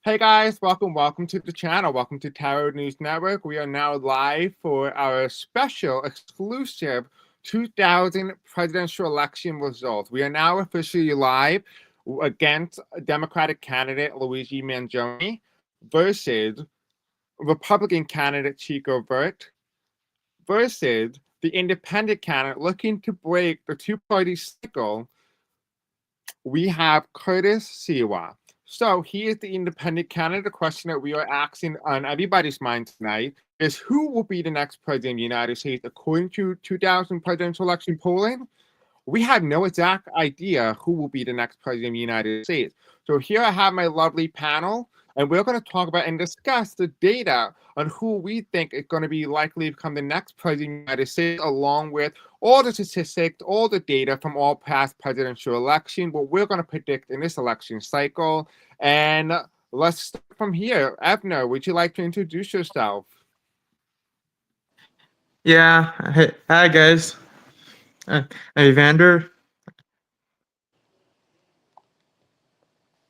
Hey guys, welcome to the channel. Welcome to Tarot News Network. We are now live for our special exclusive 2000 presidential election results. We are now officially live against Democratic candidate Luigi Mangione versus Republican candidate Chico Vert versus the independent candidate looking to break the two-party cycle. We have Curtis Silwa. So he is the independent candidate. The question that we are asking on everybody's mind tonight is who will be the next president of the United States according to 2000 presidential election polling? We have no exact idea who will be the next president of the United States. So here I have my lovely panel, and we're going to talk about and discuss the data on who we think is going to be likely to become the next president of the United States, along with all the statistics, all the data from all past presidential elections, what we're going to predict in this election cycle. And let's start from here. Evner, would you like to introduce yourself? Yeah, hey, hi guys. Evander.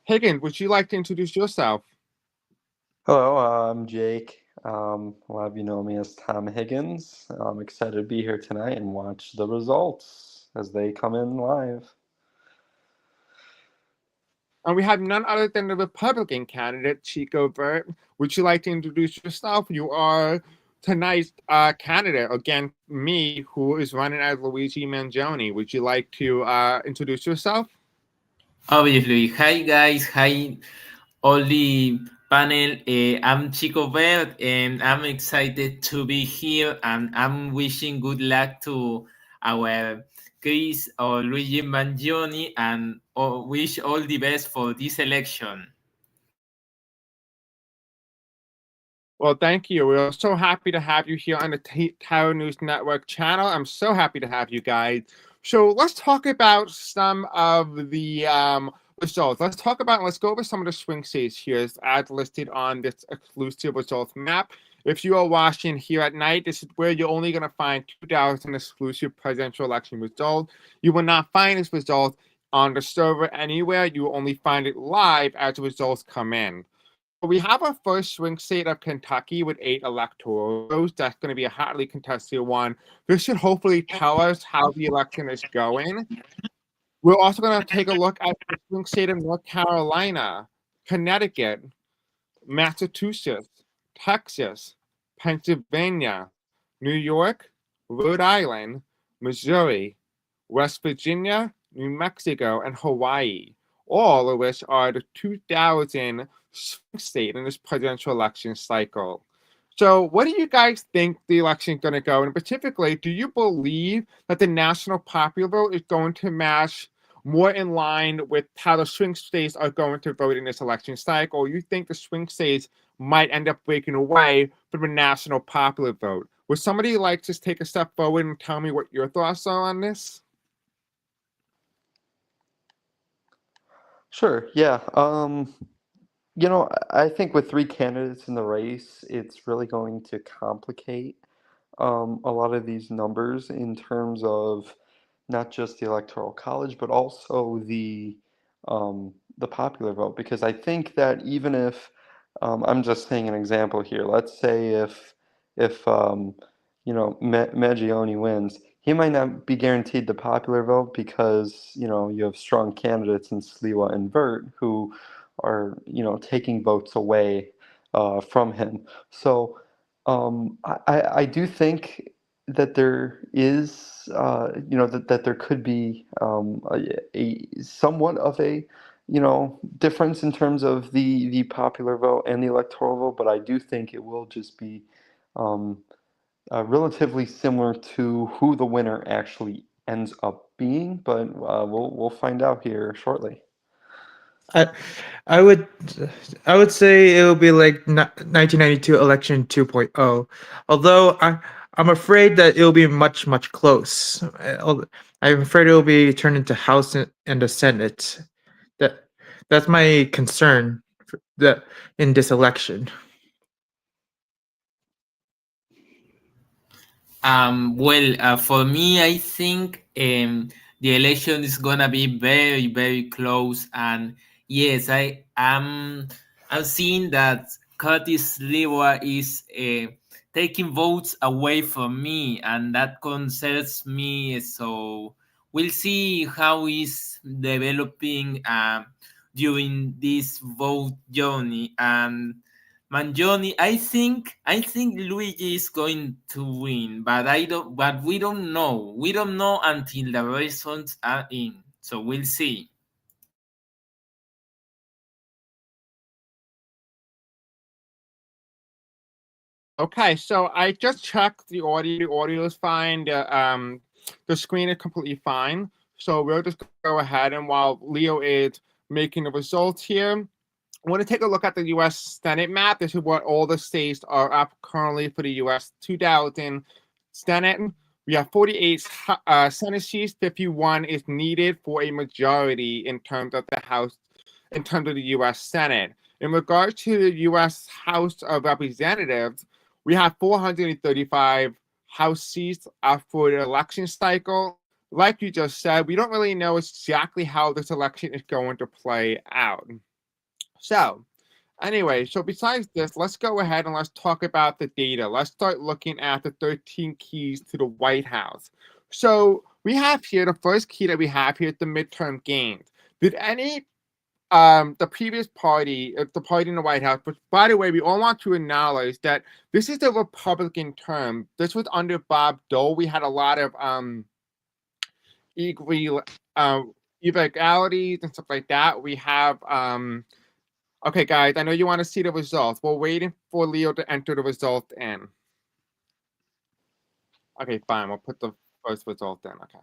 Higgins, would you like to introduce yourself? Hello, I'm Jake. A lot of you know me as Tom Higgins. I'm excited to be here tonight and watch the results as they come in live. And we have none other than the Republican candidate, Chico Vert. Would you like to introduce yourself? You are tonight's candidate against me, who is running as Luigi Mangione. Would you like to introduce yourself? Obviously, hi guys, hi all the panel. I'm Chico Vert, and I'm excited to be here. And I'm wishing good luck to our Chris or Luigi Mangione, and wish all the best for this election. Well, thank you. We're so happy to have you here on the Tarot News Network channel. I'm so happy to have you guys. So let's talk about some of the results. Let's go over some of the swing states here as listed on this exclusive results map. If you are watching here at night, this is where you're only going to find 2000 exclusive presidential election results. You will not find this result on the server anywhere. You will only find it live as the results come in. We have our first swing state of Kentucky with 8 electoral votes. That's going to be a hotly contested one. This should hopefully tell us how the election is going. We're also going to take a look at the swing state of North Carolina, Connecticut, Massachusetts, Texas, Pennsylvania, New York, Rhode Island, Missouri, West Virginia, New Mexico, and Hawaii, all of which are the 2000 swing state in this presidential election cycle. So, what do you guys think the election is going to go? And specifically, do you believe that the national popular vote is going to match more in line with how the swing states are going to vote in this election cycle? Or you think the swing states might end up breaking away from the national popular vote? Would somebody like to take a step forward and tell me what your thoughts are on this? Sure, yeah. I think with three candidates in the race, it's really going to complicate a lot of these numbers in terms of not just the Electoral College, but also the popular vote. Because I think that even if I'm just saying an example here, let's say if Maggione wins, he might not be guaranteed the popular vote because you have strong candidates in Silwa and Vert who are taking votes away from him. So I do think that there is, that there could be a somewhat of a, difference in terms of the popular vote and the electoral vote, but I do think it will just be um, relatively similar to who the winner actually ends up being. But we'll find out here shortly. I, I would, I would say it will be like 1992 election 2.0. Although I'm afraid that it will be much close. I'm afraid it will be turned into House and the Senate. That that's my concern. That in this election. For me, I think the election is gonna be very close, and yes, I am I'm seeing that Curtis Silwa is taking votes away from me, and that concerns me. So we'll see how is developing during this vote journey. And Mangione, I think Luigi is going to win, but I don't. But we don't know. We don't know until the results are in. So we'll see. Okay, so I just checked the audio. The audio is fine. The screen is completely fine. So we'll just go ahead, and while Leo is making the results here, I want to take a look at the U.S. Senate map. This is what all the states are up currently for the U.S. 2000 Senate. We have 48 Senate seats. 51 is needed for a majority in terms of the House, in terms of the U.S. Senate. In regards to the U.S. House of Representatives, we have 435 House seats for the election cycle. Like you just said, we don't really know exactly how this election is going to play out. So, anyway, so besides this, let's go ahead and let's talk about the data. Let's start looking at the 13 keys to the White House. So, we have here the first key that we have here, the midterm gains. Did any the previous party, the party in the White House, but by the way, we all want to acknowledge that this is the Republican term. This was under Bob Dole. We had a lot of illegalities and stuff like that. We have okay, guys, I know you want to see the results. We're waiting for Leo to enter the result in. Okay, fine. We'll put the first result in. Okay.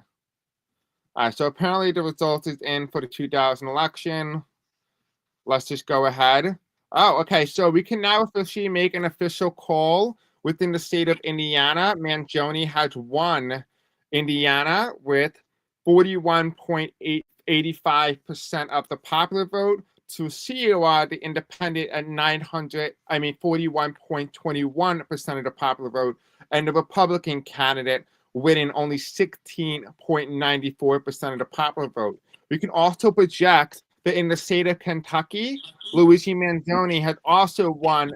All right, so apparently the result is in for the 2000 election. Let's just go ahead. Oh, okay. So we can now officially make an official call within the state of Indiana. Mangione has won Indiana with 41.85% of the popular vote, to Silwa, the independent, at 41.21% of the popular vote, and the Republican candidate winning only 16.94% of the popular vote. We can also project that in the state of Kentucky, Luigi Mangione has also won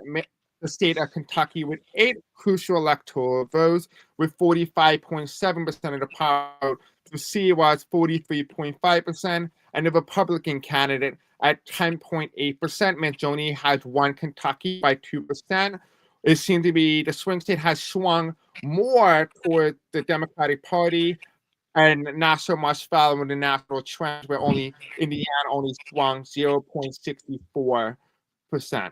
the state of Kentucky with 8 crucial electoral votes, with 45.7% of the power, to Silwa's 43.5%, and the Republican candidate at 10.8%. Mangione has won Kentucky by 2%. It seems to be the swing state has swung more toward the Democratic Party, and not so much following the national trends, where only Indiana only swung 0.64%.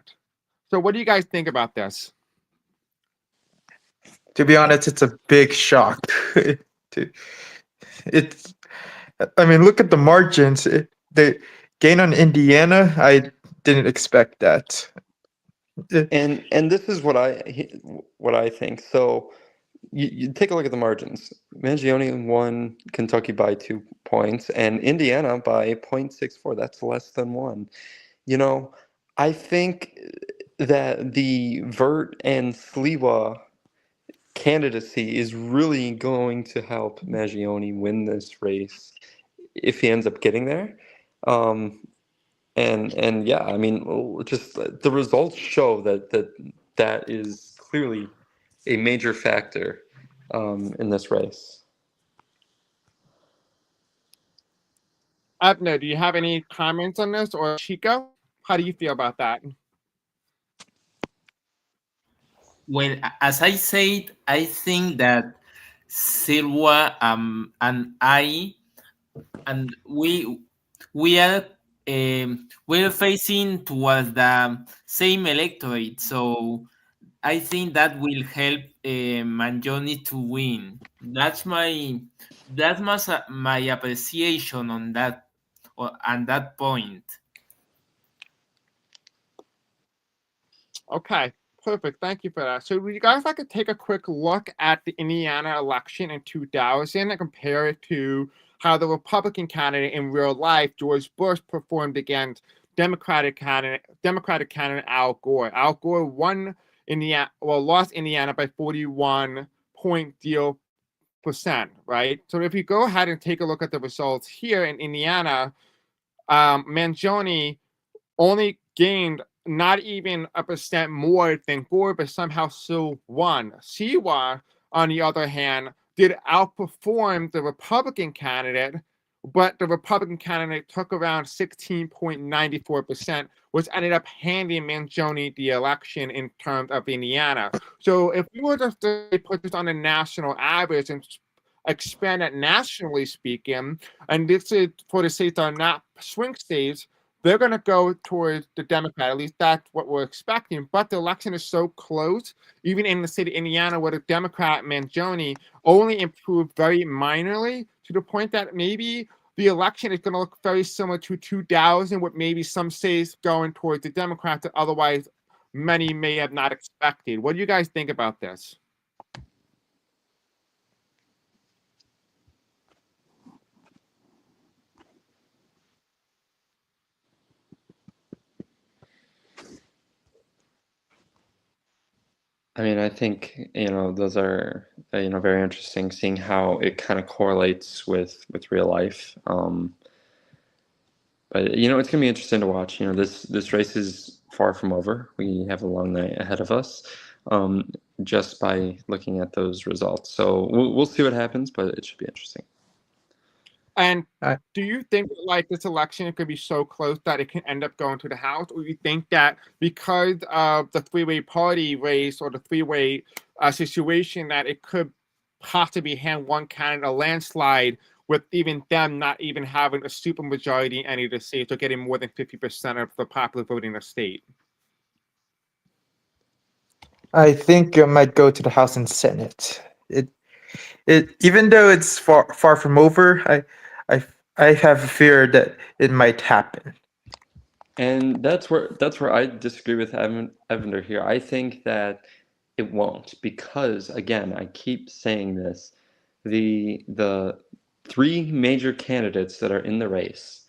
So what do you guys think about this? To be honest, it's a big shock. It's, I mean, look at the margins. The gain on Indiana, I didn't expect that. And this is what I think. So you take a look at the margins. Mangione won Kentucky by 2 points and Indiana by 0.64. That's less than 1. You know, I think that the Vert and Silwa candidacy is really going to help Mangione win this race if he ends up getting there. And yeah, I mean, just the results show that is clearly a major factor in this race. Abner, do you have any comments on this, or Chico? How do you feel about that? Well, as I said, I think that Silwa and I and we are we're facing towards the same electorate, so I think that will help Mangione to win. That's my appreciation on that point. Okay, perfect. Thank you for that. So, would you guys like to take a quick look at the Indiana election in 2000 and compare it to how the Republican candidate in real life, George Bush, performed against Democratic candidate Al Gore? Al Gore won Indiana, well, lost Indiana by 41.0%, right? So, if you go ahead and take a look at the results here in Indiana, Mangione only gained not even a percent more than Gore, but somehow still won. Silwa, on the other hand, did outperform the Republican candidate, but the Republican candidate took around 16.94%, which ended up handing Mangione the election in terms of Indiana. So if we were to put this on a national average and expand it nationally speaking, and this is for the states that are not swing states, they're going to go towards the Democrat. At least that's what we're expecting. But the election is so close, even in the state of Indiana, where the Democrat Mangione only improved very minorly, to the point that maybe the election is going to look very similar to 2000, with maybe some states going towards the Democrats that otherwise many may have not expected. What do you guys think about this? I mean, I think, those are, very interesting, seeing how it kind of correlates with real life. But it's gonna be interesting to watch. This race is far from over. We have a long night ahead of us, um, just by looking at those results. So we'll see what happens, but it should be interesting. And I- do you think like this election could be so close that it can end up going to the House, or you think that because of the three-way party race or the three-way situation that it could possibly hand one candidate a landslide, with even them not even having a supermajority in any of the states or getting more than 50% of the popular vote in the state? I think it might go to the House and Senate. It even though it's far from over, I I have a fear that it might happen. And that's where I disagree with Evander here. I think that it won't, because again, I keep saying this, the three major candidates that are in the race,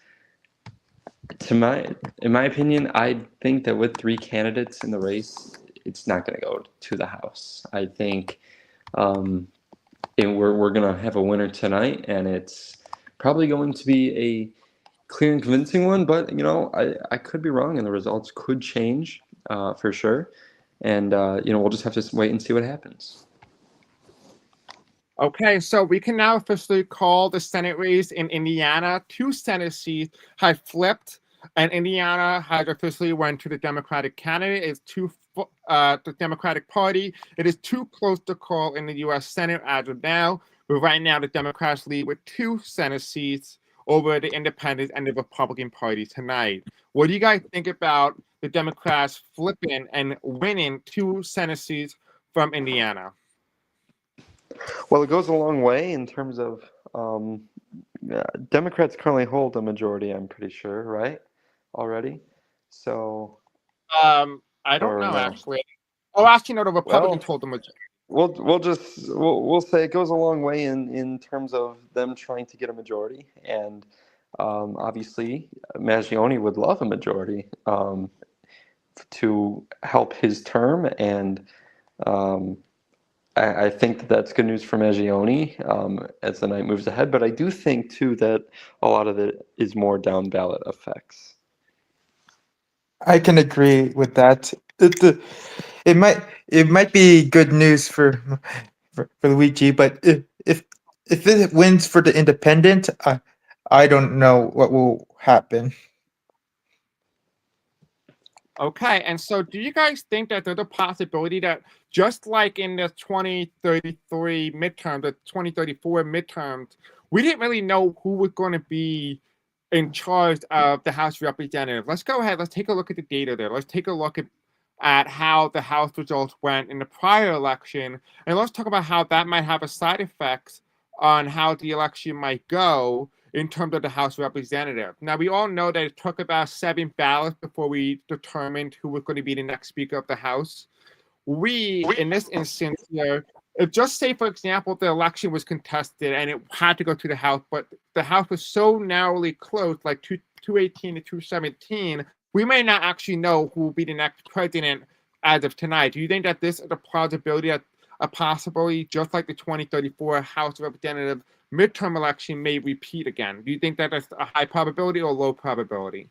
in my opinion, I think that with three candidates in the race, it's not going to go to the House. I think, and we're going to have a winner tonight, and it's probably going to be a clear and convincing one. But I could be wrong, and the results could change, for sure. And we'll just have to wait and see what happens. Okay, so we can now officially call the Senate race in Indiana. Two Senate seats have flipped, and Indiana has officially went to the Democratic candidate. It's the Democratic Party. It is too close to call in the U.S. Senate as of now, but right now the Democrats lead with two Senate seats over the Independents and the Republican Party tonight. What do you guys think about the Democrats flipping and winning two Senate seats from Indiana? Well, it goes a long way in terms of, Democrats currently hold a majority, I'm pretty sure, right? Already. So, I don't or know no? actually. Oh, actually, no. The Republicans Well, hold the majority. we'll say it goes a long way in terms of them trying to get a majority, and obviously Mangione would love a majority, to help his term, and um, I think that that's good news for Mangione, as the night moves ahead. But I do think too that a lot of it is more down ballot effects. I can agree with that. It might it might be good news for Luigi, but if it wins for the independent, I don't know what will happen. Okay, and so do you guys think that there's a possibility that just like in the 2033 midterm, the 2034 midterms, we didn't really know who was going to be in charge of the House of Representatives? Let's go ahead. Let's take a look at the data there. Let's take a look at how the House results went in the prior election, and let's talk about how that might have a side effects on how the election might go in terms of the House of Representatives. Now, we all know that it took about 7 ballots before we determined who was going to be the next Speaker of the House. We, in this instance here, if just say, for example, the election was contested and it had to go to the House, but the House was so narrowly close, like 218 to 217, we may not actually know who will be the next president as of tonight. Do you think that this is a plausibility, that a possibility, just like the 2034 House of Representatives midterm election may repeat again? Do you think that is a high probability or low probability?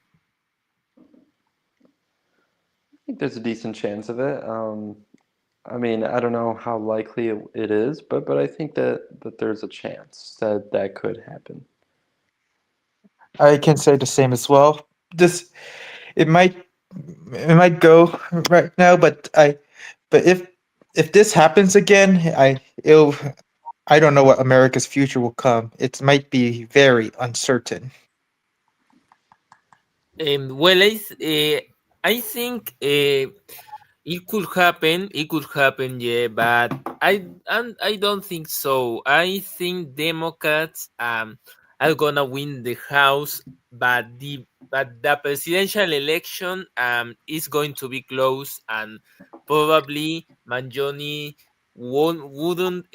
think there's a decent chance of it. I mean, I don't know how likely it is, but I think that there's a chance that that could happen. I can say the same as well. This it might it might go right now, but if this happens again, I don't know what America's future will come. It might be very uncertain. Well, I think it could happen. It could happen, yeah, but I don't think so. I think Democrats are gonna win the House, but the presidential election is going to be close, and probably Mangione wouldn't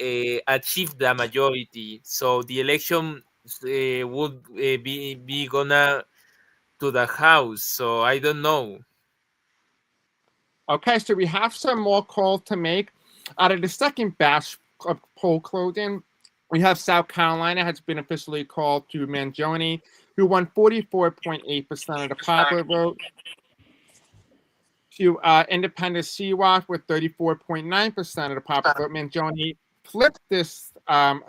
achieve the majority. So the election would be gonna to the House. So I don't know. Okay, so we have some more calls to make. Out of the second batch of poll closing, we have South Carolina has been officially called to Mangione, who won 44.8% of the popular vote. To independent Silwa with 34.9% of the popular vote. Mangione flipped this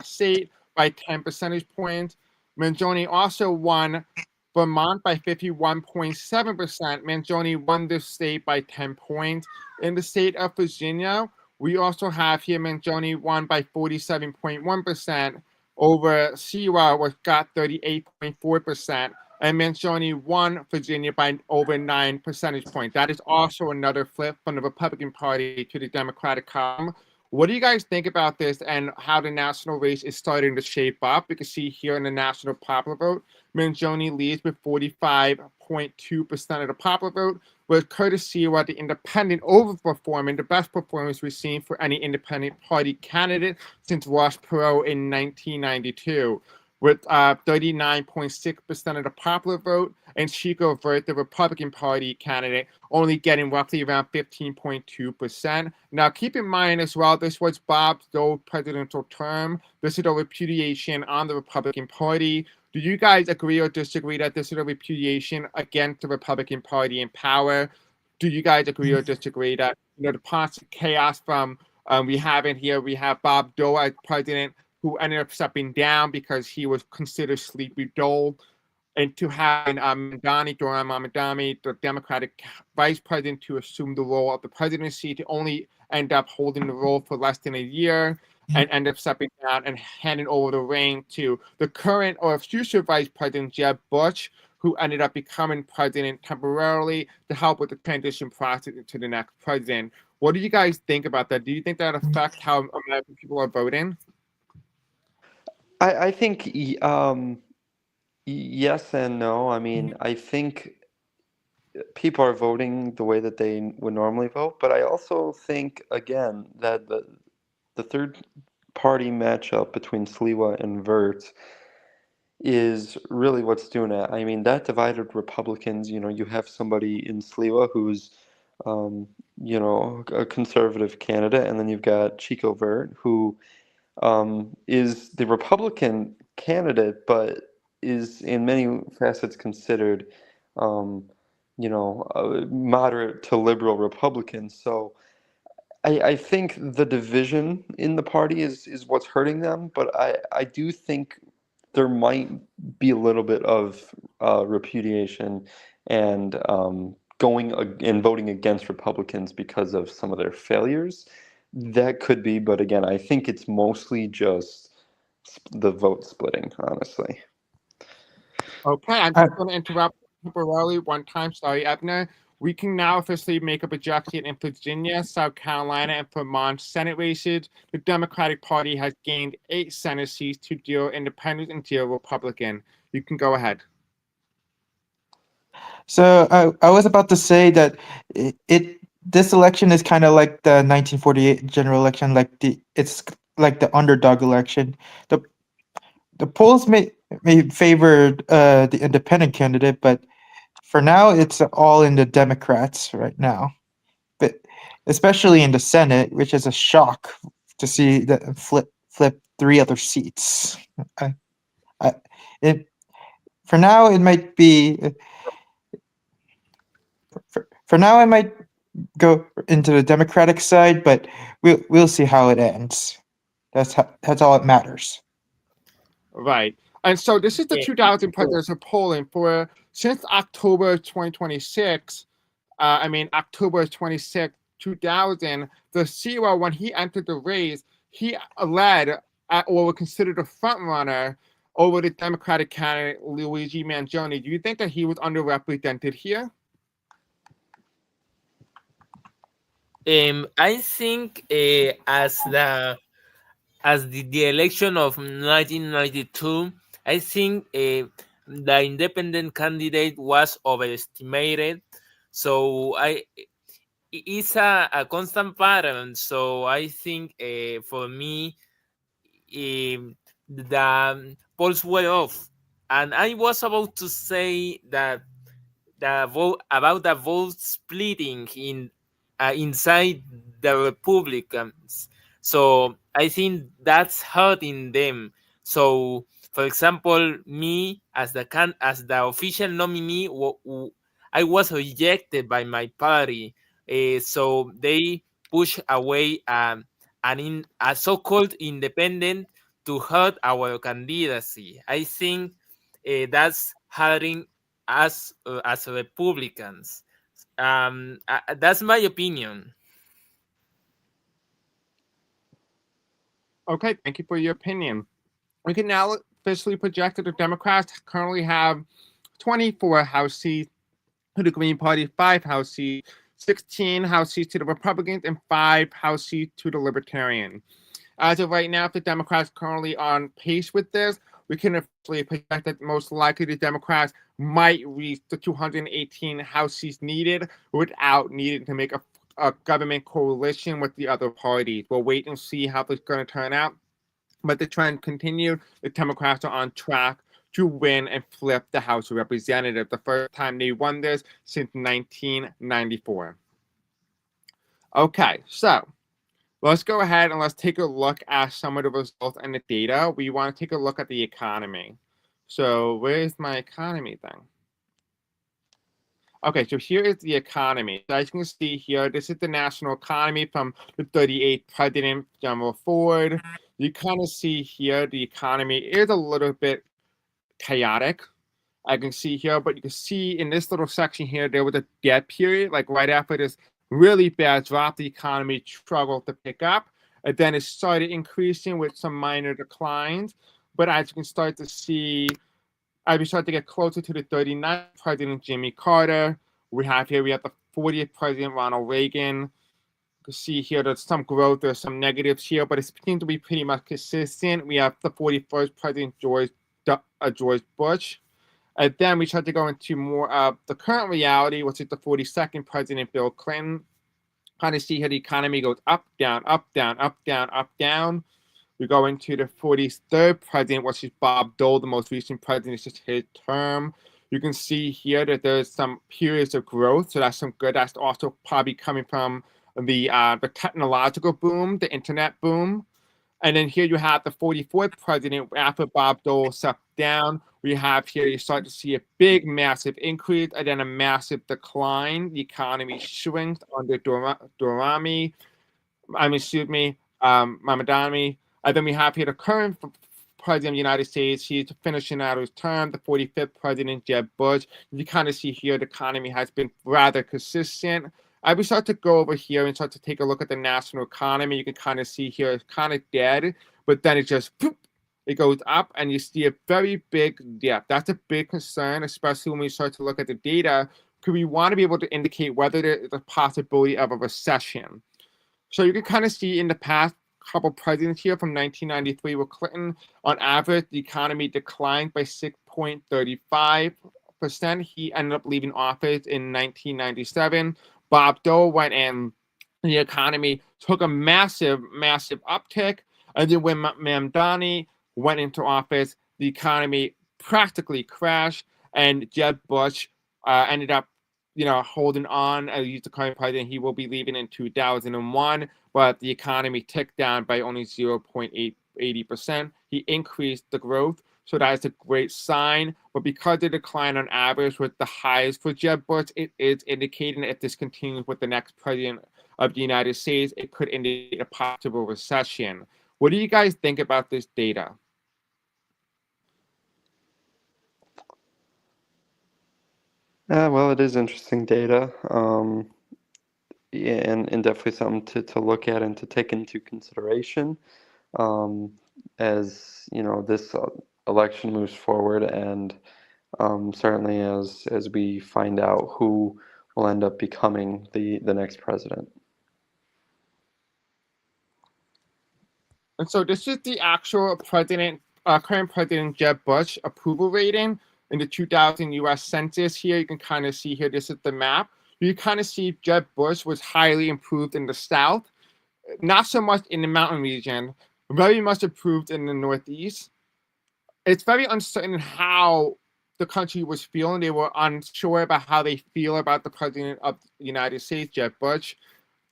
state by 10 percentage points. Mangione also won Vermont by 51.7%. Mangione won this state by 10 points. In the state of Virginia, we also have here Mangione won by 47.1% over Silwa, which got 38.4%. And Mangione won Virginia by over 9 percentage points. That is also another flip from the Republican Party to the Democratic column. What do you guys think about this and how the national race is starting to shape up? You can see here in the national popular vote, Mangione leads with 45.2% of the popular vote, with Curtis Silwa, the independent, overperforming, the best performance we've seen for any independent party candidate since Ross Perot in 1992. With 39.6% of the popular vote, and Chico Vert, the Republican Party candidate, only getting roughly around 15.2%. Now, keep in mind as well, this was Bob's third presidential term. This is a repudiation on the Republican Party. Do you guys agree or disagree that this is a repudiation against the Republican Party in power? Do you guys agree or disagree that the constant chaos from we have Bob Dole as president, who ended up stepping down because he was considered sleepy Dole, and to having Doron Mamdani, the Democratic vice president, to assume the role of the presidency, to only end up holding the role for less than a year and end up stepping down and handing over the reign to the current or future vice president, Jeb Bush, who ended up becoming president temporarily to help with the transition process to the next president. What do you guys think about that? Do you think that affects how American people are voting? I think yes and no. I mean, I think people are voting the way that they would normally vote, but I also think again that the third party matchup between Sliwa and Vert is really what's doing it. I mean, that divided Republicans. You know, you have somebody in Sliwa who's, a conservative candidate, and then you've got Chico Vert, who is the Republican candidate, but is in many facets considered, moderate to liberal Republican. So I think the division in the party is what's hurting them, but I do think there might be a little bit of repudiation and and voting against Republicans because of some of their failures. That could be, but again, I think it's mostly just the vote splitting, honestly. Okay, I'm I, just going to interrupt temporarily one time. Sorry, Ebner. We can now officially make a projection in Virginia, South Carolina, and Vermont Senate races. The Democratic Party has gained 8 Senate seats, 2 Independent and 0 Republican. You can go ahead. so I was about to say that it this election is kind of like the 1948 general election, it's like the underdog election. The the polls may favor the independent candidate, but for now it's all in the Democrats right now. But especially in the Senate, which is a shock to see that flip 3 other seats. I, I, it for now it might be for now it might go into the Democratic side, but we'll see how it ends. That's all that matters. Right. And so this is the Yeah, 2000 presidential polling for since October 2026. October 26, 2000, the Silwa, when he entered the race, he led or was considered a front runner over the Democratic candidate Luigi Mangione. Do you think that he was underrepresented here? I think the election of 1992, I think the independent candidate was overestimated. So it's a constant pattern. So I think for me, the polls were off, and I was about to say that the vote splitting inside the Republicans. So I think that's hurting them. So, for example, me as the official nominee, I was rejected by my party. So they push away a so-called independent to hurt our candidacy. I think that's hurting us as Republicans. That's my opinion. Okay, thank you for your opinion. We can now officially project that the Democrats currently have 24 House seats, to the Green Party 5 House seats, 16 House seats to the Republicans, and 5 House seats to the Libertarians. As of right now, if the Democrats currently on pace with this, we can officially project that most likely the Democrats might reach the 218 House seats needed without needing to make a government coalition with the other parties. We'll wait and see how this is going to turn out. But the trend continued. The Democrats are on track to win and flip the House of Representatives, the first time they won this since 1994. Okay, so let's go ahead and let's take a look at some of the results and the data. We want to take a look at the economy. So where's my economy thing? Okay, so here is the economy. So as you can see here, this is the national economy from the 38th President, General Ford. You kind of see here the economy is a little bit chaotic. I can see here, but you can see in this little section here, there was a dead period, like right after this really bad drop, the economy struggled to pick up. And then it started increasing with some minor declines. But as you can start to see, as we start to get closer to the 39th President Jimmy Carter, we have the 40th President Ronald Reagan. You can see here there's some growth, there's some negatives here, but it seems to be pretty much consistent. We have the 41st President George Bush. And then we start to go into more of the current reality, which is the 42nd President Bill Clinton. Kind of see how the economy goes up, down, up, down, up, down, up, down. We go into the 43rd president, which is Bob Dole, the most recent president. It's just his term. You can see here that there's some periods of growth, so that's some good. That's also probably coming from the technological boom, the internet boom. And then here you have the 44th president after Bob Dole stepped down. We have here, you start to see a big, massive increase and then a massive decline. The economy shrinks under Mamadani. And then we have here the current president of the United States. He's finishing out his term, the 45th president, Jeb Bush. You kind of see here the economy has been rather consistent. As we start to go over here and start to take a look at the national economy, you can kind of see here it's kind of dead, but then it just poof, it goes up and you see a very big dip. That's a big concern, especially when we start to look at the data, because we want to be able to indicate whether there's a possibility of a recession. So you can kind of see in the past couple presidents here from 1993 with Clinton, on average, the economy declined by 6.35%. He ended up leaving office in 1997. Bob Dole went in, the economy took a massive, massive uptick. And then when Mamdani went into office, the economy practically crashed. And Jeb Bush ended up, holding on. He's the current president. He will be leaving in 2001, but the economy ticked down by only 0.80%. He increased the growth So that is a great sign. But because the decline on average was the highest for Jeb Bush, it is indicating that if this continues with the next president of the United States, it could indicate a possible recession. What do you guys think about this data? Well, it is interesting data, yeah, and definitely something to look at and to take into consideration, as this election moves forward, and certainly as we find out who will end up becoming the next president. And so this is the actual current President Jeb Bush approval rating in the 2000 U.S. Census. Here you can kind of see here, this is the map. You kind of see Jeb Bush was highly improved in the South, not so much in the mountain region, very much improved in the Northeast. It's very uncertain how the country was feeling. They were unsure about how they feel about the President of the United States, Jeb Bush.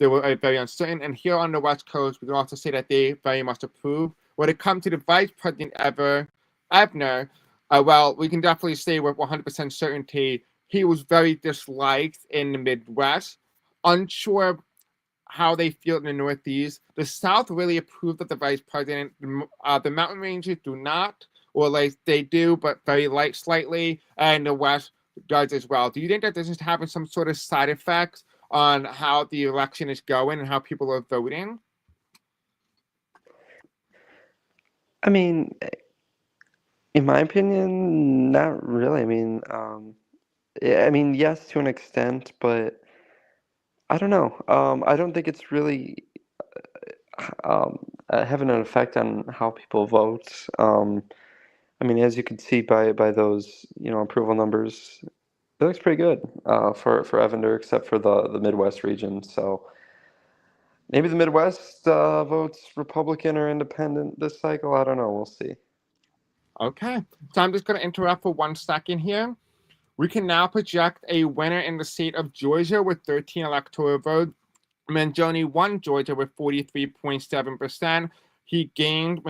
They were very uncertain. And here on the West Coast, we can also say that they very much approve. When it comes to the Vice President Ebner, well, we can definitely say with 100% certainty, he was very disliked in the Midwest, unsure how they feel in the Northeast. The South really approved of the Vice President. The mountain ranges do not, or like they do, but very light slightly, and the West does as well. Do you think that this is having some sort of side effects on how the election is going and how people are voting? I mean, in my opinion, not really. I mean, yes, to an extent, but I don't know. I don't think it's really having an effect on how people vote. I mean, as you can see by those approval numbers, it looks pretty good for Evander, except for the Midwest region. So maybe the Midwest votes Republican or Independent this cycle. I don't know. We'll see. Okay, so I'm just going to interrupt for 1 second here. We can now project a winner in the state of Georgia with 13 electoral votes. Mangione won Georgia with 43.7%. He gained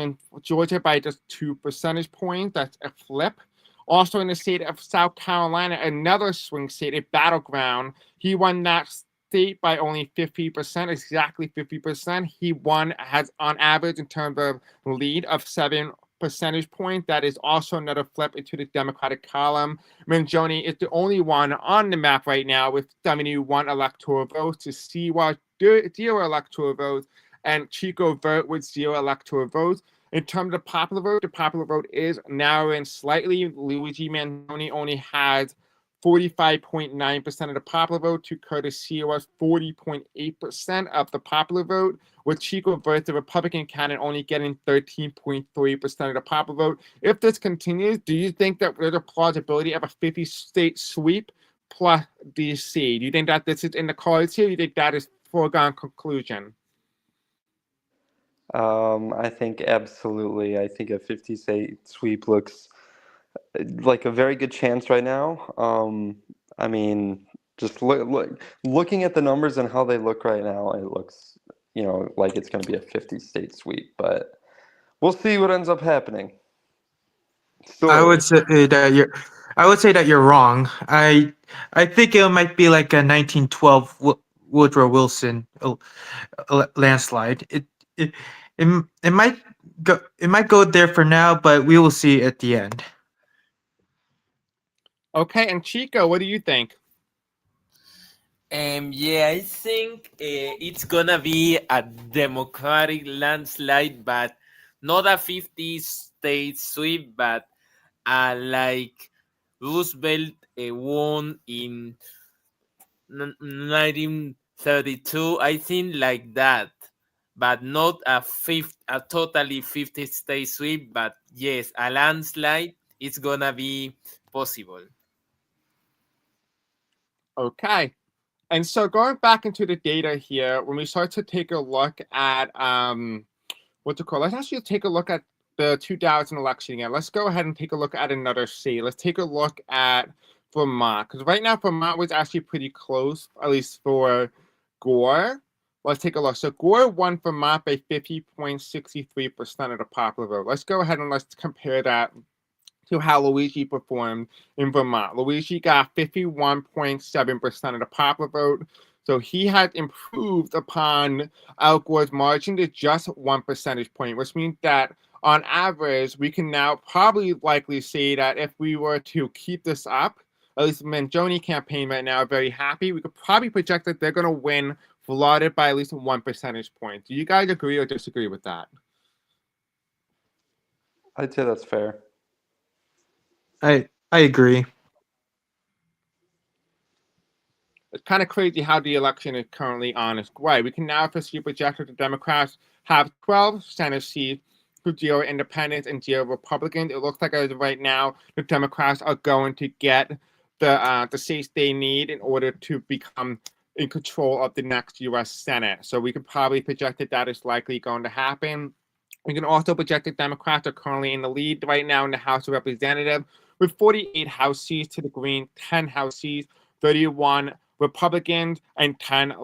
Georgia by just 2 percentage points. That's a flip. Also in the state of South Carolina, another swing state, a battleground, he won that state by only 50%, exactly 50%. He has on average in terms of lead of 7 percentage point. That is also another flip into the Democratic column. Mangione is the only one on the map right now with 71 electoral votes. To Silwa, 0 electoral votes, and Chico Vert with 0 electoral votes. In terms of popular vote, the popular vote is narrowing slightly. Luigi Mangione only has 45.9% of the popular vote to Curtis Silwa's 40.8% of the popular vote, with Chico Vert, the Republican candidate, only getting 13.3% of the popular vote. If this continues, do you think that there's a plausibility of a 50-state sweep plus DC? Do you think that this is in the cards here? Do you think that is foregone conclusion? I think absolutely. I think a 50-state sweep looks like a very good chance right now. I mean, just looking at the numbers and how they look right now, it looks, like it's going to be a 50-state sweep. But we'll see what ends up happening. I would say that you're wrong. I think it might be like a 1912 Woodrow Wilson landslide. It might go there for now, but we will see at the end. Okay, and Chico, what do you think? Yeah, I think it's gonna be a Democratic landslide, but not a 50-state sweep, but like Roosevelt won in 1932, I think, like that, but not a totally 50-state sweep. But yes, a landslide is gonna be possible. Okay. And so going back into the data here, when we start to take a look at let's actually take a look at the 2000 election again. Let's go ahead and take a look at another state. Let's take a look at Vermont, because right now Vermont was actually pretty close, at least for Gore. Let's take a look. So Gore won Vermont by 50.63% of the popular vote. Let's go ahead and let's compare that to how Luigi performed in Vermont. Luigi got 51.7% of the popular vote, so he had improved upon Al Gore's margin to just 1 percentage point, which means that on average, we can now probably likely say that if we were to keep this up, at least the Mangione campaign right now are very happy. We could probably project that they're going to win Florida by at least 1 percentage point. Do you guys agree or disagree with that? I'd say that's fair. I agree. It's kind of crazy how the election is currently on its way. We can now officially project that the Democrats have 12 Senate seats to 0 independents and 0 Republicans. It looks like as of right now, the Democrats are going to get the seats they need in order to become in control of the next U.S. Senate. So we could probably project that that is likely going to happen. We can also project that Democrats are currently in the lead right now in the House of Representatives with 48 House seats to the Green, 10 House seats, 31 Republicans, and 10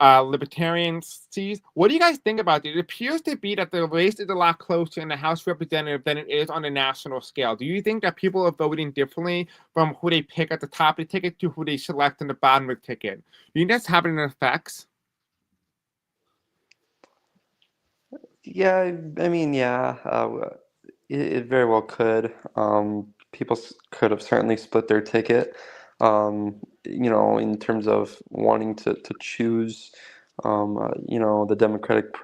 libertarian seats. What do you guys think about it? It appears to be that the race is a lot closer in the House of Representatives than it is on a national scale. Do you think that people are voting differently from who they pick at the top of the ticket to who they select on the bottom of the ticket? Do you think that's having an effect? Yeah, I mean, yeah, it very well could. People could have certainly split their ticket, in terms of wanting to choose, the a Democrat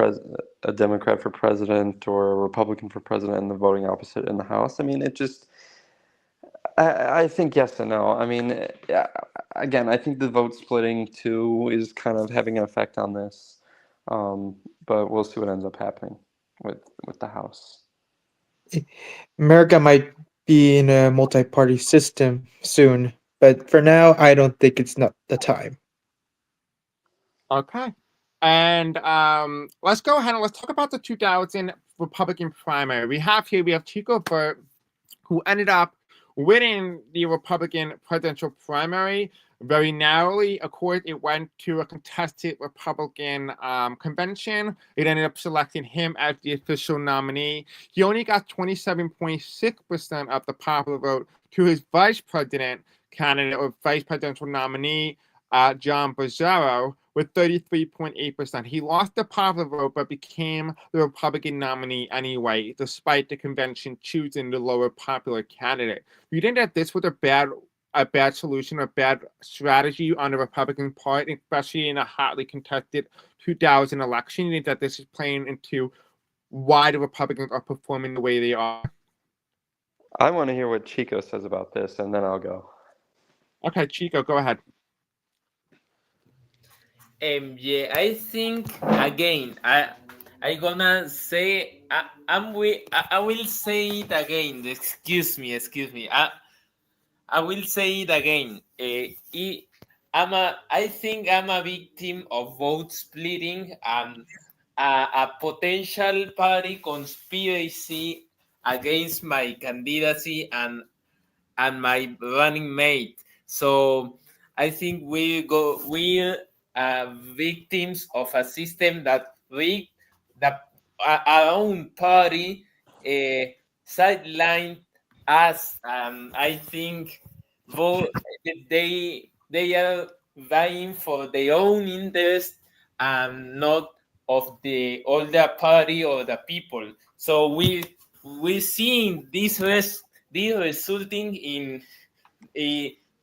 for president or a Republican for president and the voting opposite in the House. I mean, I think yes and no. I mean, yeah, again, I think the vote splitting too is kind of having an effect on this. But we'll see what ends up happening with the House. America might be in a multi-party system soon, but for now, I don't think it's not the time. Okay. And let's go ahead and let's talk about the 2000 Republican primary. We have Chico Vert, who ended up winning the Republican presidential primary very narrowly. Of course, it went to a contested Republican convention. It ended up selecting him as the official nominee. He only got 27.6% of the popular vote to his vice president candidate or vice presidential nominee, John Bozzaro, with 33.8%. He lost the popular vote but became the Republican nominee anyway, despite the convention choosing the lower popular candidate. Do you think that this was a bad solution, a bad strategy on the Republican part, especially in a hotly contested 2000 election? You think that this is playing into why the Republicans are performing the way they are? I want to hear what Chico says about this, and then I'll go. Okay, Chico, go ahead. Yeah, I think again, I gonna say I will say it again. Excuse me. I will say it again. I think I'm a victim of vote splitting and a potential party conspiracy against my candidacy and my running mate. So I think we're victims of a system that our own party sidelined us. I think they are vying for their own interest and not of the older party or the people. So we're seeing this resulting in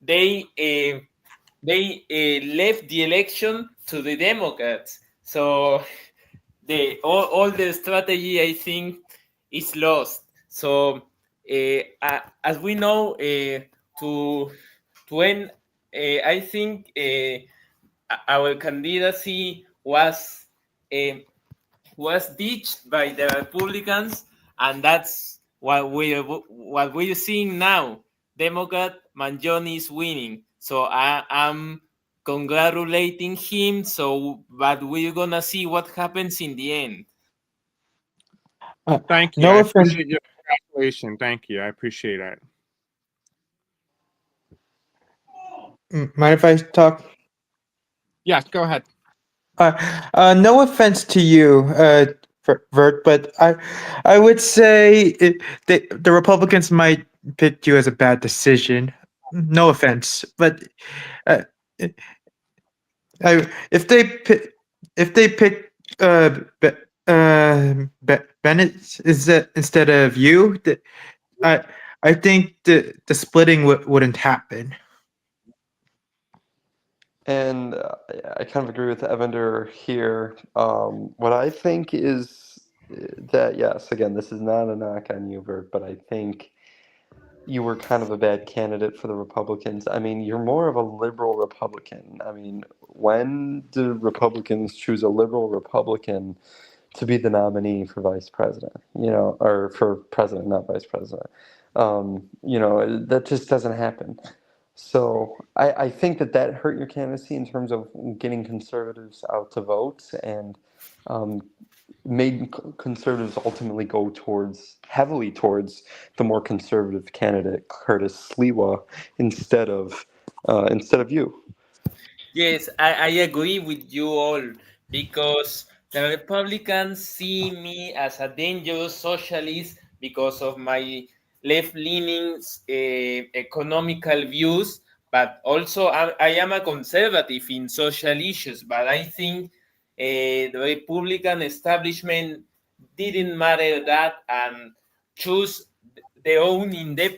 they left the election to the Democrats. So all the strategy, I think, is lost. So as we know, to end, I think our candidacy was ditched by the Republicans, and that's what we're seeing now. Democrat Mangione is winning, so I'm congratulating him. So, but we're gonna see what happens in the end. Thank you. No I offense. appreciate your congratulations. Thank you. I appreciate it. Mind if I talk? Yes, go ahead. No offense to you, Vert, but I would say the Republicans might pick you as a bad decision. No offense, but uh, if they pick Be, Bennett is that instead of you, I I think the splitting wouldn't happen. And I kind of agree with Evander here. What I think is that, yes, again, this is not a knock on you, Bert, but I think you were kind of a bad candidate for the Republicans. I mean, you're more of a liberal Republican. I mean, when do Republicans choose a liberal Republican to be the nominee for vice president? You know, or for president, not vice president. You know, that just doesn't happen. So I think that that hurt your candidacy in terms of getting conservatives out to vote, and um, made conservatives ultimately go heavily towards the more conservative candidate Curtis Sliwa instead of you. Yes, I agree with you all because the Republicans see me as a dangerous socialist because of my left-leaning economical views, but also I am a conservative in social issues. But I think the Republican establishment didn't matter that and choose their own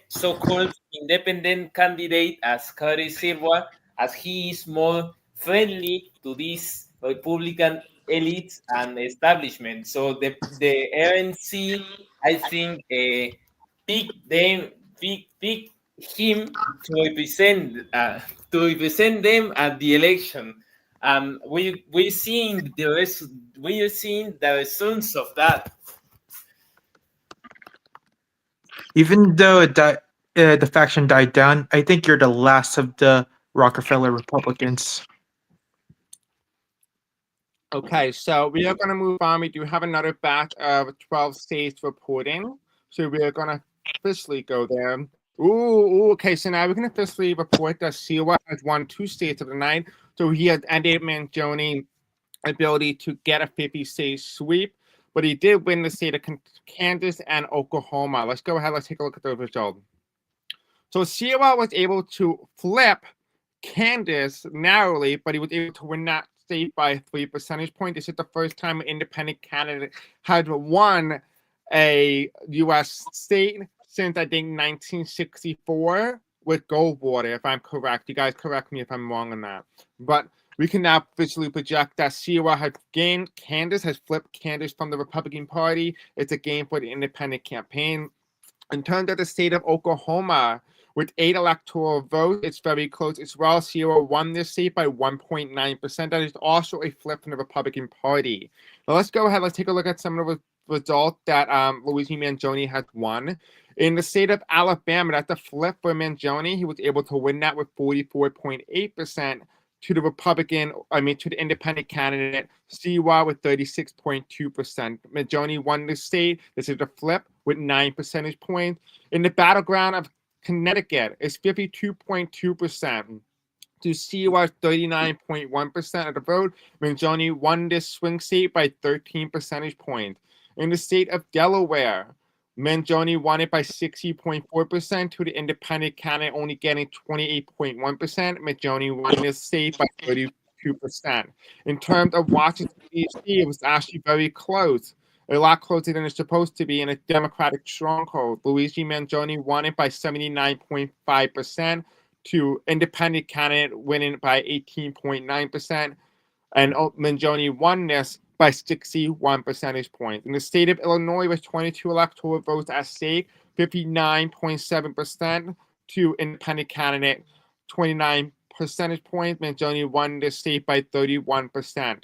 so-called independent candidate as Curtis Silwa, as he is more friendly to these Republican elites and establishment. So the RNC, I think, pick him to represent them at the election. We are seeing the results of that. Even though the faction died down, I think you're the last of the Rockefeller Republicans. Okay, so we are going to move on. We do have another batch of 12 states reporting. So we are going to officially go there. Okay. So now we're going to officially report that Silwa has won 2 states of the night. So he has ended Mangione ability to get a 50-state sweep, but he did win the state of Kansas and Oklahoma. Let's go ahead. Let's take a look at those results. So Silwa was able to flip Kansas narrowly, but he was able to win that state by 3 percentage points. This is the first time an independent candidate had won a U.S. state since, I think, 1964 with Goldwater, if I'm correct. You guys correct me if I'm wrong on that. But we can now officially project that Silwa has gained Kansas, has flipped Kansas from the Republican Party. It's a game for the independent campaign. In terms of the state of Oklahoma, with 8 electoral votes, it's very close as well. Silwa won this seat by 1.9%. That is also a flip from the Republican Party. Now let's go ahead. Let's take a look at some of the results that Luigi Mangione has won. In the state of Alabama, that's a flip for Mangione. He was able to win that with 44.8% to the independent candidate, Silwa with 36.2%. Mangione won the state. This is a flip with 9 percentage points. In the battleground of Connecticut, it's 52.2% to Silwa's 39.1% of the vote. Mangione won this swing state by 13 percentage points. In the state of Delaware, Mangione won it by 60.4% to the independent candidate only getting 28.1%. Mangione won this state by 32%. In terms of Washington, D.C., it was actually very close. A lot closer than it's supposed to be in a Democratic stronghold. Luigi Mangione won it by 79.5% to independent candidate winning by 18.9%. And Mangione won this by 61 percentage points. In the state of Illinois, with 22 electoral votes at stake, 59.7% to independent candidate, 29 percentage points. Mangione won this state by 31%.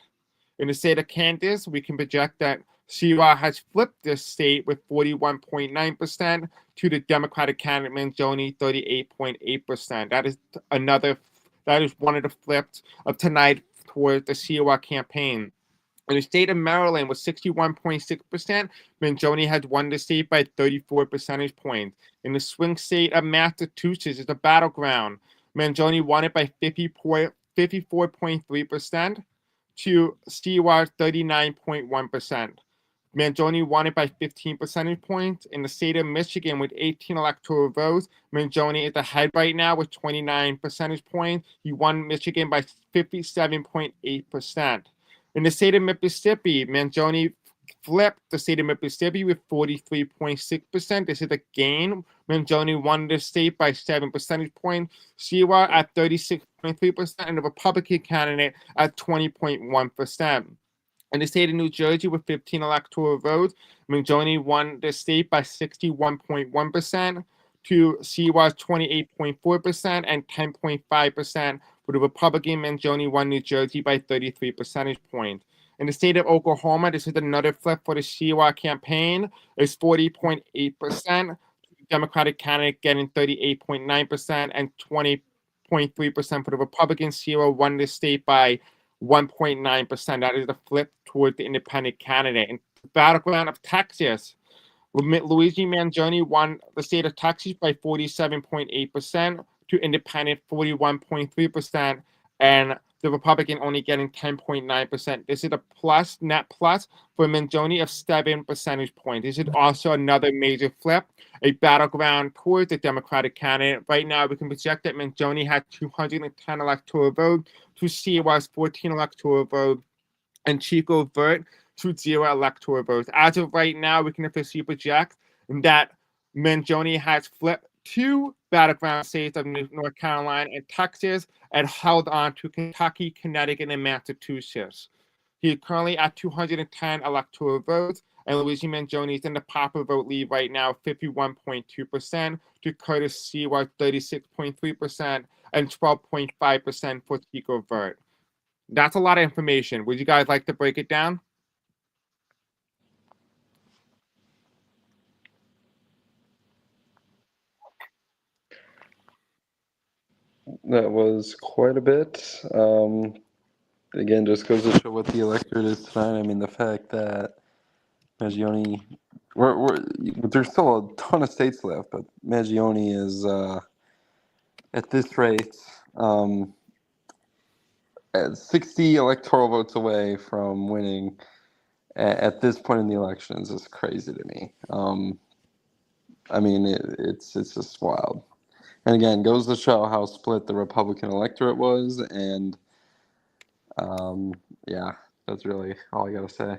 In the state of Kansas, we can project that Silwa has flipped this state with 41.9% to the Democratic candidate Mangione, 38.8%. That is one of the flips of tonight towards the Silwa campaign. In the state of Maryland, with 61.6%, Mangione has won the state by 34 percentage points. In the swing state of Massachusetts, it's a battleground. Mangione won it by 54.3% to Silwa's 39.1%. Mangione won it by 15 percentage points. In the state of Michigan, with 18 electoral votes, Mangione is ahead right now with 29 percentage points. He won Michigan by 57.8%. In the state of Mississippi, Mangione flipped the state of Mississippi with 43.6%. This is a gain. Mangione won the state by 7 percentage points. Silwa at 36.3%, and the Republican candidate at 20.1%. In the state of New Jersey, with 15 electoral votes, Mangione won the state by 61.1% to Silwa's 28.4% and 10.5%. For the Republican, Mangione won New Jersey by 33 percentage points. In the state of Oklahoma, this is another flip for the Silwa campaign. It's 40.8%. Democratic candidate getting 38.9% and 20.3% for the Republican. Silwa won the state by 1.9%. That is the flip toward the independent candidate. In the battleground of Texas, Luigi Mangione won the state of Texas by 47.8% to independent 41.3%, and the Republican only getting 10.9%. This is a net plus for Mangione of 7 percentage points. This is also another major flip, a battleground towards the Democratic candidate. Right now, we can project that Mangione had 210 electoral votes, to Silwa's 14 electoral votes, and Chico Vert to 0 electoral votes. As of right now, we can officially project that Mangione has flipped 2 battleground states of North Carolina and Texas and held on to Kentucky, Connecticut, and Massachusetts. He is currently at 210 electoral votes, and Luigi Mangione is in the popular vote lead right now, 51.2% to Curtis Silwa, 36.3%, and 12.5% for Chico Vert. That's a lot of information. Would you guys like to break it down? That was quite a bit. Again, just goes to show what the electorate is tonight. I mean, the fact that Mangione, there's still a ton of states left, but Mangione is at this rate at 60 electoral votes away from winning at this point in the elections is crazy to me. I mean, it's just wild. And again, goes to show how split the Republican electorate was, and yeah, that's really all I gotta say.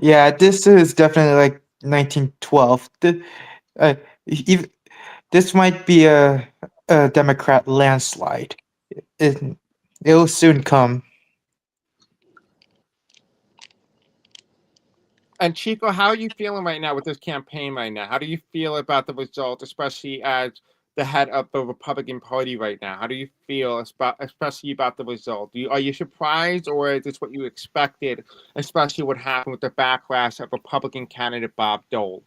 Yeah, this is definitely like 1912. This might be a Democrat landslide. It'll soon come. And Chico, how are you feeling right now with this campaign right now? How do you feel about the result, especially as the head of the Republican Party right now? How do you feel especially about the result? Are you surprised, or is this what you expected, especially what happened with the backlash of Republican candidate Bob Dole?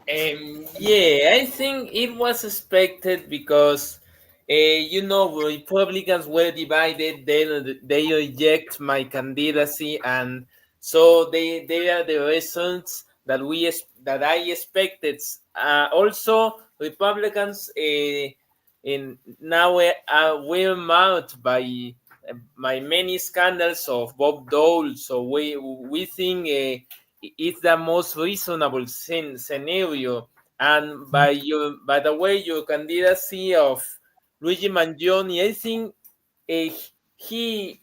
Yeah, I think it was expected because, Republicans were divided. They reject my candidacy, and so they are the results that I expected. Also, Republicans now were marked by many scandals of Bob Dole. So we think. It's the most reasonable scenario. And by the way, your candidacy of Luigi Mangione, I think he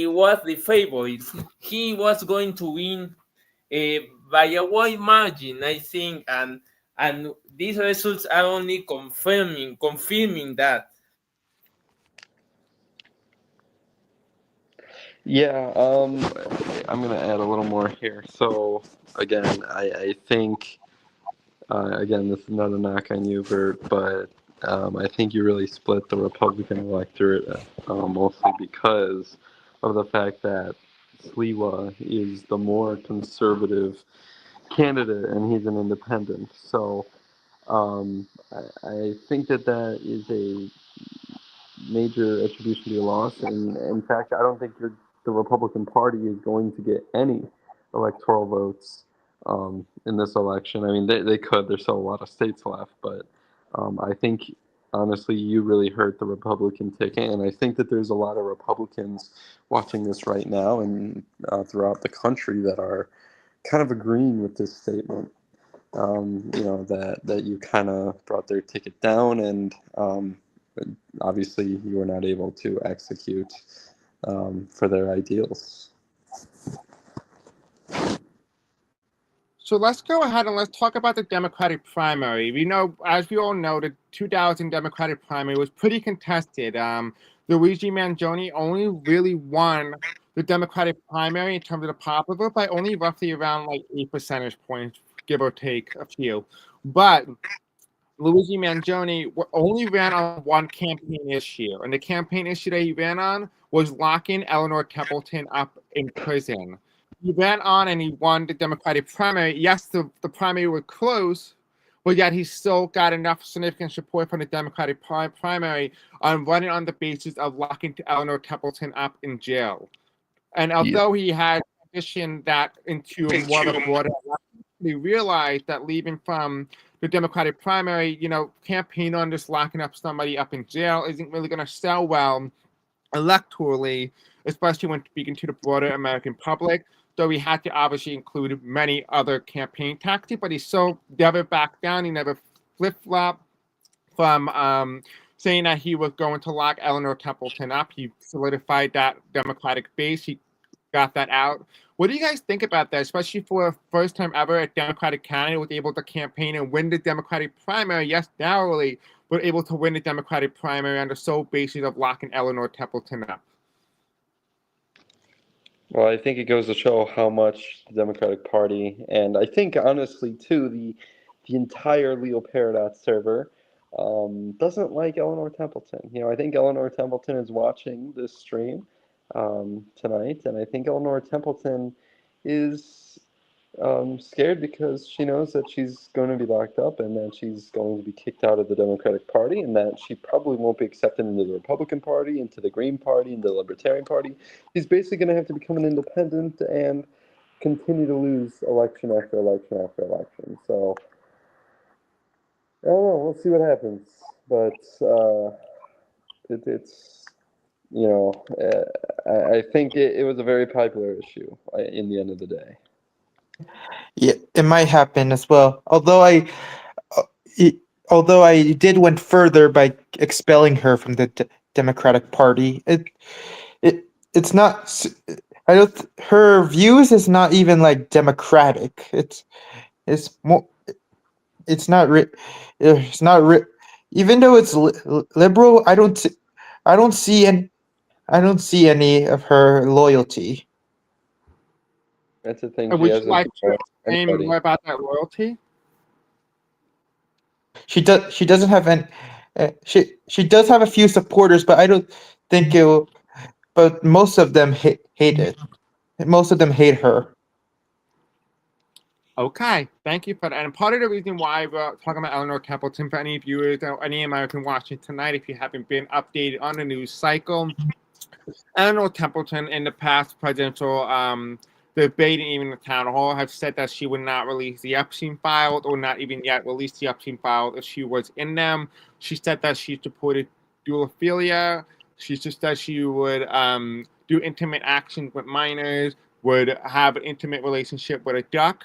was the favorite. He was going to win by a wide margin, I think, and these results are only confirming that. Yeah, I'm gonna add a little more here. So again, I think again, this is not a knock on you, Vert, but I think you really split the Republican electorate, mostly because of the fact that Silwa is the more conservative candidate and he's an independent. So I think that is a major attribution to your loss. And in fact, I don't think the Republican Party is going to get any electoral votes in this election. I mean, they could. There's still a lot of states left, but I think honestly, you really hurt the Republican ticket, and I think that there's a lot of Republicans watching this right now and throughout the country that are kind of agreeing with this statement. That you kind of brought their ticket down, and obviously you were not able to execute for their ideals. So let's go ahead and let's talk about the Democratic primary. We know, as we all know, the 2000 Democratic primary was pretty contested. Luigi Mangione only really won the Democratic primary in terms of the popular vote by only roughly around like 8 percentage points, give or take a few. But Luigi Mangione only ran on one campaign issue, and the campaign issue that he ran on was locking Eleanor Templeton up in prison. He ran on and he won the Democratic primary. Yes, the primary was close, but yet he still got enough significant support from the Democratic primary on running on the basis of locking Eleanor Templeton up in jail. And although he had transitioned that into more of a broader election, he realized that leaving from the Democratic primary, campaign on just locking up somebody up in jail isn't really going to sell well electorally, especially when speaking to the broader American public. So he had to obviously include many other campaign tactics, but he still never backed down. He never flip-flopped from saying that he was going to lock Eleanor Templeton up. He solidified that Democratic base. He got that out. What do you guys think about that, especially for the first time ever a Democratic candidate was able to campaign and win the Democratic primary, yes, narrowly, but able to win the Democratic primary on the sole basis of locking Eleanor Templeton up? Well, I think it goes to show how much the Democratic Party, and I think honestly too, the entire Leo Paradox server doesn't like Eleanor Templeton. I think Eleanor Templeton is watching this stream tonight, and I think Eleanor Templeton is scared because she knows that she's going to be locked up and that she's going to be kicked out of the Democratic Party and that she probably won't be accepted into the Republican Party, into the Green Party, into the Libertarian Party. She's basically going to have to become an independent and continue to lose election after election after election. So, I don't know. We'll see what happens. But it's, I think it was a very popular issue in the end of the day. Yeah, it might happen as well. Uh, although I did went further by expelling her from the Democratic Party, it's not. I don't. Her views is not even like democratic. It's more. It's not. It's not. Even though it's liberal, I don't see any. I don't see any of her loyalty. That's the thing. And She would you hasn't like to explain anybody. more about that loyalty? She does. She doesn't have any. She does have a few supporters, but I don't think it will. But most of them hate it. Most of them hate her. Okay, thank you for that. And part of the reason why we're talking about Eleanor Templeton, for any viewers or any American watching tonight, if you haven't been updated on the news cycle, Eleanor Templeton in the past presidential debate and even the town hall have said that she would not release the Epstein files or not even yet release the Epstein files if she was in them. She said that she supported dualophilia. She just said she would do intimate actions with minors, would have an intimate relationship with a duck,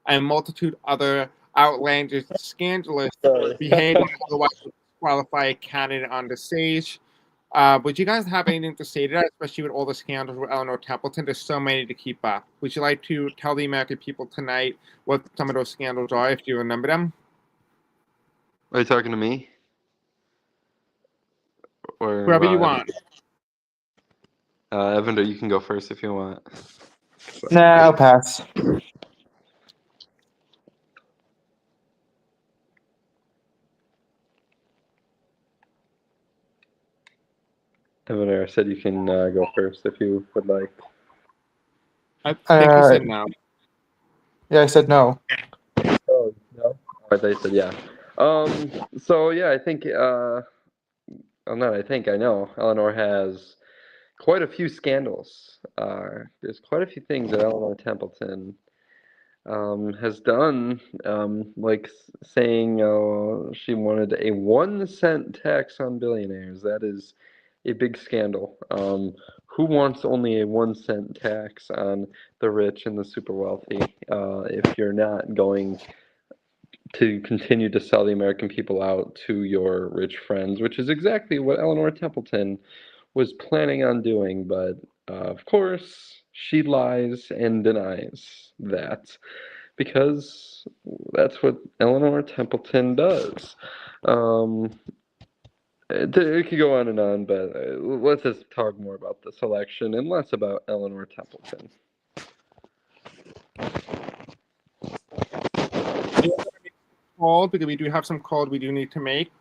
and multitude other outlandish, scandalous behavior otherwise would disqualify a candidate on the stage. Would you guys have anything to say to that, especially with all the scandals with Eleanor Templeton? There's so many to keep up. Would you like to tell the American people tonight what some of those scandals are, if you remember them? Are you talking to me? Or Whoever you want. Evander, you can go first if you want. Nah, I'll pass. Evander, I said you can go first if you would like. I think you said no. Yeah, I said no. Oh, no? They said yeah. So yeah, I think I know Eleanor has quite a few scandals. There's quite a few things that Eleanor Templeton has done, like saying she wanted a 1 cent tax on billionaires. That is a big scandal. Who wants only a 1 cent tax on the rich and the super wealthy if you're not going to continue to sell the American people out to your rich friends, which is exactly what Eleanor Templeton was planning on doing, but of course, she lies and denies that because that's what Eleanor Templeton does. It could go on, but let's just talk more about this election and less about Eleanor Templeton. Call, because we do have some calls we do need to make.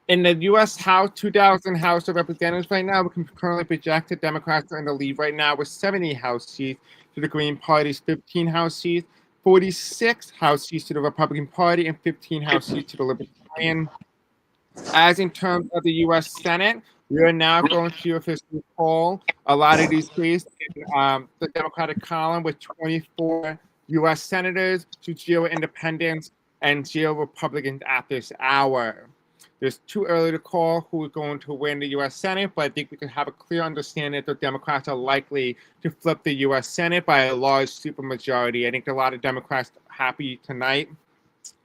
In the U.S. House, 2000 House of Representatives right now, we can currently project that Democrats are in the lead right now with 70 House seats to the Green Party's 15 House seats, 46 House seats to the Republican Party, and 15 House seats to the Libertarian. As in terms of the U.S. Senate, we are now going to officially call a lot of these seats in the Democratic column with 24 U.S. senators to 0 independents and 0 Republicans at this hour. It's too early to call who is going to win the U.S. Senate, but I think we can have a clear understanding that the Democrats are likely to flip the U.S. Senate by a large supermajority. I think a lot of Democrats are happy tonight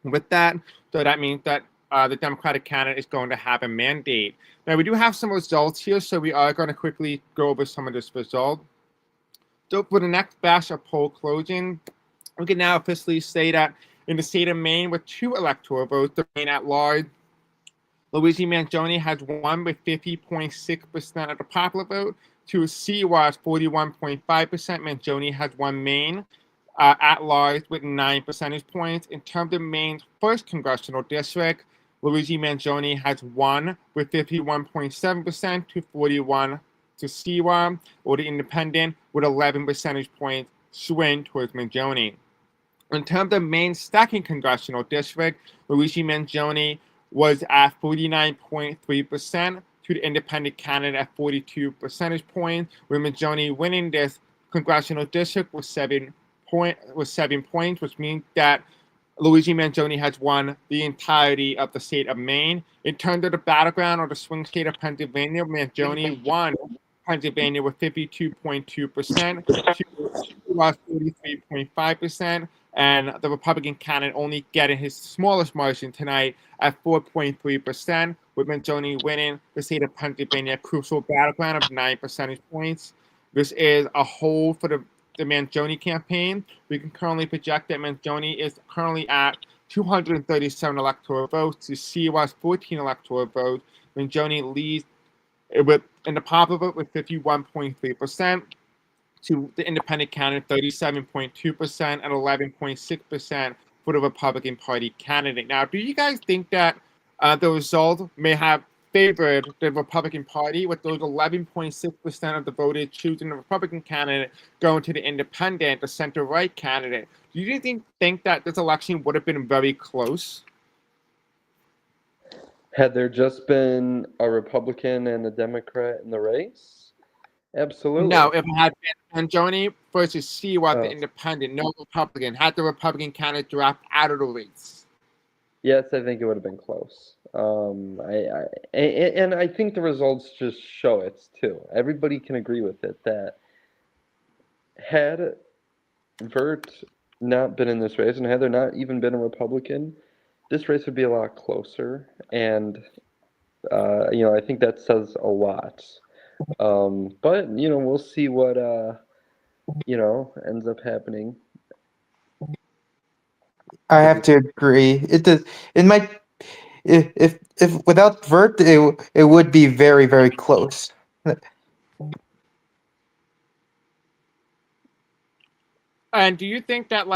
with that. So that means that the Democratic candidate is going to have a mandate. Now, we do have some results here, so we are going to quickly go over some of this result. So for the next batch of poll closing, we can now officially say that in the state of Maine, with 2 electoral votes, the Maine at large, Luigi Mangione has won with 50.6% of the popular vote. To Silwa, 41.5%. Mangione has won Maine at large with 9 percentage points. In terms of Maine's first congressional district, Luigi Mangione has won with 51.7% to 41 to Silwa, or the independent, with 11 percentage points swing towards Mangione. In terms of Maine's second congressional district, Luigi Mangione was at 49.3% to the independent candidate at 42 percentage points, with Mangione winning this congressional district with 7 points, which means that Luigi Mangione has won the entirety of the state of Maine. In terms of the battleground or the swing state of Pennsylvania, Mangione won Pennsylvania with 52.2% to 43.5%, and the Republican candidate only getting his smallest margin tonight at 4.3%, with Mangione winning the state of Pennsylvania crucial battleground of 9 percentage points. This is a hold for the Mangione campaign. We can currently project that Mangione is currently at 237 electoral votes to Silwa's 14 electoral votes. Mangione leads in the popular vote with 51.3%. To the independent candidate, 37.2% and 11.6% for the Republican Party candidate. Now, do you guys think that the result may have favored the Republican Party, with those 11.6% of the voters choosing the Republican candidate going to the independent, the center-right candidate? Do you think that this election would have been very close? Had there just been a Republican and a Democrat in the race? Absolutely. No, if it had been Mangione versus Silwa, the independent, no Republican, had the Republican candidate dropped out of the race? Yes, I think it would have been close. And I think the results just show it too. Everybody can agree with it that had Vert not been in this race, and had there not even been a Republican, this race would be a lot closer. And I think that says a lot. But we'll see what ends up happening. I have to agree. It might, if without Vert, it would be very, very close. And do you think that,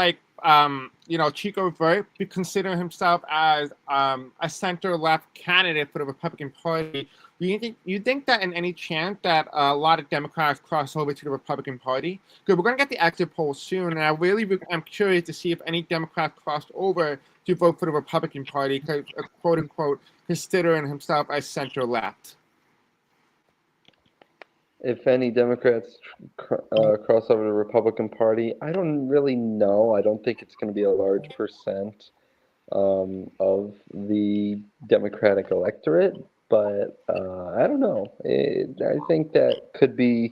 Chico Vert be considering himself as a center-left candidate for the Republican Party? Do you think that in any chance that a lot of Democrats cross over to the Republican Party? Because we're going to get the exit poll soon, and I'm curious to see if any Democrats crossed over to vote for the Republican Party, because, quote unquote, considering himself as center-left. If any Democrats cross over to the Republican Party, I don't really know. I don't think it's going to be a large percent of the Democratic electorate, but I don't know. I think that could be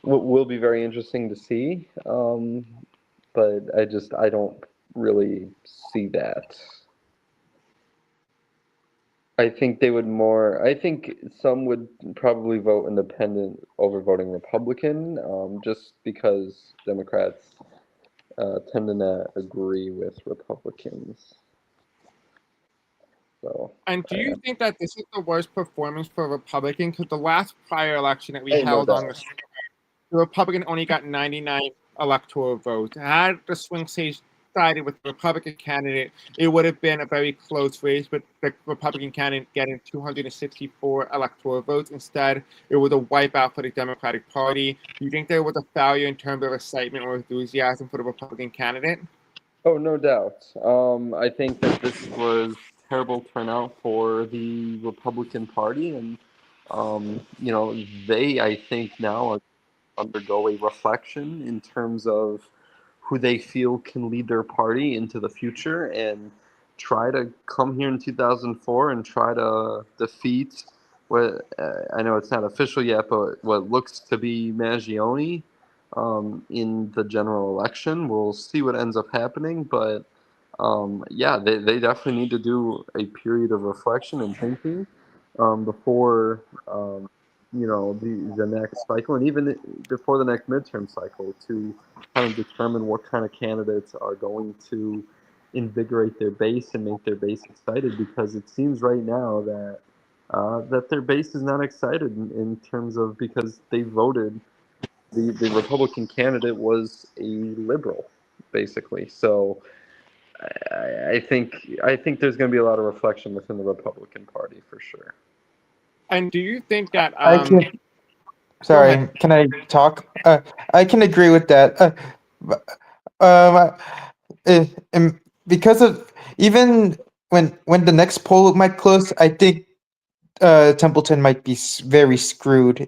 will be very interesting to see. But I don't really see that. I think they would more. I think some would probably vote independent over voting Republican, just because Democrats tend to not agree with Republicans. So, And do you think that this is the worst performance for a Republican? Because the last prior election that we hey, no held on doubt. the Republican only got 99 electoral votes. Had the swing state sided with the Republican candidate, it would have been a very close race, but the Republican candidate getting 264 electoral votes. Instead, it was a wipeout for the Democratic Party. Do you think there was a failure in terms of excitement or enthusiasm for the Republican candidate? Oh, no doubt. I think that this was terrible turnout for the Republican Party, and they I think now undergo a reflection in terms of who they feel can lead their party into the future and try to come here in 2004 and try to defeat what I know it's not official yet, but what looks to be Mangione in the general election. We'll see what ends up happening, but yeah, they definitely need to do a period of reflection and thinking before the next cycle, and even before the next midterm cycle, to kind of determine what kind of candidates are going to invigorate their base and make their base excited. Because it seems right now that their base is not excited in terms of, because they voted, the Republican candidate was a liberal, basically. So I think there's going to be a lot of reflection within the Republican Party for sure. And do you think that I can. go Sorry, ahead. can I talk? I can agree with that. But, um, and because of even when the next poll might close, I think Templeton might be very screwed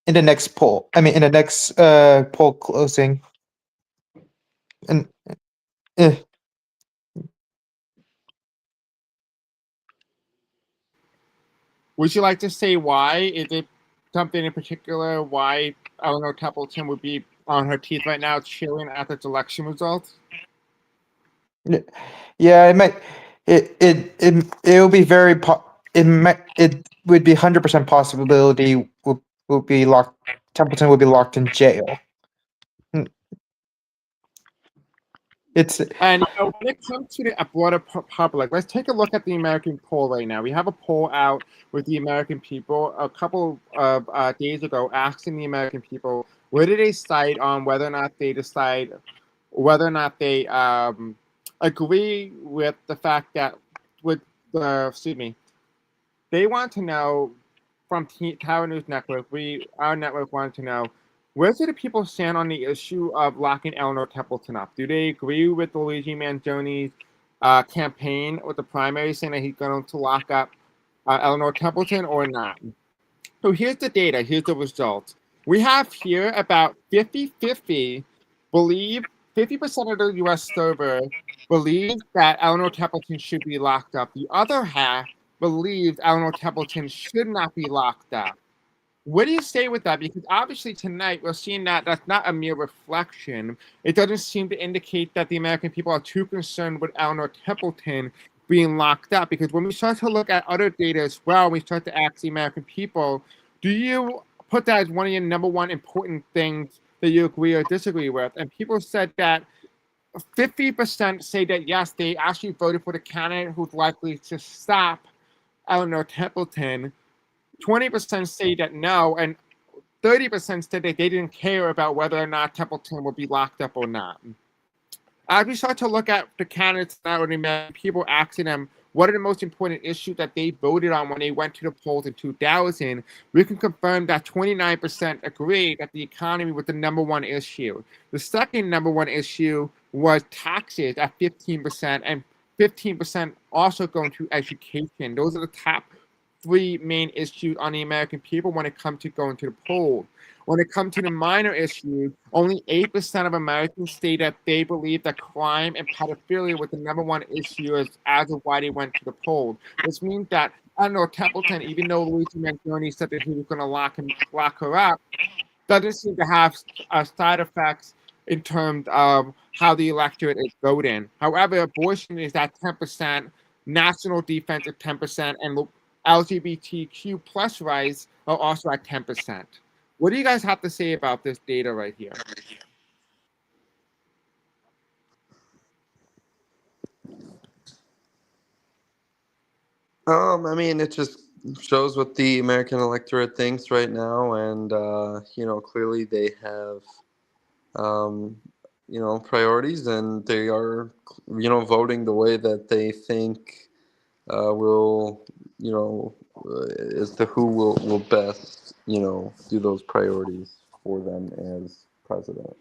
in the next poll. I mean, in the next poll closing, and uh, Would you like to say why? Is it something in particular why Eleanor Templeton would be on her teeth right now cheering at this election results? yeah, it might. It will be very. It would be 100% possibility will be locked. Templeton will be locked in jail. It's And when it comes to the broader public, let's take a look at the American poll right now. We have a poll out with the American people a couple of days ago asking the American people where do they decide on whether or not they decide whether or not they agree with the fact that with the they want to know from Tower News Network. Our network wanted to know where do the people stand on the issue of locking Eleanor Templeton up? Do they agree with Luigi Mangione's campaign with the primary saying that he's going to lock up Eleanor Templeton or not? So here's the data. Here's the results. We have here about 50-50 believe 50% of the U.S. server believes that Eleanor Templeton should be locked up. The other half believes Eleanor Templeton should not be locked up. What do you say with that? Because obviously tonight we're seeing that that's not a mere reflection. It doesn't seem to indicate that the American people are too concerned with Eleanor Templeton being locked up. Because when we start to look at other data as well, we start to ask the American people, do you put that as one of your number one important things that you agree or disagree with? And people said that 50% say that yes, they actually voted for the candidate who's likely to stop Eleanor Templeton. 20% say that no, and 30% said that they didn't care about whether or not Templeton would be locked up or not. As we start to look at the candidates now, people asking them what are the most important issues that they voted on when they went to the polls in 2000, we can confirm that 29% agreed that the economy was the number one issue. The second number one issue was taxes at 15%, and 15% also going to education. Those are the top three main issues on the American people when it comes to going to the polls. When it comes to the minor issues, only 8% of Americans say that they believe that crime and pedophilia was the number one issue as of why they went to the polls. Which means that, I don't know, Templeton, even though Luigi Mangione said that he was going to lock her up, doesn't seem to have side effects in terms of how the electorate is voting. However, abortion is at 10%, national defense at 10%, and LGBTQ plus rights are also at 10%. What do you guys have to say about this data right here? I mean, it just shows what the American electorate thinks right now, and clearly they have, um, priorities, and they are, voting the way that they think will, as to who will best, do those priorities for them as president.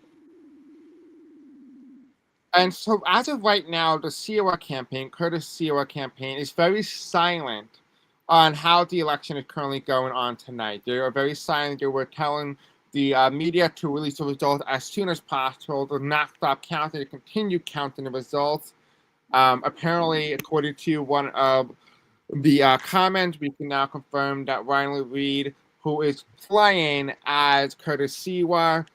And so, as of right now, the Silwa campaign, Curtis Silwa campaign, is very silent on how the election is currently going on tonight. They are very silent. They were telling the media to release the results as soon as possible, to not stop counting, to continue counting the results. Apparently, according to one of the comments, we can now confirm that Riley Reid, who is playing as Curtis Silwa,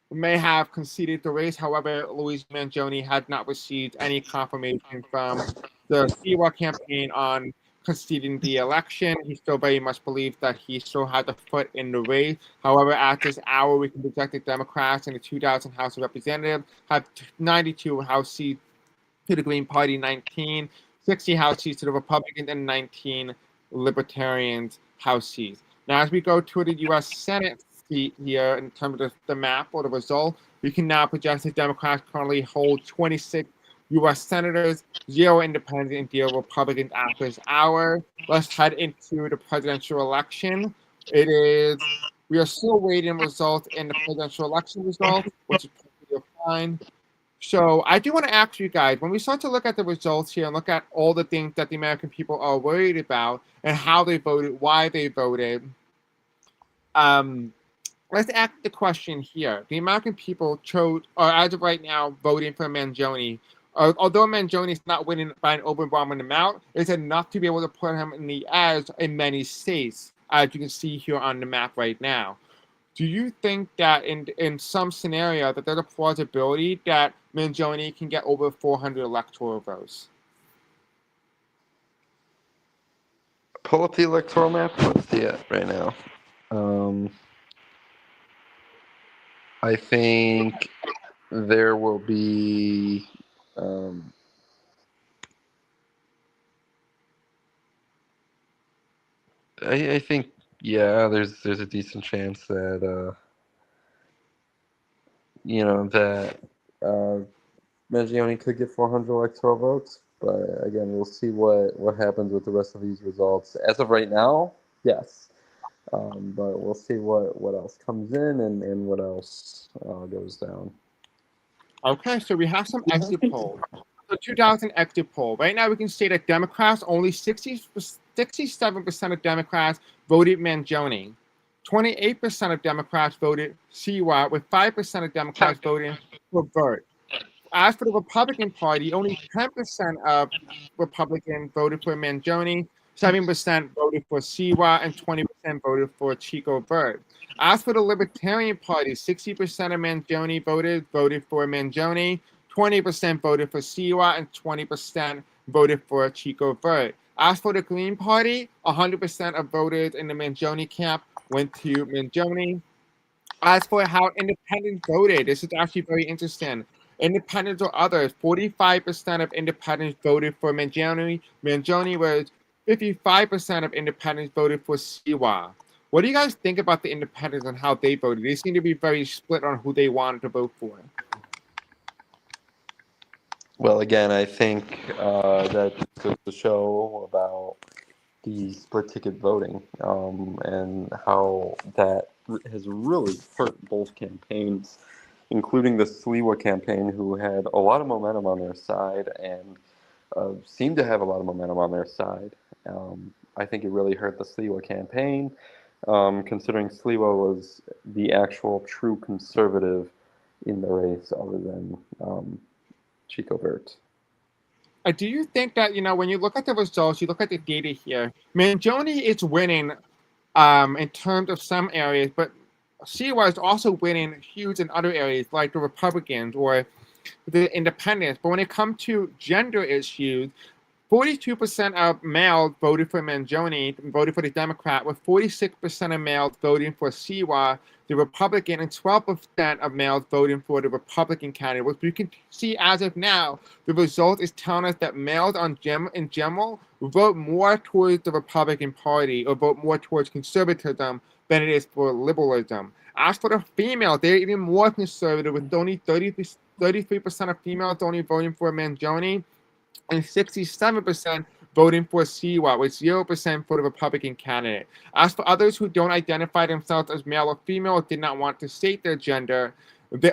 may have conceded the race. However, Luis Mangione had not received any confirmation from the Silwa campaign on conceding the election. He still very much believes that he still had a foot in the race. However, at this hour, we can project the Democrats in the 2000 House of Representatives have 92 House seats to the Green Party, 19, 60 House seats to the Republicans, and 19 Libertarians House seats. Now, as we go to the U.S. Senate seat here in terms of the map or the result, we can now project the Democrats currently hold 26 U.S. senators, 0 independents, and 0 Republicans at this hour. Let's head into the presidential election. We are still waiting results in the presidential election results, which is perfectly fine. So I do want to ask you guys, when we start to look at the results here and look at all the things that the American people are worried about and how they voted, why they voted, let's ask the question here. The American people chose, or as of right now, voting for Mangione. Although Mangione is not winning by an overwhelming amount, it's enough to be able to put him in the edge in many states, as you can see here on the map right now. Do you think that in some scenario that there's a plausibility that Mangione can get over 400 electoral votes? Pull up the electoral map. Let's see it right now. I think there will be. I think there's a decent chance that that Mangione could get 400 electoral votes, but again, we'll see what happens with the rest of these results. As of right now, yes, but we'll see what else comes in and what else goes down. Okay, so we have some exit polls. The 2000 exit poll. Right now, we can say that Democrats, only 67% of Democrats voted Mangione. 28% of Democrats voted Silwa, with 5% of Democrats voting for Vert. As for the Republican Party, only 10% of Republicans voted for Mangione, 7% voted for Silwa, and 20% voted for Chico Vert. As for the Libertarian Party, 60% of Mangione voted for Mangione, 20% voted for Silwa, and 20% voted for Chico Vert. As for the Green Party, 100% of voters in the Mangione camp went to Mangione. As for how independents voted, this is actually very interesting. Independents or others, 45% of independents voted for Mangione. Mangione was 55% of independents voted for Silwa. What do you guys think about the independents and how they voted? They seem to be very split on who they wanted to vote for. Well, again, I think that goes to show about the split ticket voting and how that has really hurt both campaigns, including the Silwa campaign, who had a lot of momentum on their side and seemed to have a lot of momentum on their side. I think it really hurt the Silwa campaign, considering Silwa was the actual true conservative in the race, other than Chico Vert. Do you think that, when you look at the results, you look at the data here, Mangione is winning in terms of some areas, but Silwa is also winning huge in other areas like the Republicans or the Independents. But when it comes to gender issues, 42% of males voted for Mangione, voted for the Democrat, with 46% of males voting for Silwa, the Republican, and 12% of males voting for the Republican candidate. Which you can see as of now, the result is telling us that males in general vote more towards the Republican Party or vote more towards conservatism than it is for liberalism. As for the females, they're even more conservative, with only 33% of females only voting for Mangione, and 67% voting for Silwa, with 0% for the Republican candidate. As for others who don't identify themselves as male or female or did not want to state their gender,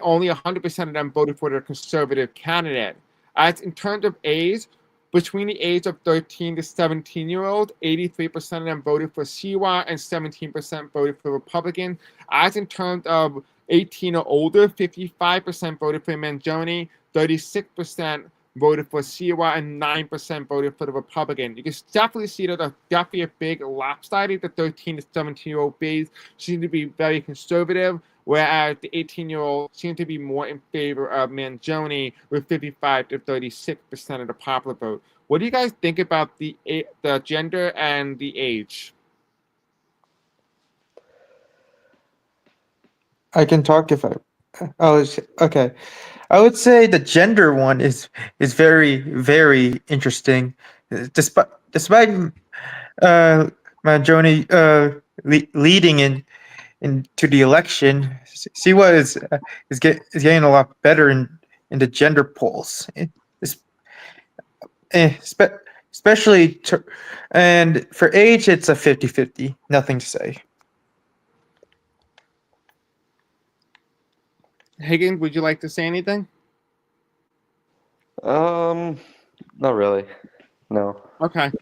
only 100% of them voted for the conservative candidate. As in terms of age, between the age of 13 to 17-year-old, 83% of them voted for Silwa and 17% voted for Republican. As in terms of 18 or older, 55% voted for Mangione, 36% voted for Silwa, and 9% voted for the Republican. You can definitely see that there's definitely a big lopsided. The 13 to 17-year-old base seem to be very conservative, whereas the 18-year-old seem to be more in favor of Mangione, with 55 to 36% of the popular vote. What do you guys think about the gender and the age? I can talk if I. Oh, okay. I would say the gender one is very very interesting. Despite Mangione leading into the election, Siwa is getting a lot better in the gender polls. Especially and for age, it's a 50-50. Nothing to say. Higgins, would you like to say anything? Not really. No. Okay.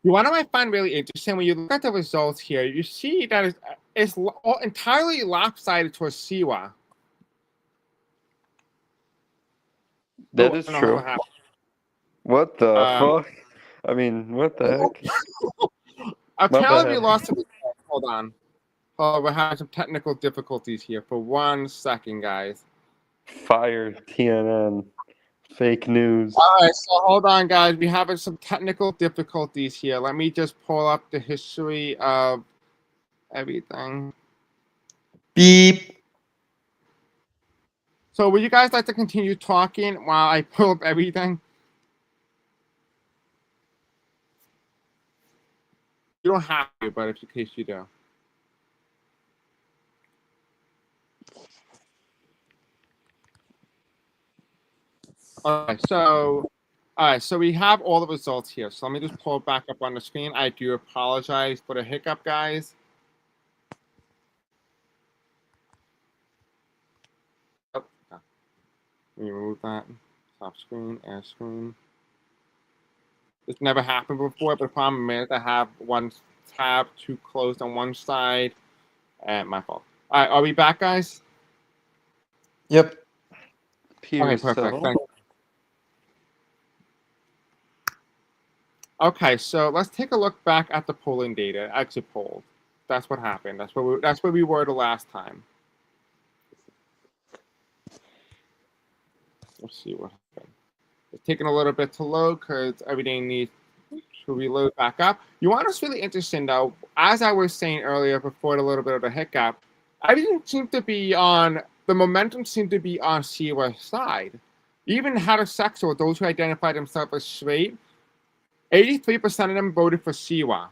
What I find really interesting, when you look at the results here, you see that it's entirely lopsided towards Silwa. That is true. What the fuck? I mean, what the heck? I'll tell you lost some. Hold on. Oh, we're having some technical difficulties here. For 1 second, guys. Fire TNN. Fake news. All right, so hold on, guys. We're having some technical difficulties here. Let me just pull up the history of everything. Beep. So would you guys like to continue talking while I pull up everything? You don't have to, but in case you do. All right, so we have all the results here. So let me just pull it back up on the screen. I do apologize for the hiccup, guys. Oh, okay. Remove that. Stop screen, air screen. This never happened before, but the problem is I have one tab too closed on one side. And my fault. All right, are we back, guys? Yep. Okay, perfect. Thank you. Okay, so let's take a look back at the polling data. Exit poll. That's what happened. That's where we were the last time. Let's see what happened. It's taking a little bit to load because everything needs to reload back up. You want us really interesting though, as I was saying earlier before the little bit of the hiccup, everything seemed to be on the momentum seemed to be on Silwa's side. Even heterosexual, those who identify themselves as straight, 83% of them voted for Silwa,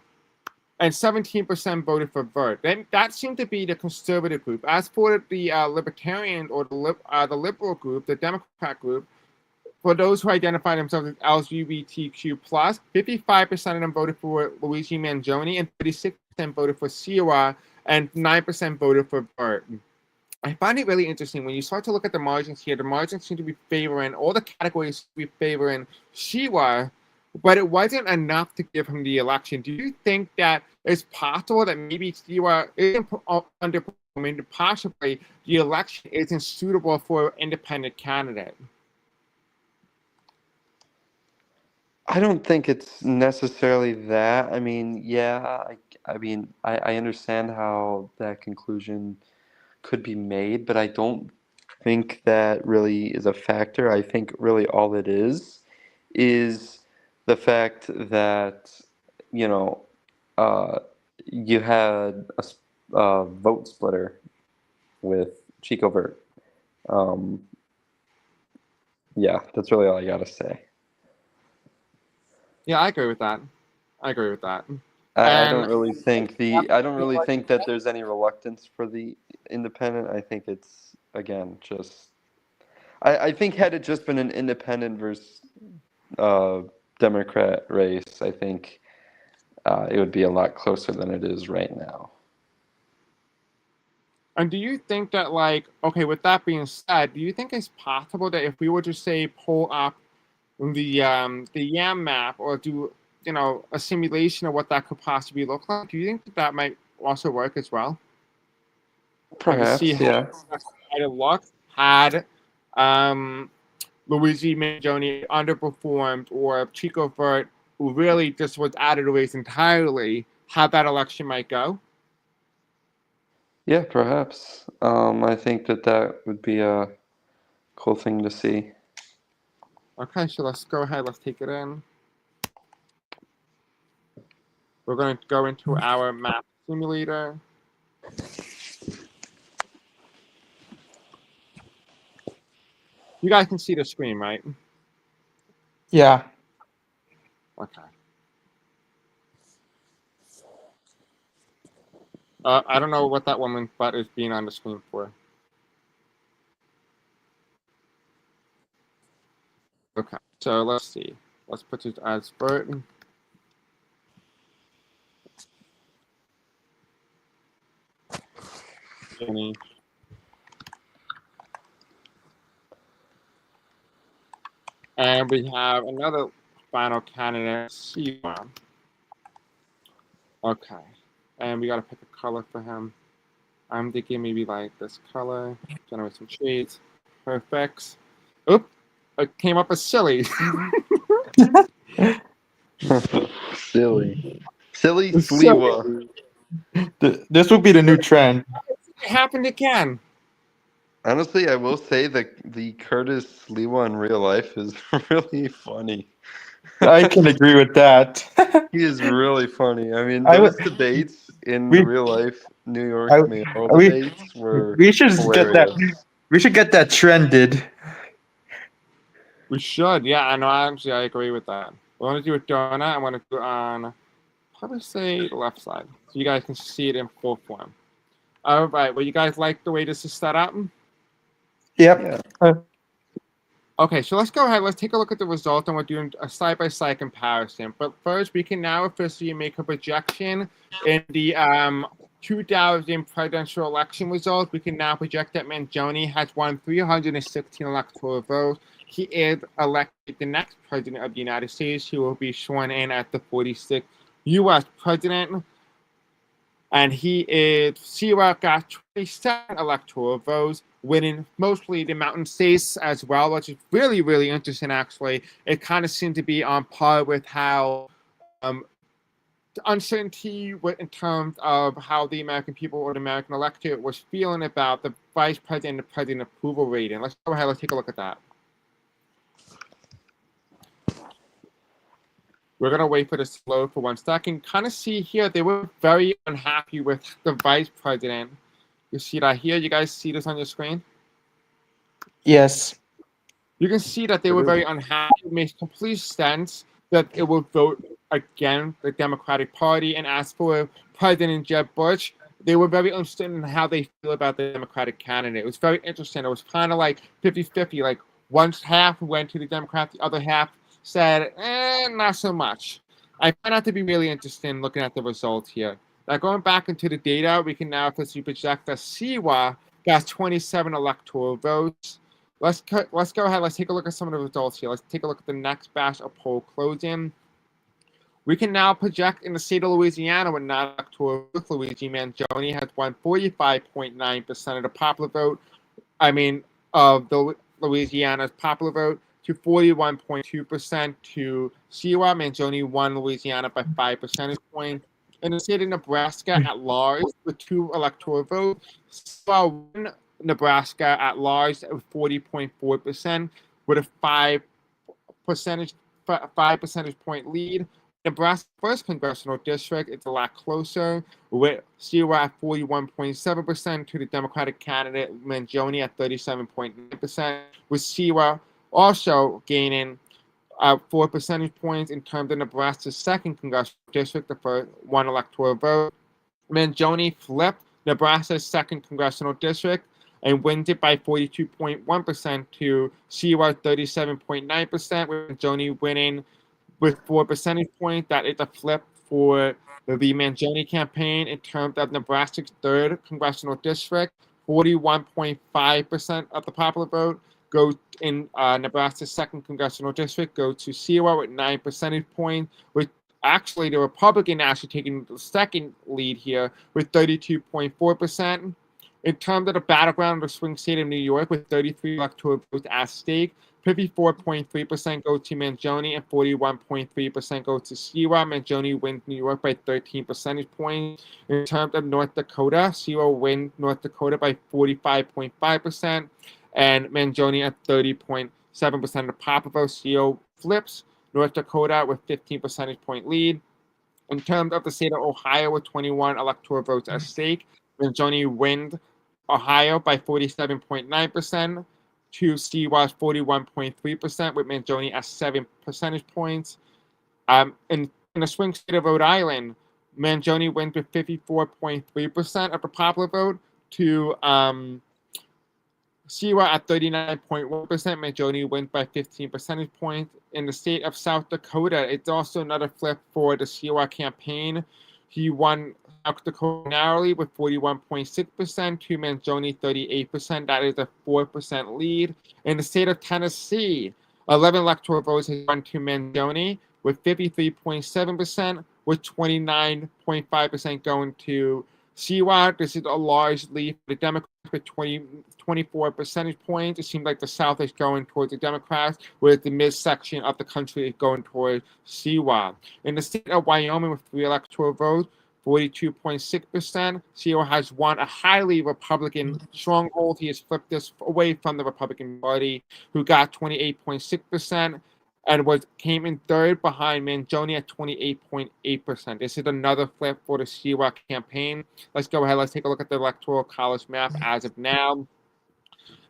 and 17% voted for Vert. Then that seemed to be the conservative group. As for the libertarian or the liberal group, the Democrat group, for those who identify themselves as LGBTQ+, 55% of them voted for Luigi Mangione, and 36% voted for Silwa, and 9% voted for Vert. I find it really interesting when you start to look at the margins here. The margins seem to be favoring all the categories seem to be favoring Silwa, but it wasn't enough to give him the election. Do you think that it's possible that maybe Silwa isn't underperforming, possibly the election isn't suitable for an independent candidate? I don't think it's necessarily that. I mean, yeah, I understand how that conclusion could be made, but I don't think that really is a factor. I think really all it is the fact that, you know, uh, you had a vote splitter with Chico Vert. Um, yeah, that's really all I gotta say. Yeah, I agree with that. I agree with that. I And don't really think that there's any reluctance for the independent. I think it's again just I think had it just been an independent versus uh, Democrat race, I think it would be a lot closer than it is right now. And do you think that, like, okay, with that being said, do you think it's possible that if we were to say pull up the YAM map or do a simulation of what that could possibly look like, do you think that that might also work as well? And to see Perhaps, how yeah. it might have looked had Luigi Mangione underperformed or Chico Vert, who really just was out of the race entirely, how that election might go? Yeah, perhaps. I think that would be a cool thing to see. Okay, so let's go ahead. Let's take it in. We're going to go into our map simulator. You guys can see the screen, right? Yeah. Okay. I don't know what that woman's butt is being on the screen for. Okay, so let's see. Let's put it as Burton. Jenny. And we have another final candidate, Silwa. Okay. And we got to pick a color for him. I'm thinking maybe like this color, generate some shades. Perfect. Oop, it came up as silly. Silly Silly. Sliwa. This would be the new trend. It happened again. Honestly, I will say that the Curtis Sliwa in real life is really funny. I can agree with that. He is really funny. I mean, I those would. debates in We. real life New I. York mayoral We. debates were We should get that. hilarious. We should get that trended. We should. Yeah, I know. Actually, I agree with that. We want to do a donut. I want to do it on, probably say the left side, so you guys can see it in full form. All right. Well, you guys like the way this is set up? Yep. Yeah. Okay, so let's go ahead. Let's take a look at the result, and we're doing a side-by-side comparison. But first, we can now officially make a projection in the 2000 presidential election results. We can now project that Mangione has won 316 electoral votes. He is elected the next president of the United States. He will be sworn in as the 46th U.S. president. And he is Silwa got 27 electoral votes, winning mostly the mountain states as well, which is really, really interesting, actually. It kind of seemed to be on par with how the uncertainty in terms of how the American people or the American electorate was feeling about the vice president and the president approval rating. Let's go ahead, let's take a look at that. We're going to wait for this to load for 1 second. Kind of see here, they were very unhappy with the vice president. You see that here? You guys see this on your screen? Yes. You can see that they were very unhappy. It makes complete sense that it will vote against the Democratic Party. And as for President Jeb Bush, they were very interested in how they feel about the Democratic candidate. It was very interesting. It was kind of like 50-50. Like one half went to the Democrat, the other half said, not so much. I find that to be really interesting looking at the results here. Now, going back into the data, we can now officially project that Silwa got 27 electoral votes. Let's go ahead. Let's take a look at some of the results here. Let's take a look at the next batch of poll closing. We can now project in the state of Louisiana with 9 electoral votes. Luigi Mangione has won 45.9% of the popular vote. Of the Louisiana's popular vote to 41.2% to Silwa. Mangione won Louisiana by 5 percentage points. In the state of Nebraska at large, with 2 electoral votes, Silwa won Nebraska at large with 40.4%, with a 5 percentage point lead. Nebraska's first congressional district is a lot closer, with Silwa at 41.7% to the Democratic candidate Mangione at 37.9%, with Silwa also gaining 4 percentage points in terms of Nebraska's second congressional district, the first 1 electoral vote. Mangione flipped Nebraska's second congressional district and wins it by 42.1% to Silwa 37.9%, with Mangione winning with 4 percentage points. That is a flip for the Mangione campaign in terms of Nebraska's third congressional district. 41.5% of the popular vote go in Nebraska's second congressional district go to Silwa with 9 percentage points, with actually the Republican actually taking the second lead here with 32.4%. In terms of the battleground of the swing state of New York, with 33 electoral votes at stake, 54.3% go to Mangione and 41.3% go to Silwa. Mangione wins New York by 13 percentage points. In terms of North Dakota, Silwa wins North Dakota by 45.5%, and Mangione at 30.7% of the popular vote. Silwa flips North Dakota with 15 percentage point lead. In terms of the state of Ohio, with 21 electoral votes at stake, Mangione wins Ohio by 47.9% to Silwa's 41.3%, with Mangione at 7 percentage points. In the swing state of Rhode Island, Mangione wins with 54.3% of the popular vote to Silwa at 39.1%. Mangione wins by 15 percentage points. In the state of South Dakota, it's also another flip for the Silwa campaign. He won South Dakota narrowly with 41.6% to Mangione 38%. That is a 4% lead. In the state of Tennessee, 11 electoral votes has gone to Mangione with 53.7%, with 29.5% going to Silwa. This is a large lead for the Democrats with 24 percentage points. It seems like the South is going towards the Democrats, whereas the midsection of the country is going towards Silwa. In the state of Wyoming, with 3 electoral votes, 42.6%, Silwa has won a highly Republican stronghold. He has flipped this away from the Republican Party, who got 28.6%. And came in third behind Mangione at 28.8%. This is another flip for the Silwa campaign. Let's go ahead. Let's take a look at the Electoral College map as of now.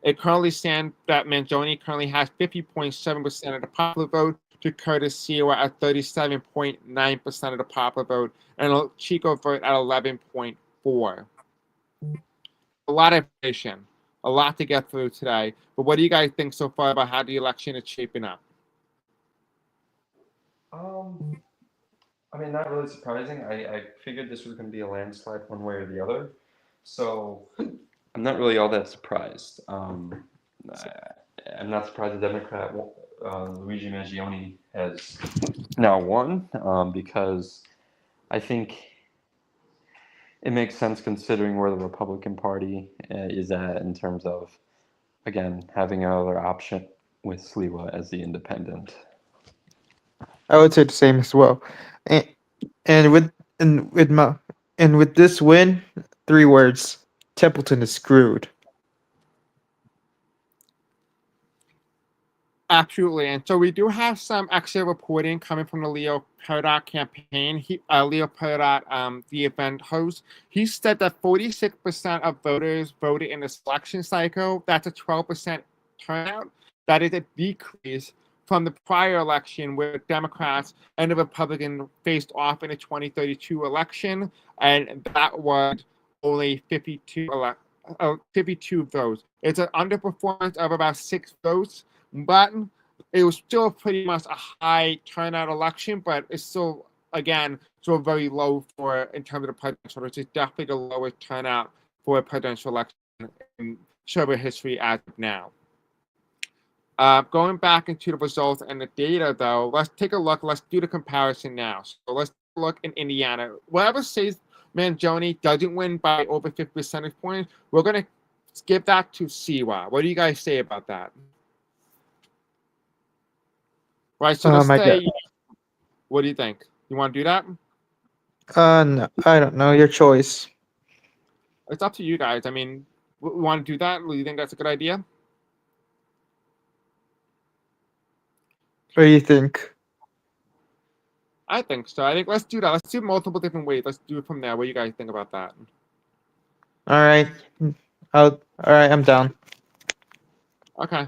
It currently stands that Mangione currently has 50.7% of the popular vote to Curtis Silwa at 37.9% of the popular vote, and Chico Vert at 11.4%. A lot of information, a lot to get through today. But what do you guys think so far about how the election is shaping up? Not really surprising. I figured this was going to be a landslide one way or the other. So I'm not really all that surprised. I'm not surprised the Democrat, Luigi Mangione, has now won because I think it makes sense considering where the Republican Party is at in terms of, again, having another option with Silwa as the independent. I would say the same as well. And, and with this win, 3 words: Templeton is screwed. Absolutely. And so we do have some extra reporting coming from the Leo Peridot campaign. Leo Peridot, the event host, he said that 46% of voters voted in the election cycle. That's a 12% turnout. That is a decrease from the prior election where Democrats and the Republicans faced off in the 2032 election. And that was only 52 votes. It's an underperformance of about 6 votes. But it was still pretty much a high turnout election, but it's still, again, still very low in terms of the presidential. It's definitely the lowest turnout for a presidential election in Sherwood history as of now. Going back into the results and the data, though, let's take a look. Let's do the comparison now. So let's look in Indiana. Whoever says Mangione doesn't win by over 50 percentage points, we're going to give that to Silwa. What do you guys say about that? Right, so let's my say, God. what do you think? You want to do that? No, I don't know. Your choice. It's up to you guys. I mean, want to do that? Do you think that's a good idea? What do you think? I think so. I think let's do that. Let's do multiple different ways. Let's do it from there. What do you guys think about that? All right. All right. I'm down. Okay.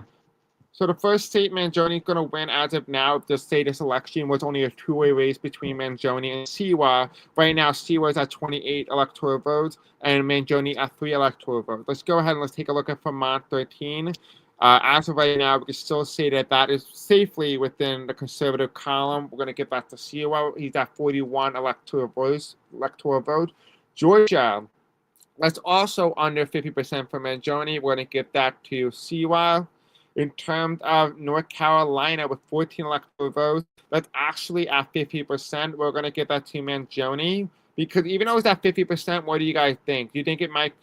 So the first state Mangione is going to win as of now. If the status election was only a two-way race between Mangione and Silwa. Right now, Silwa is at 28 electoral votes and Mangione at 3 electoral votes. Let's go ahead and let's take a look at Vermont 13. As of right now, we can still say that that is safely within the conservative column. We're going to give that to Silwa. He's at 41 electoral votes. Georgia, that's also under 50% for Mangione. We're going to give that to Silwa. In terms of North Carolina with 14 electoral votes, that's actually at 50%. We're going to give that to Mangione because even though it's at 50%, what do you guys think? Do you think it might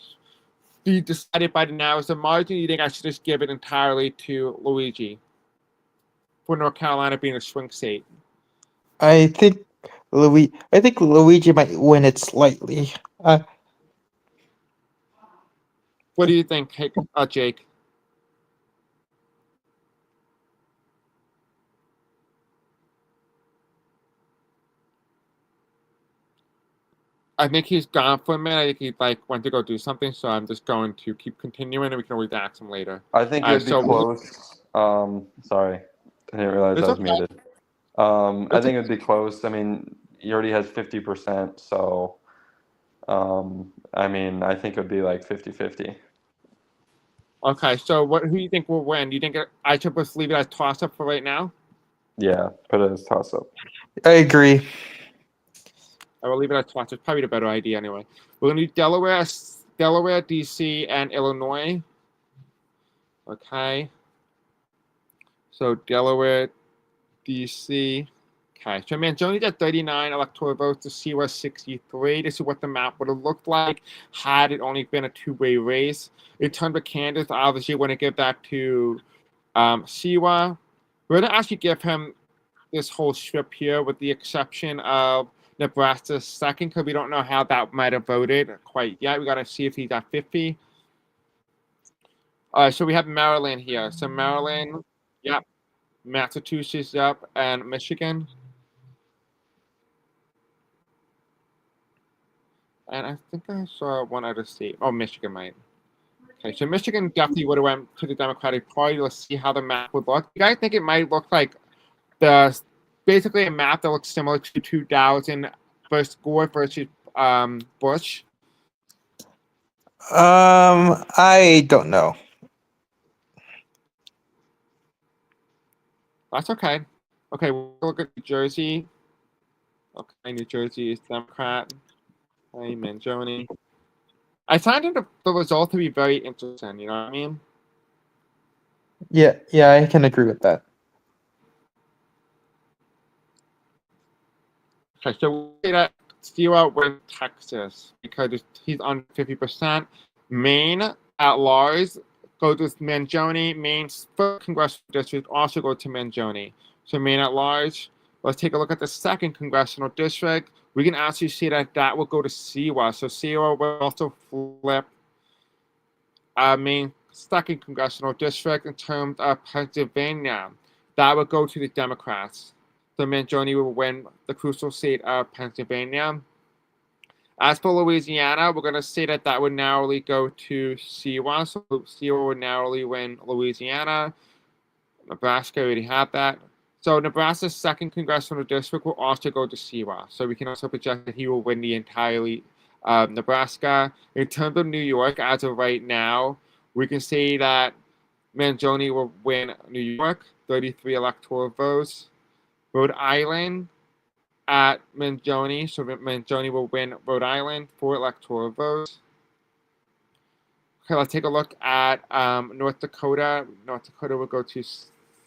be decided by the narrowest margin? Do you think I should just give it entirely to Luigi for North Carolina being a swing state? I think Luigi might win it slightly. What do you think, Jake? I think he's gone for a minute. I think he went to go do something, so I'm just going to keep continuing, and we can always ask him later. I think it would be close. Sorry, I didn't realize I was muted. I think it would be close. I mean, he already has 50%, so I mean, I think it would be like 50-50. Okay, so who do you think will win? Do you think I should just leave it as toss-up for right now? Yeah, put it as toss-up. I agree. I will leave it as toss-up. It's probably the better idea anyway. We're going to do Delaware, D.C., and Illinois. Okay. So Delaware, D.C. Okay, so Mangione got 39 electoral votes to Silwa 63. This is what the map would have looked like had it only been a two-way race. In terms of candidates, obviously, we're going to give that to Silwa. We're going to actually give him this whole strip here with the exception of Nebraska's second because we don't know how that might have voted quite yet. We got to see if he's at 50. So we have Maryland here. So Maryland, yep. Massachusetts, yep. And Michigan. And I think I saw one other state. Oh, Michigan might. Okay, so Michigan definitely would have went to the Democratic Party. Let's see how the map would look. You guys think it might look like basically a map that looks similar to 2000 versus Gore versus Bush? I don't know. That's okay. Okay, we'll look at New Jersey. Okay, New Jersey is Democrat. Hey, Mangione. I find the result to be very interesting, you know what I mean? Yeah, I can agree with that. Okay, so we'll say that Silwa wins Texas because he's under 50%. Maine at large goes with Mangione. Maine's first congressional district also goes to Mangione. So Maine at large. Let's take a look at the second congressional district. We can actually see that will go to Silwa. So Silwa will also flip Maine's second congressional district in terms of Pennsylvania. That would go to the Democrats. So Mangione will win the crucial state of Pennsylvania. As for Louisiana, we're going to say that would narrowly go to Silwa. So Silwa would narrowly win Louisiana. Nebraska already had that. So Nebraska's second congressional district will also go to Silwa. So we can also project that he will win the entirely Nebraska. In terms of New York, as of right now, we can say that Mangione will win New York, 33 electoral votes. Rhode Island at Mangione, so Mangione will win Rhode Island, 4 electoral votes. Okay, let's take a look at North Dakota. North Dakota will go to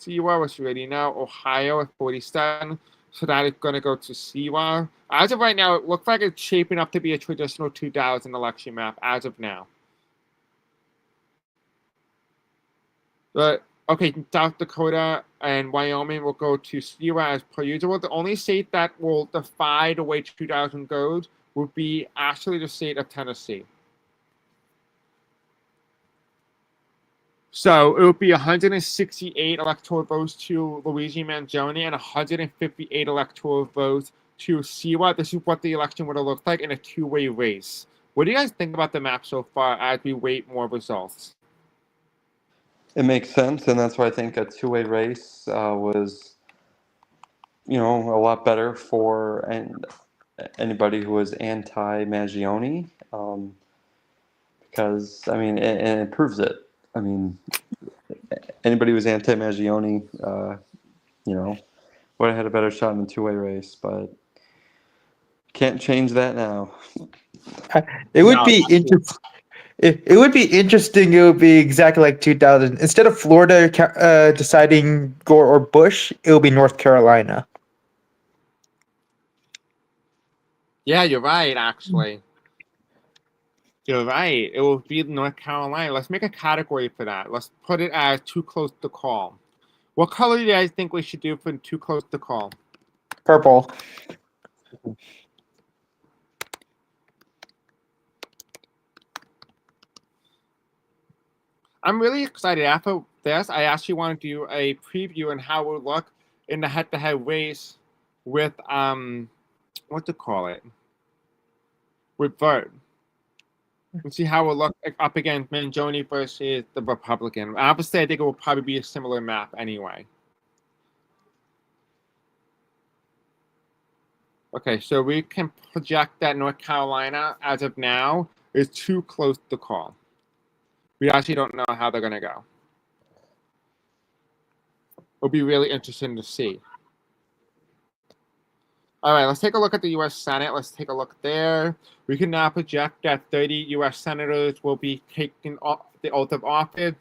Silwa, which we already know. Ohio at 47. So that is going to go to Silwa. As of right now, it looks like it's shaping up to be a traditional 2000 election map as of now. But okay, South Dakota and Wyoming will go to Silwa as per usual. The only state that will defy the way 2000 goes would be actually the state of Tennessee. So it would be 168 electoral votes to Luigi Mangione and 158 electoral votes to Silwa. This is what the election would have looked like in a two-way race. What do you guys think about the map so far as we wait more results? It makes sense, and that's why I think a two-way race was, a lot better for anybody who was anti-Mangione, because and it proves it. I mean, anybody who was anti-Mangione, would have had a better shot in a two-way race, but can't change that now. It would be interesting. It would be interesting. It would be exactly like 2000. Instead of Florida deciding Gore or Bush, it will be North Carolina. Yeah, you're right, actually. You're right. It will be North Carolina. Let's make a category for that. Let's put it as too close to call. What color do you guys think we should do for too close to call? Purple. I'm really excited. After this, I actually want to do a preview on how it would look in the head-to-head race with what to call it? With Vert. And see how it will look up against Mangione versus the Republican. Obviously, I think it will probably be a similar map anyway. Okay, so we can project that North Carolina, as of now, is too close to call. We actually don't know how they're going to go. It'll be really interesting to see. All right, let's take a look at the U.S. Senate. Let's take a look there. We can now project that 30 U.S. senators will be taking the oath of office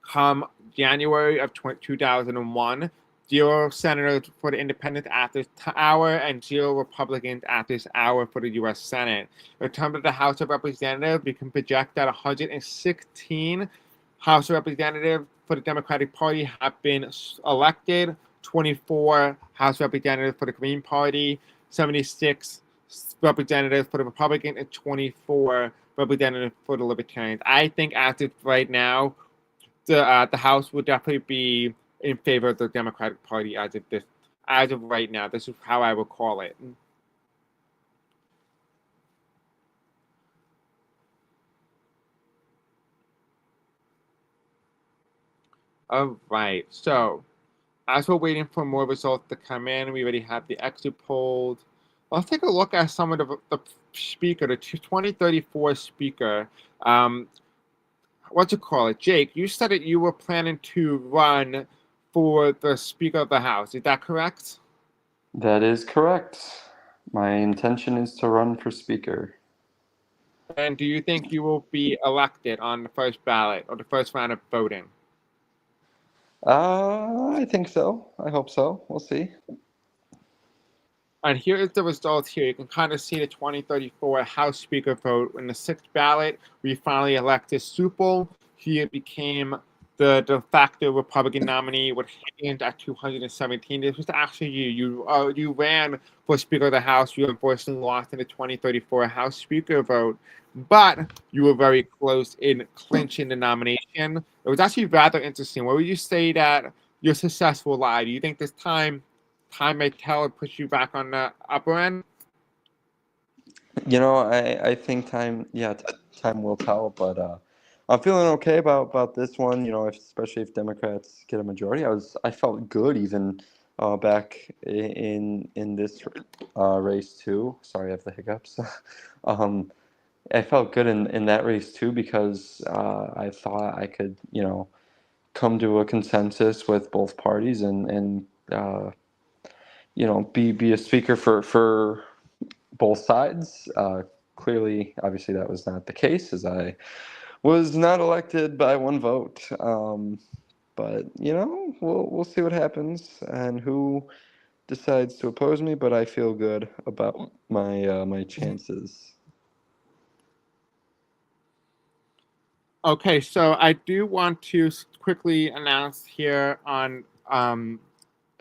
come January of 2001. 0 senators for the independents at this hour and 0 Republicans at this hour for the U.S. Senate. In terms of the House of Representatives, we can project that 116 House of Representatives for the Democratic Party have been elected, 24 House Representatives for the Green Party, 76 representatives for the Republican, and 24 representatives for the Libertarians. I think as of right now, the House would definitely be in favor of the Democratic Party as of right now. This is how I would call it. All right. So as we're waiting for more results to come in, we already have the exit polls. Let's take a look at some of the speaker, the 2034 speaker. What you call it, Jake? You said that you were planning to run for the Speaker of the House. Is that correct? That is correct. My intention is to run for Speaker. And do you think you will be elected on the first ballot or the first round of voting? I think so. I hope so. We'll see. And here is the results here. You can kind of see the 2034 House Speaker vote. In the 6th ballot, we finally elected Supple. He became the de facto Republican nominee with hands at 217. This was actually you. You ran for Speaker of the House. You unfortunately lost in the 2034 House Speaker vote, but you were very close in clinching the nomination. It was actually rather interesting. Where would you say that your success will lie? Do you think this time may tell and push you back on the upper end? I think time will tell, but I'm feeling okay about this one. Especially if Democrats get a majority. I felt good even back in this race too. Sorry, I have the hiccups. I felt good in that race too because I thought I could come to a consensus with both parties and be a speaker for both sides. Clearly, obviously, that was not the case, as I was not elected by one vote. But we'll see what happens and who decides to oppose me. But I feel good about my chances. Okay, so I do want to quickly announce here on the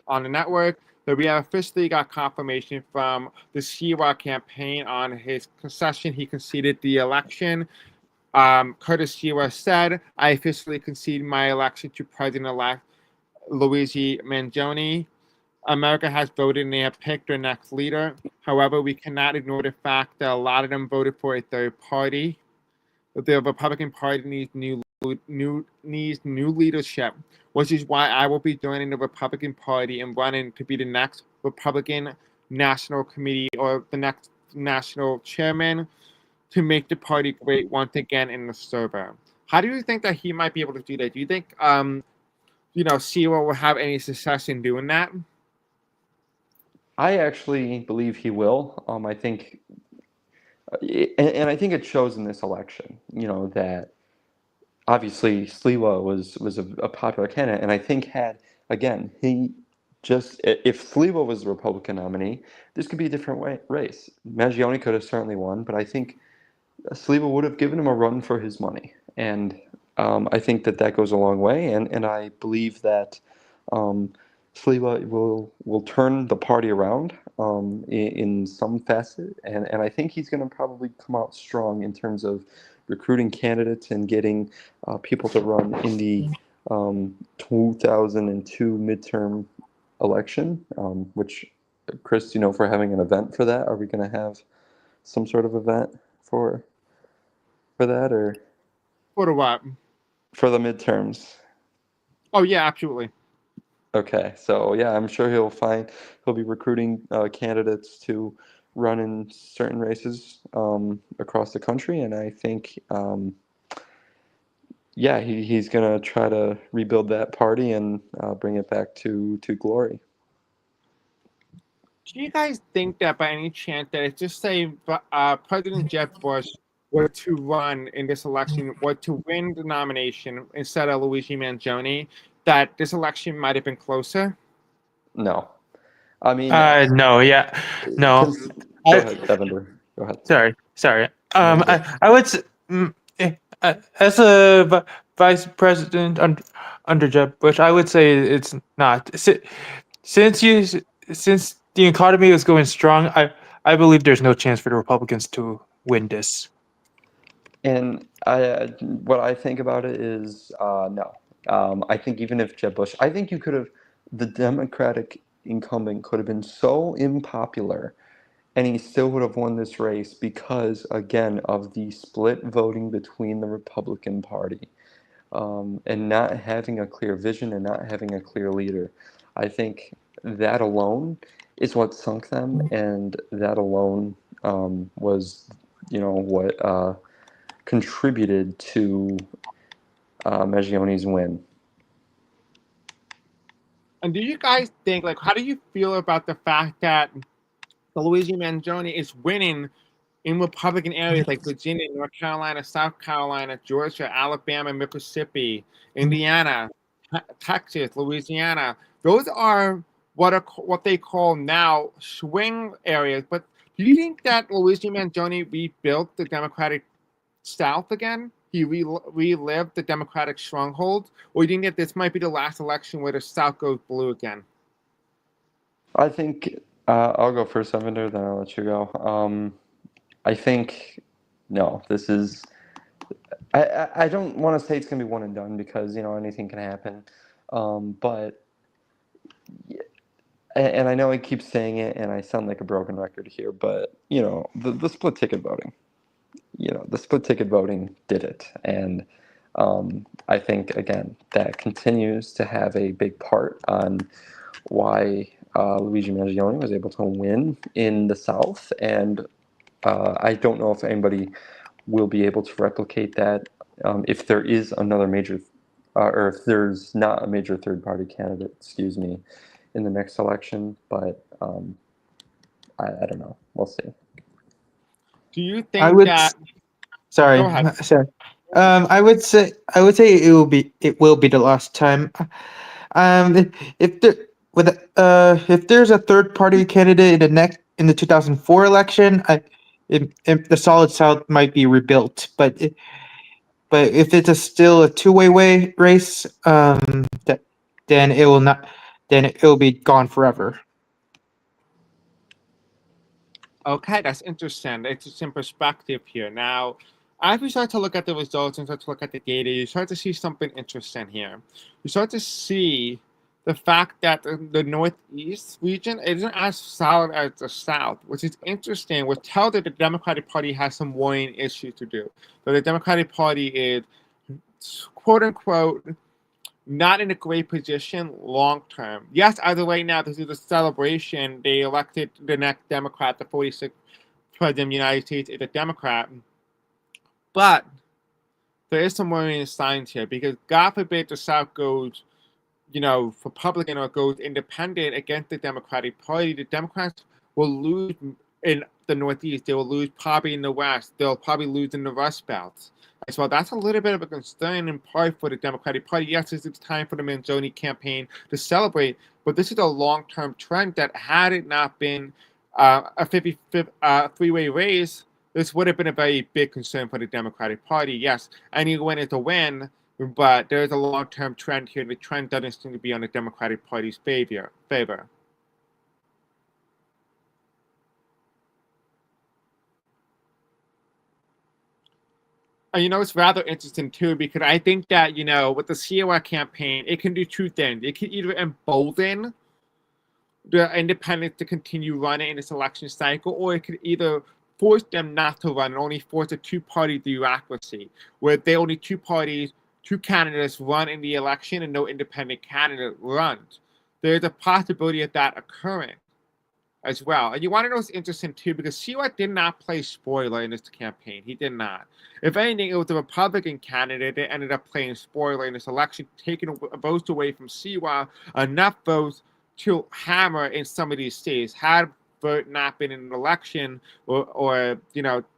network that we have officially got confirmation from the Silwa campaign on his concession. He conceded the election. Curtis Silwa said, "I officially concede my election to President-elect Luigi Mangione. America has voted and they have picked their next leader. However, we cannot ignore the fact that a lot of them voted for a third party. The Republican Party needs new leadership, which is why I will be joining the Republican Party and running to be the next Republican National Committee or the next national chairman to make the party great once again in the server." How do you think that he might be able to do that? Do you think Silwa will have any success in doing that? I actually believe he will. I think, and I think it shows in this election. That obviously Sliwa was a popular candidate, and I think had again he just if Sliwa was the Republican nominee, this could be a different race. Mangione could have certainly won, but I think Sliwa would have given him a run for his money, and I think that goes a long way, and I believe that um, Sliwa will turn the party around in some facet, and I think he's going to probably come out strong in terms of recruiting candidates and getting people to run in the 2002 midterm election, which, Chris, if we're having an event for that, are we going to have some sort of event for that or For what? for the midterms? Oh yeah, absolutely. Okay, so yeah, I'm sure he'll be recruiting candidates to run in certain races across the country, and I think yeah, he's gonna try to rebuild that party and bring it back to glory. Do you guys think that by any chance that if just say President Jeb Bush were to run in this election, were to win the nomination instead of Luigi Mangione, that this election might have been closer? No, I mean, No, yeah, no. go I ahead, Evander. Go ahead. sorry. No, you're good. I would as a vice president under Jeb Bush, I would say it's not. Since you since the economy is going strong, I believe there's no chance for the Republicans to win this. And what I think about it is no. I think even if Jeb Bush, I think the Democratic incumbent could have been so unpopular, and he still would have won this race because, again, of the split voting between the Republican Party, and not having a clear vision and not having a clear leader. I think that alone is what sunk them, and that alone was, what contributed to Magione's win. And do you guys think, like, how do you feel about the fact that Luigi Mangione is winning in Republican areas like Virginia, North Carolina, South Carolina, Georgia, Alabama, Mississippi, Indiana, Texas, Louisiana? Those are what they call now swing areas. But do you think that Luigi Mangione rebuilt the Democratic South again? He relived the Democratic stronghold? Or do you think that this might be the last election where the South goes blue again? I think I'll go first, Evander, then I'll let you go. I think no, this is. I don't want to say it's gonna be one and done because anything can happen, but and I know I keep saying it and I sound like a broken record here, but the split ticket voting, the split ticket voting did it, and I think again that continues to have a big part on why Luigi Mangione was able to win in the South, and I don't know if anybody will be able to replicate that if there is another major, or if there's not a major third-party candidate, excuse me, in the next election. But I don't know. We'll see. Do you I think would. that? Sorry, Go ahead. sorry. I would say it will be the last time. If there with if there's a third party candidate in the 2004 election, if the Solid South might be rebuilt, but if it's still a two-way race, then it will not. Then it will be gone forever. Okay, that's interesting. Interesting perspective here. Now, as we start to look at the results and start to look at the data, you start to see something interesting here. You start to see the fact that the Northeast region isn't as solid as the South, which is interesting, which tells that the Democratic Party has some worrying issues to do. So the Democratic Party is, quote unquote, not in a great position long term. Yes, as of right now, this is a celebration. They elected the next Democrat, the 46th president of the United States, is a Democrat. But there is some worrying signs here because God forbid the South goes, Republican or goes independent against the Democratic Party. The Democrats will lose in the Northeast. They will lose probably in the West. They'll probably lose in the Rust Belt. As well, that's a little bit of a concern in part for the Democratic Party. Yes, it's time for the Mangione campaign to celebrate, but this is a long-term trend that had it not been a 50 three-way race, this would have been a very big concern for the Democratic Party. Yes, any win is a win, but there's a long-term trend here. The trend doesn't seem to be on the Democratic Party's favor. And it's rather interesting too because I think that with the Silwa campaign, it can do two things. It can either embolden the independents to continue running in this election cycle, or it could either force them not to run and only force a two-party bureaucracy, where they only two candidates run in the election and no independent candidate runs. There's a possibility of that occurring as well. And you want to know what's interesting too, because Silwa did not play spoiler in this campaign. He did not. If anything, it was the Republican candidate that ended up playing spoiler in this election, taking votes away from Silwa, enough votes to hammer in some of these states. Had Vert not been in an election or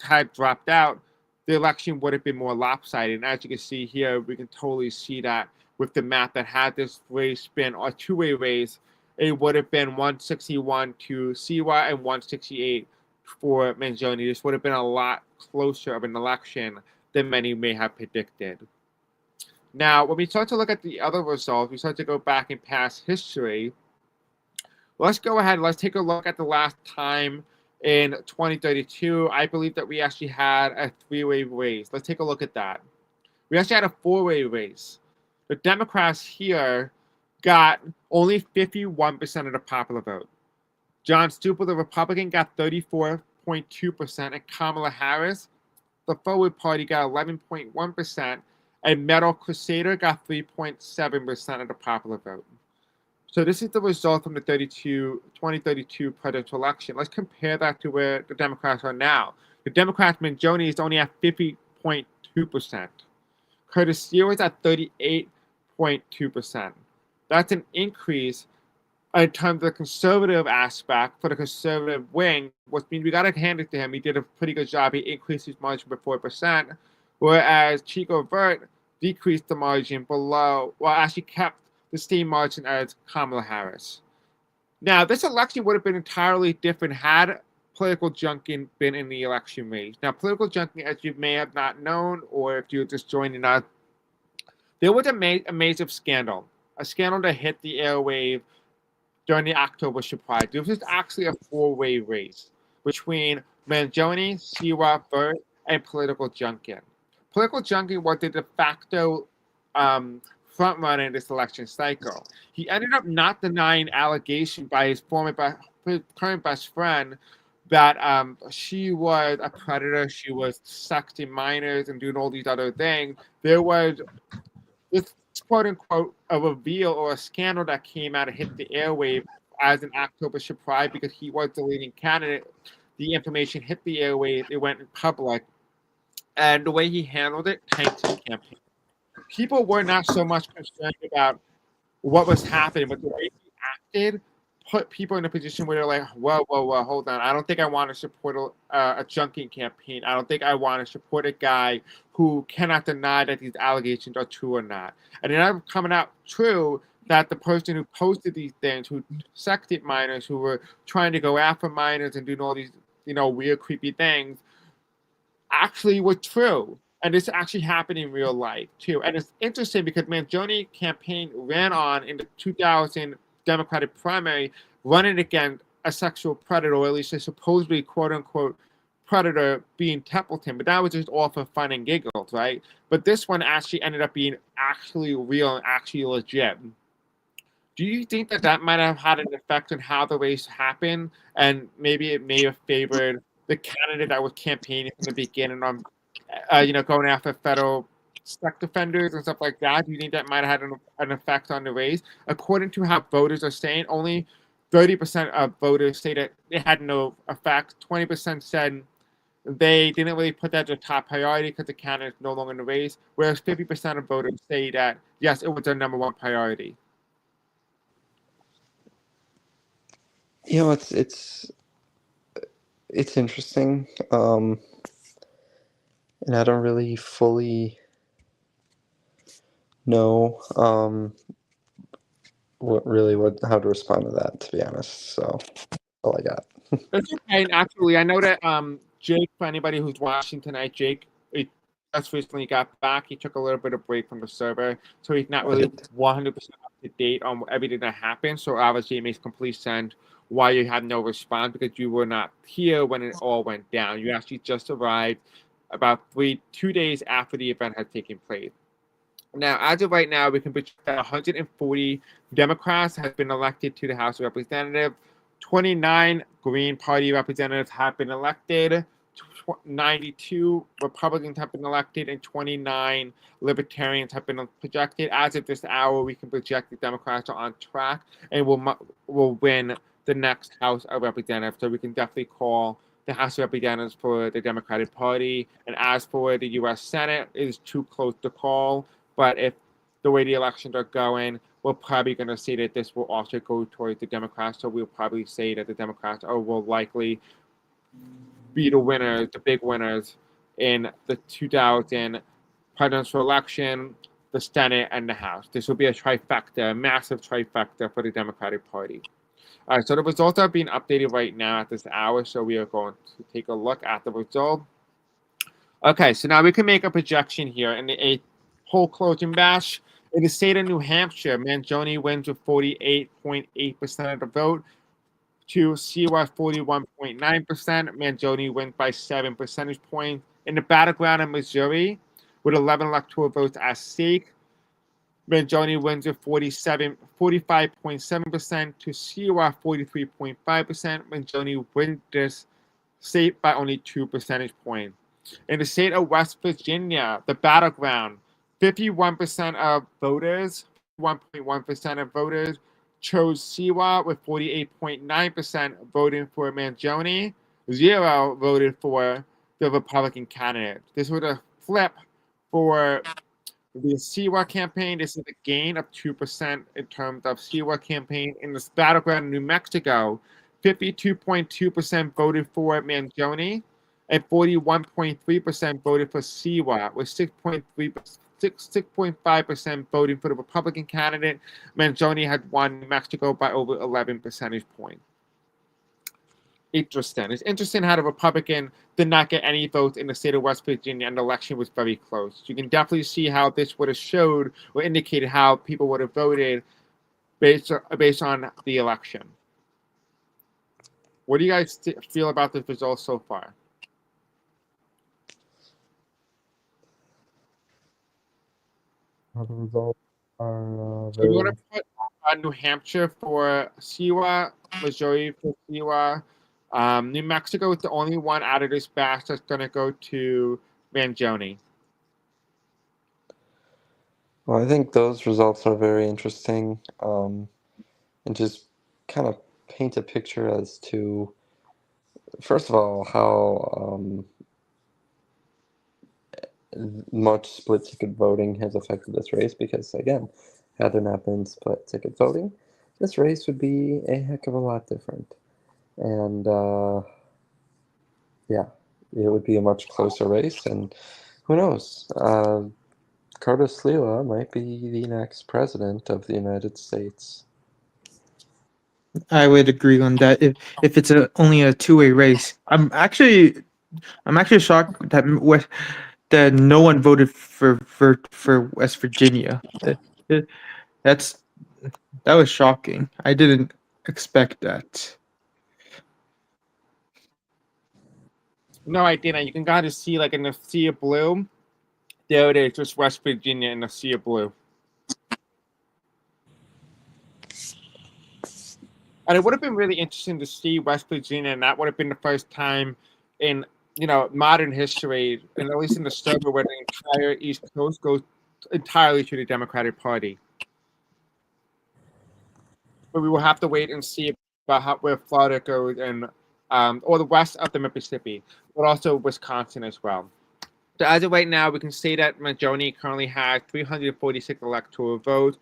had dropped out, the election would have been more lopsided. And as you can see here, we can totally see that with the map that had this race been a two-way race, it would have been 161 to Silwa and 168 for Mangione. This would have been a lot closer of an election than many may have predicted. Now, when we start to look at the other results, we start to go back in past history. Let's go ahead. Let's take a look at the last time in 2032. I believe that we actually had a three-way race. Let's take a look at that. We actually had a four-way race. The Democrats here got only 51% of the popular vote. John Stupel, the Republican, got 34.2%, and Kamala Harris, the Forward Party, got 11.1%, and Metal Crusader got 3.7% of the popular vote. So this is the result from the 2032 presidential election. Let's compare that to where the Democrats are now. The Democrats, Mangione, is only at 50.2%. Curtis Steele is at 38.2%. That's an increase in terms of the conservative aspect for the conservative wing, which means we got to hand it to him. He did a pretty good job. He increased his margin by 4%, whereas Chico Vert decreased the margin actually kept the same margin as Kamala Harris. Now, this election would have been entirely different had Political Junkie been in the election race. Now, Political Junkie, as you may have not known, or if you're just joining us, there was a massive scandal. A scandal that hit the airwave during the October surprise. This was actually a four-way race between Mangione, Silwa, Vert, and Political Junkie. Political Junkie was the de facto frontrunner in this election cycle. He ended up not denying allegation by his current best friend that she was a predator, she was sexting minors and doing all these other things. There was this quote unquote a reveal or a scandal that came out and hit the airwave as an October surprise because he was the leading candidate. The information hit the airwave, it went in public, and the way he handled it tanked his campaign. People were not so much concerned about what was happening, but the way he acted put people in a position where they're like, whoa, whoa, whoa, hold on. I don't think I want to support a junking campaign. I don't think I want to support a guy who cannot deny that these allegations are true or not. And it ended up coming out true that the person who posted these things, who sexted minors, who were trying to go after minors and doing all these, weird, creepy things, actually were true. And this actually happened in real life, too. And it's interesting because Mangione campaign ran on in the 2000 Democratic primary, running against a sexual predator, or at least a supposedly quote-unquote predator being Templeton. But that was just all for fun and giggles, right? But this one actually ended up being actually real and actually legit. Do you think that might have had an effect on how the race happened, and maybe it may have favored the candidate that was campaigning from the beginning on, going after federal sex offenders and stuff like that? Do you think that might have had an effect on the race? According to how voters are saying, only 30% of voters say that it had no effect. 20% said they didn't really put that as a top priority because the candidate is no longer in the race, whereas 50% of voters say that, yes, it was their number one priority. It's interesting, and I don't really fully know how to respond to that, to be honest. So that's all I got. That's okay. And actually, I know that Jake, for anybody who's watching tonight, Jake, he just recently got back. He took a little bit of break from the server, so he's not really 100% up to date on everything that happened. So obviously, it makes complete sense why you had no response, because you were not here when it all went down. You actually just arrived about 2 days after the event had taken place. Now, as of right now, we can project that 140 Democrats have been elected to the House of Representatives. 29 Green Party representatives have been elected. 92 Republicans have been elected, and 29 Libertarians have been projected. As of this hour, we can project the Democrats are on track and will win the next House of Representatives. So we can definitely call the House of Representatives for the Democratic Party. And as for the U.S. Senate, it is too close to call. But if the way the elections are going, we're probably going to say that this will also go towards the Democrats. So we'll probably say that the Democrats will likely be the winners, the big winners in the 2000 presidential election, the Senate, and the House. This will be a trifecta, a massive trifecta for the Democratic Party. All right, so the results are being updated right now at this hour, so we are going to take a look at the result. Okay, so now we can make a projection here in the 8th poll closing bash. In the state of New Hampshire, Mangione wins with 48.8% of the vote to Silwa 41.9%. Mangione wins by 7 percentage points. In the battleground in Missouri, with 11 electoral votes at stake, Mangione wins with 45.7% to Silwa 43.5%. Mangione wins this state by only 2 percentage points. In the state of West Virginia, the battleground, 51% of voters, 1.1% of voters chose Silwa, with 48.9% voting for Mangione. 0 voted for the Republican candidate. This was a flip for the Silwa campaign. This is a gain of 2% in terms of Silwa campaign. In this battleground in New Mexico, 52.2% voted for Mangione, and 41.3% voted for Silwa, with 6.5% voting for the Republican candidate. Mangione had won New Mexico by over 11 percentage points. Interesting. It's interesting how the Republican did not get any votes in the state of West Virginia, and the election was very close. You can definitely see how this would have showed or indicated how people would have voted based on the election. What do you guys feel about the results so far? The results are So you want to put New Hampshire for Silwa, Missouri for Silwa. New Mexico is the only one out of this batch that's going to go to Mangione. Well, I think those results are very interesting, and just kind of paint a picture as to, first of all, how much split ticket voting has affected this race, because again, had there not been split ticket voting, this race would be a heck of a lot different. And yeah, it would be a much closer race. And who knows? Curtis Sliwa might be the next president of the United States. I would agree on that. If it's only a two-way race, I'm actually shocked that that no one voted for West Virginia. It- That's that was shocking. I didn't expect that. No, I didn't. You can kind of see, like, in the sea of blue, there it is, just West Virginia in the sea of blue. And it would have been really interesting to see West Virginia, and that would have been the first time in modern history, and at least in the struggle, where the entire East Coast goes entirely to the Democratic Party. But we will have to wait and see about where Florida goes, and or the west of the Mississippi, but also Wisconsin as well. So as of right now, we can say that Mangione currently has 346 electoral votes,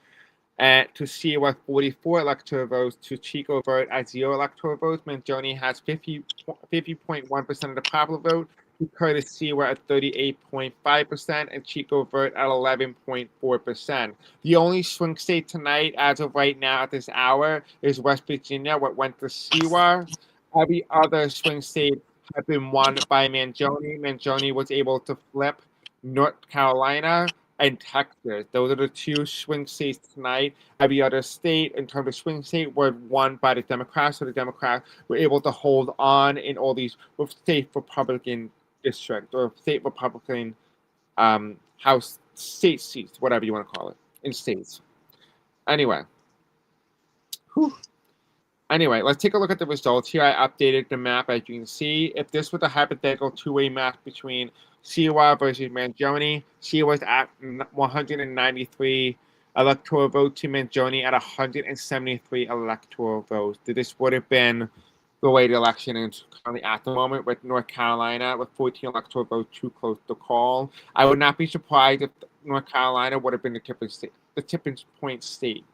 to Silwa 44 electoral votes, to Chico Vert at 0 electoral votes. Mangione has 50.1% of the popular vote, to Curtis Silwa at 38.5%, and Chico Vert at 11.4%. The only swing state tonight, as of right now at this hour, is West Virginia, what went to Silwa. Every other swing state have been won by Mangione. Mangione was able to flip North Carolina and Texas. Those are the two swing states tonight. Every other state, in terms of swing state, were won by the Democrats. So the Democrats were able to hold on in all these state Republican districts or state Republican House state seats, whatever you want to call it, in states. Anyway. Whew. Anyway, let's take a look at the results here. I updated the map, as you can see. If this was a hypothetical two-way match between Silwa versus Mangione, Silwa's at 193 electoral votes to Mangione at 173 electoral votes. This would have been the way the election is currently at the moment, with North Carolina with 14 electoral votes too close to call. I would not be surprised if North Carolina would have been the tipping point state.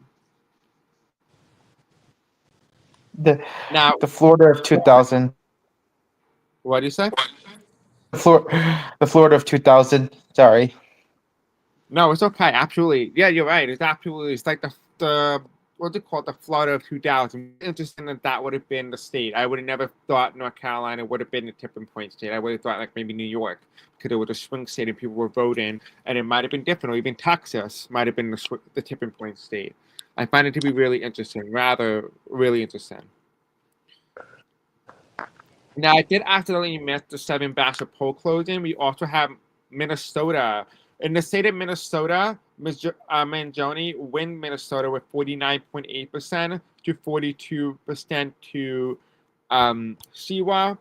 The Now, the Florida of 2000. what do you say? The Florida of 2000. Sorry. No, it's okay. Absolutely. Yeah, you're right. It's like the what's it called? The Florida of 2000. Interesting that would have been the state. I would have never thought North Carolina would have been the tipping point state. I would have thought like maybe New York, because it was a swing state and people were voting, and it might have been different. Or even Texas might have been the tipping point state. I find it to be really interesting. Rather, really interesting. Now, I did accidentally miss the 7 batch of poll closing. We also have Minnesota. In the state of Minnesota, Mangione win Minnesota with 49.8% to 42% to Silwa.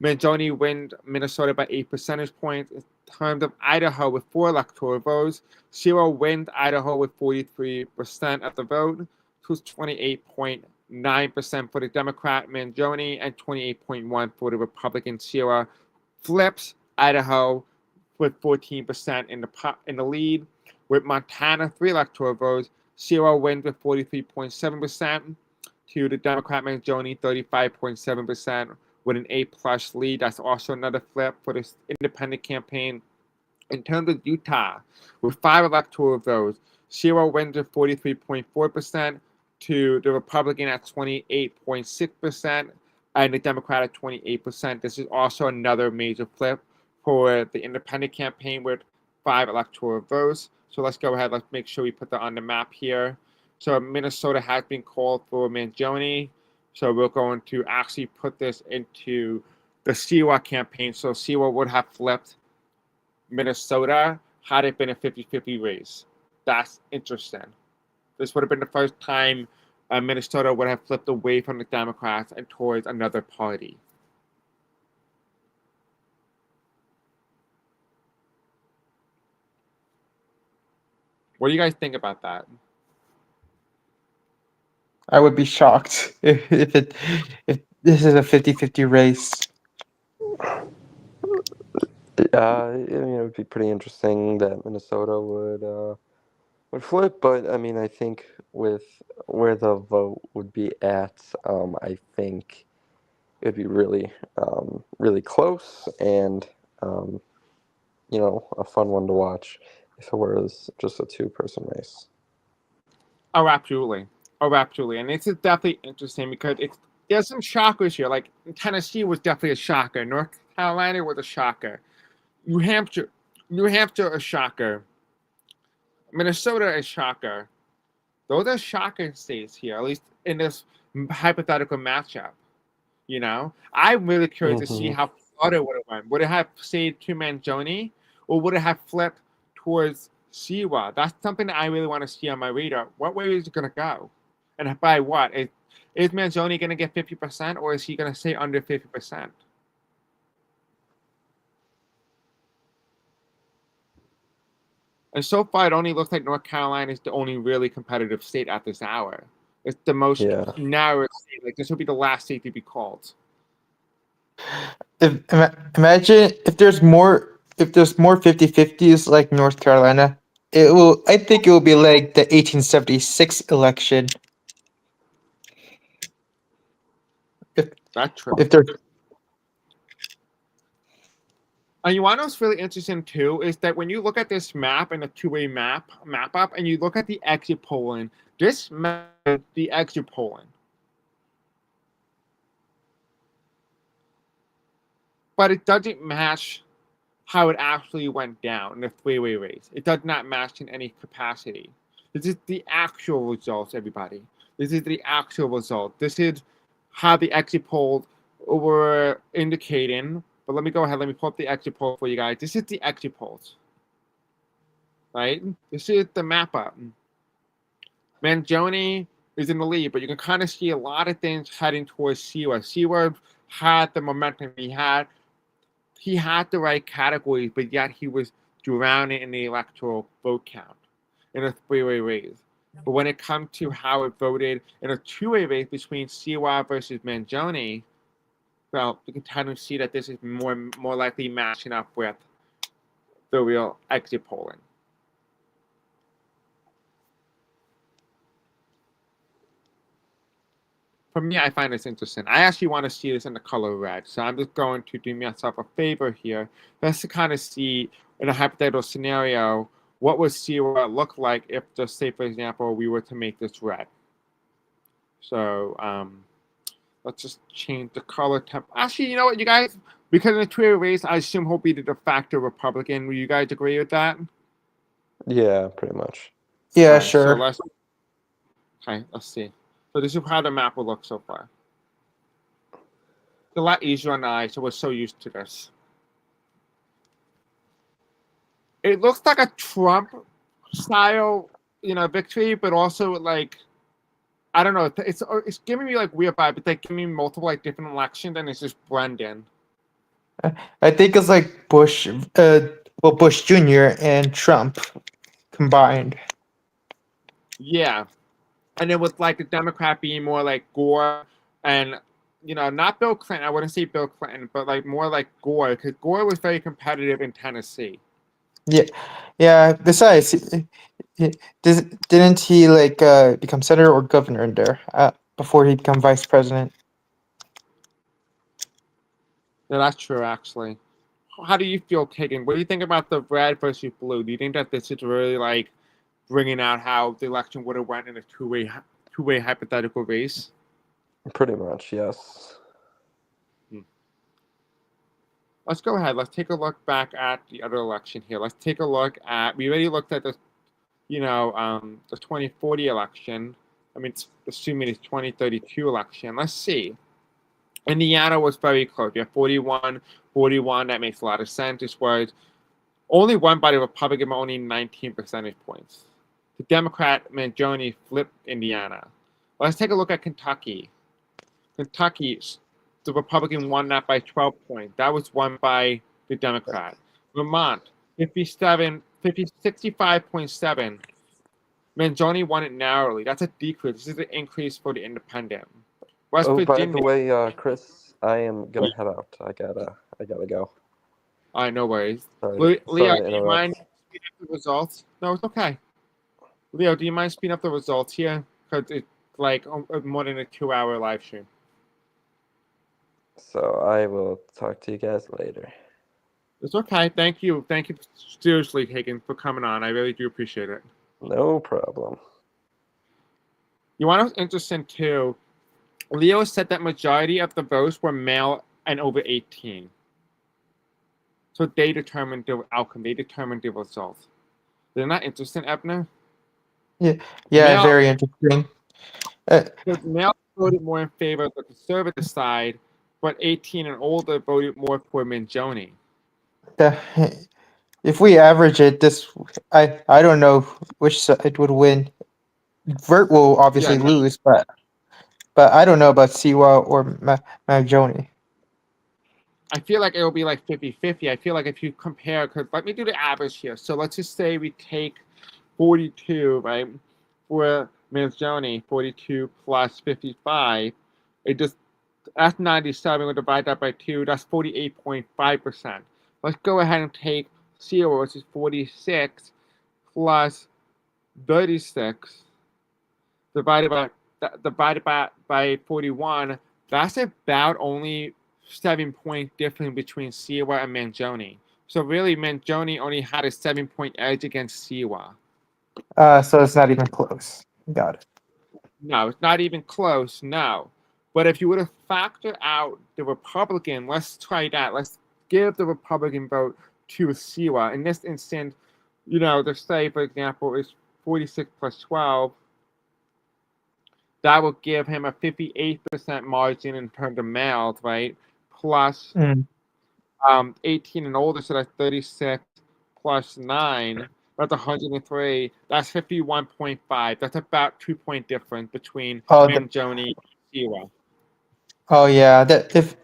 Mangione win Minnesota by 8 percentage points. In terms of Idaho, with 4 electoral votes, Silwa wins Idaho with 43% of the vote, who's 28.9% for the Democrat Mangione and 28.1% for the Republican Silwa. Flips Idaho with 14% in the lead. With Montana 3 electoral votes, Silwa wins with 43.7% to the Democrat Mangione 35.7% with an 8+ lead. That's also another flip for this independent campaign. In terms of Utah, with 5 electoral votes, Silwa wins with 43.4% to the Republican at 28.6% and the Democrat at 28%. This is also another major flip for the independent campaign with 5 electoral votes. So let's go ahead. Let's make sure we put that on the map here. So Minnesota has been called for Mangione. So we're going to actually put this into the Silwa campaign. So Silwa would have flipped Minnesota had it been a 50-50 race. That's interesting. This would have been the first time Minnesota would have flipped away from the Democrats and towards another party. What do you guys think about that? I would be shocked if this is a 50-50 race. I mean, it would be pretty interesting that Minnesota would would flip, but I mean, I think with where the vote would be at, I think it would be really, really close and, um, a fun one to watch if it was just a two-person race. Oh, absolutely. Oh, absolutely. And this is definitely interesting because there's some shockers here. Like Tennessee was definitely a shocker. North Carolina was a shocker. New Hampshire, New Hampshire a shocker. Minnesota a shocker. Those are shocker states here, at least in this hypothetical matchup. I'm really curious to see Hmm. how Florida would have went. Would it have stayed to Mangione, or would it have flipped towards Silwa? That's something that I really want to see on my radar. What way is it going to go, and by what? Is Mangione going to get 50%, or is he going to stay under 50%? And so far, it only looks like North Carolina is the only really competitive state at this hour. It's the most Yeah. narrow state. Like this will be the last state to be called. Imagine if there's more 50-50s like North Carolina, I think it will be like the 1876 election. That's true. If there's And you want to know what's really interesting too is that when you look at this map and the two-way map up, and you look at the exit polling, this map is the exit polling. But it doesn't match how it actually went down in the three-way race. It does not match in any capacity. This is the actual results, everybody. This is the actual result. This is how the exit polls were indicating. But let me go ahead. Let me pull up the exit poll for you guys. This is the exit polls, right? This is the map up. Mangione is in the lead, but you can kind of see a lot of things heading towards Silwa. Silwa had the momentum he had the right categories, but yet he was drowning in the electoral vote count in a three-way race. But when it comes to how it voted in a two-way race between Silwa versus Mangione, well, you can kind of see that this is more likely matching up with the real exit polling. For me, I find this interesting. I actually want to see this in the color red, so I'm just going to do myself a favor here, just to kind of see in a hypothetical scenario what would Silwa look like if, just say, for example, we were to make this red. So let's just change the color temp. Actually, you know what, you guys? Because in the two-way race, I assume he'll be the de facto Republican. Will you guys agree with that? Yeah, pretty much. yeah, Right, so sure. let's see. So this is how the map will look so far. It's a lot easier on the eye, so we're so used to this. It looks like a Trump style, victory, but also like, I don't know. It's giving me like weird vibe. It's like giving me multiple like different elections, and it's just blending. I think it's like Bush, Bush Jr. and Trump combined. Yeah, and then with like the Democrat being more like Gore and not Bill Clinton. I wouldn't say Bill Clinton, but like more like Gore, because Gore was very competitive in Tennessee. Yeah. Besides, didn't he like become senator or governor in there before he become vice president? Yeah, that's true, actually. How do you feel, Kagan? What do you think about the red versus blue? Do you think that this is really like bringing out how the election would have went in a two-way hypothetical race? Pretty much, yes. Let's go ahead. Let's take a look back at the other election here. Let's take a look at. We already looked at the 2040 election. I mean, assuming it's 2032 election. Let's see. Indiana was very close. We have 41. That makes a lot of sense. This was only won by the Republican, but only 19 percentage points. The Democrat, Mangione, flipped Indiana. Let's take a look at Kentucky. Kentucky, the Republican won that by 12 points. That was won by the Democrat. Vermont, 65.7. Mangione won it narrowly. That's a decrease. This is an increase for the independent. West Oh, by Virginia. the way, Chris, I am gonna head out. I gotta go. All right, no worries. Sorry Leah, to do you interrupt. mind reading the results? No, it's okay. Leo, do you mind speeding up the results here? Because it's like more than a 2-hour live stream. So I will talk to you guys later. It's okay. Thank you. Thank you seriously, Hagen, for coming on. I really do appreciate it. No problem. You want to interesting too? Leo said that majority of the votes were male and over 18. So they determined the outcome. They determined the results. They're not interesting, Ebner? Yeah, Male, very interesting. because male voted more in favor of the conservative side, but 18 and older voted more for Mangione. The, if we average it, I don't know which side would win. Vert will Yeah, obviously no, lose, but I don't know about Siwa or Mangione. I feel like it'll be like 50-50. I feel like if you compare, because let me do the average here. So let's just say we take 42, right, for Mangione, 42 plus 55. It just, that's 97. We'll divide that by 2. That's 48.5%. Let's go ahead and take 0, which is 46, plus 36, divided by 41. That's about only 7-point difference between Silwa and Mangione. So really, Mangione only had a 7-point edge against Silwa. So it's not even close. Got it. No, it's not even close. No, but if you were to factor out the Republican, let's try that. Let's give the Republican vote to Silwa. In this instance, let's say, for example, it's 46 plus 12. That will give him a 58% margin in terms of males, right? Plus Mm. 18 and older, so that's 36 plus 9. That's 103. That's 51.5. That's about 2-point difference between Oh, Mangione and Silwa. oh yeah. That if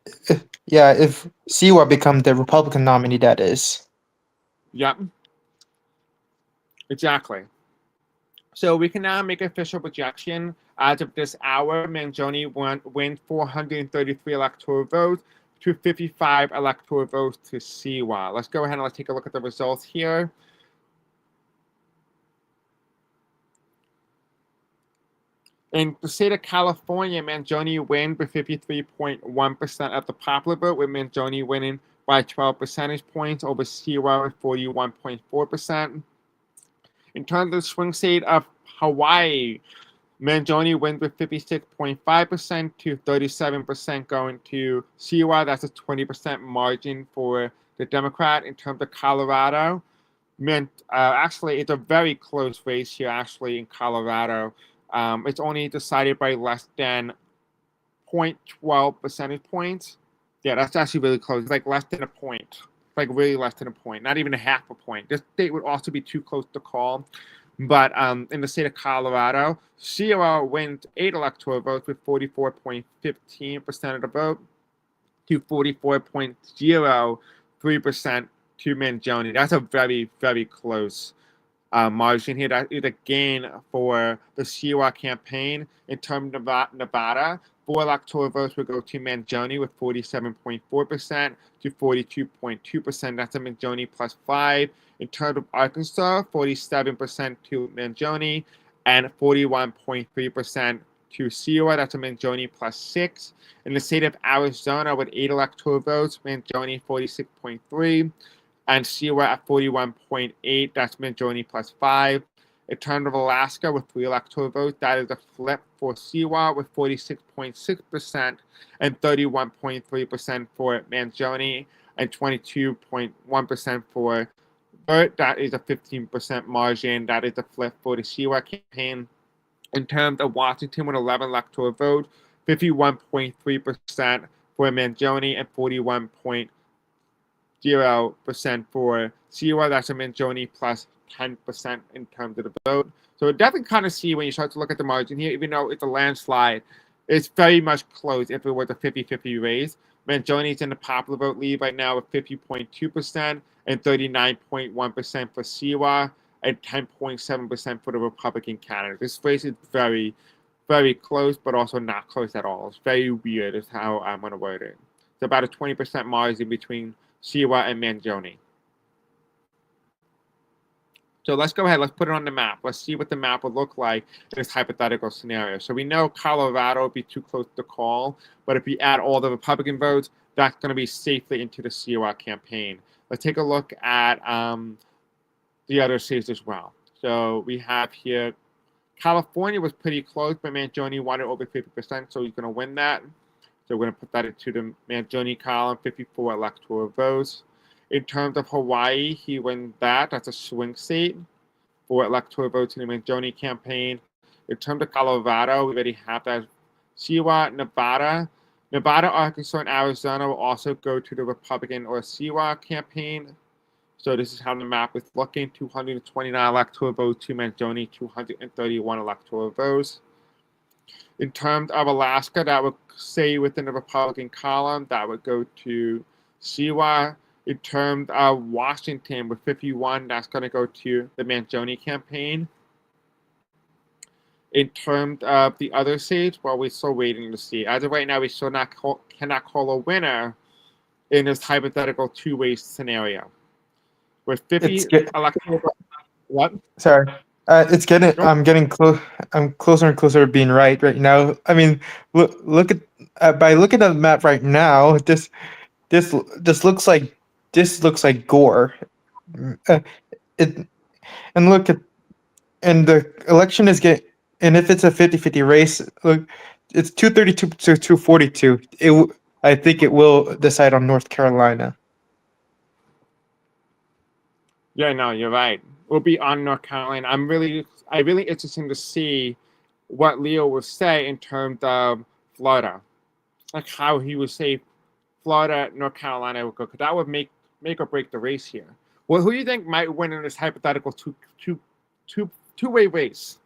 Siwa become the Republican nominee, that is. Yep, exactly. So we can now make official projection. As of this hour, Mangione wins 433 electoral votes to 55 electoral votes to Silwa. Let's go ahead and let's take a look at the results here. In the state of California, Mangione wins with 53.1% of the popular vote, with Mangione winning by 12 percentage points over Silwa with 41.4%. In terms of the swing state of Hawaii, Mangione wins with 56.5% to 37% going to Silwa. That's a 20% margin for the Democrat. In terms of Colorado, actually, it's a very close race here, actually, in Colorado. It's only decided by less than 0.12 percentage points. Yeah, that's actually really close. It's like less than a point. It's like really less than a point, not even a half a point. This state would also be too close to call. But in the state of Colorado, Silwa wins 8 electoral votes with 44.15% of the vote to 44.03% to Mangione. That's a very, very close margin here. That is a gain for the Silwa campaign. In terms of Nevada, 4 electoral votes will go to Mangione with 47.4% to 42.2%. That's a Mangione plus 5. In terms of Arkansas, 47% to Mangione and 41.3% to Silwa. That's a Mangione plus 6. In the state of Arizona, with 8 electoral votes, Mangione 46.3 and Silwa at 41.8. That's Mangione plus 5. In terms of Alaska, with 3 electoral votes, that is a flip for Silwa with 46.6% and 31.3% for Mangione and 22.1% for Vert. That is a 15% margin. That is a flip for the Silwa campaign. In terms of Washington, with 11 electoral votes, 51.3% for Mangione and 41.0% for Silwa. That's a Mangione plus 10% in terms of the vote. So it definitely kind of see when you start to look at the margin here, even though it's a landslide, it's very much close if it was a 50-50 race. Mangione's in the popular vote lead right now with 50.2% and 39.1% for Silwa and 10.7% for the Republican candidate. This race is very, very close, but also not close at all. It's very weird is how I'm going to word it. It's about a 20% margin between Silwa and Mangione. So let's go ahead. Let's put it on the map. Let's see what the map would look like in this hypothetical scenario. So we know Colorado would be too close to call, but if we add all the Republican votes, that's going to be safely into the Silwa campaign. Let's take a look at the other states as well. So we have here California was pretty close, but Mangione won it over 50%, so he's going to win that. So we're going to put that into the Mangione column, 54 electoral votes. In terms of Hawaii, he wins that. That's a swing state for electoral votes in the Mangione campaign. In terms of Colorado, we already have that. Silwa, Nevada, Arkansas, and Arizona will also go to the Republican or Silwa campaign. So this is how the map is looking. 229 electoral votes to Mangione, 231 electoral votes. In terms of Alaska, that would stay within the Republican column. That would go to Silwa. In terms of Washington, with 51, that's going to go to the Mangione campaign. In terms of the other states, well, we're still waiting to see. As of right now, we still cannot call a winner in this hypothetical two-way scenario. With 50 electoral votes. What? Sorry. It's getting. Nope. I'm getting close. I'm closer and closer to being right now. I mean, look at by looking at the map right now. This looks like Gore. It and look at and the election is getting. And if it's a 50-50 race, look, it's 232 to 242. I think it will decide on North Carolina. Yeah, no, you're right. We'll be on North Carolina. I'm really interested to see what Leo will say in terms of Florida, like how he would say Florida, North Carolina would go, because that would make or break the race here. Well, who do you think might win in this hypothetical two-way race?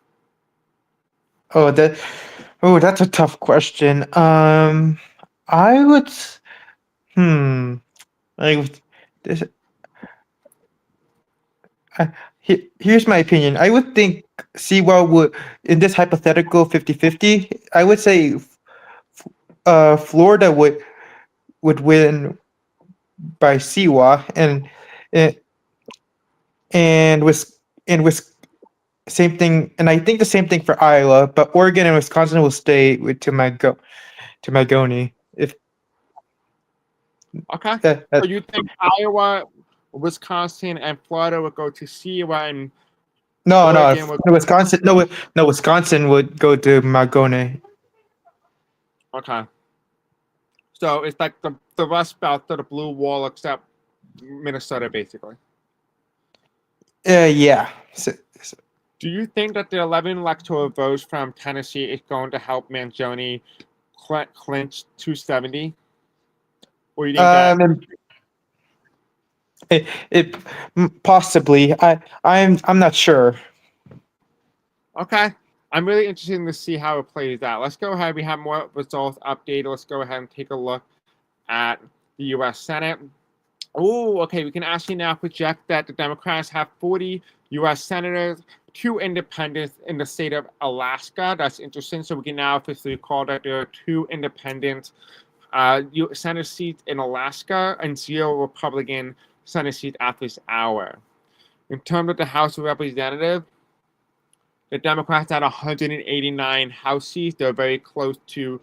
That's a tough question. I would. Like this. Here's my opinion. I would think Sewell would, in this hypothetical 50-50, I would say Florida would win by Siwa and same thing, and I think the same thing for Iowa, but Oregon and Wisconsin will stay to Mangione. If Okay. So you think Iowa, Wisconsin, and Florida would go to Silwa, and Oregon would Wisconsin. No, Wisconsin would go to Mangione. Okay. So it's like the Rust Belt to the Blue Wall, except Minnesota, basically. Yeah. Do you think that the 11 electoral votes from Tennessee is going to help Mangione clinch 270? Or you think it possibly. I'm not sure. Okay. I'm really interested to see how it plays out. Let's go ahead. We have more results updated. Let's go ahead and take a look at the U.S. Senate. Oh, okay. We can actually now project that the Democrats have 40 U.S. senators, 2 independents in the state of Alaska. That's interesting. So we can now officially call that there are 2 independent Senate seats in Alaska and 0 Republican Senate seats at this hour. In terms of the House of Representatives, the Democrats had 189 House seats. They're very close to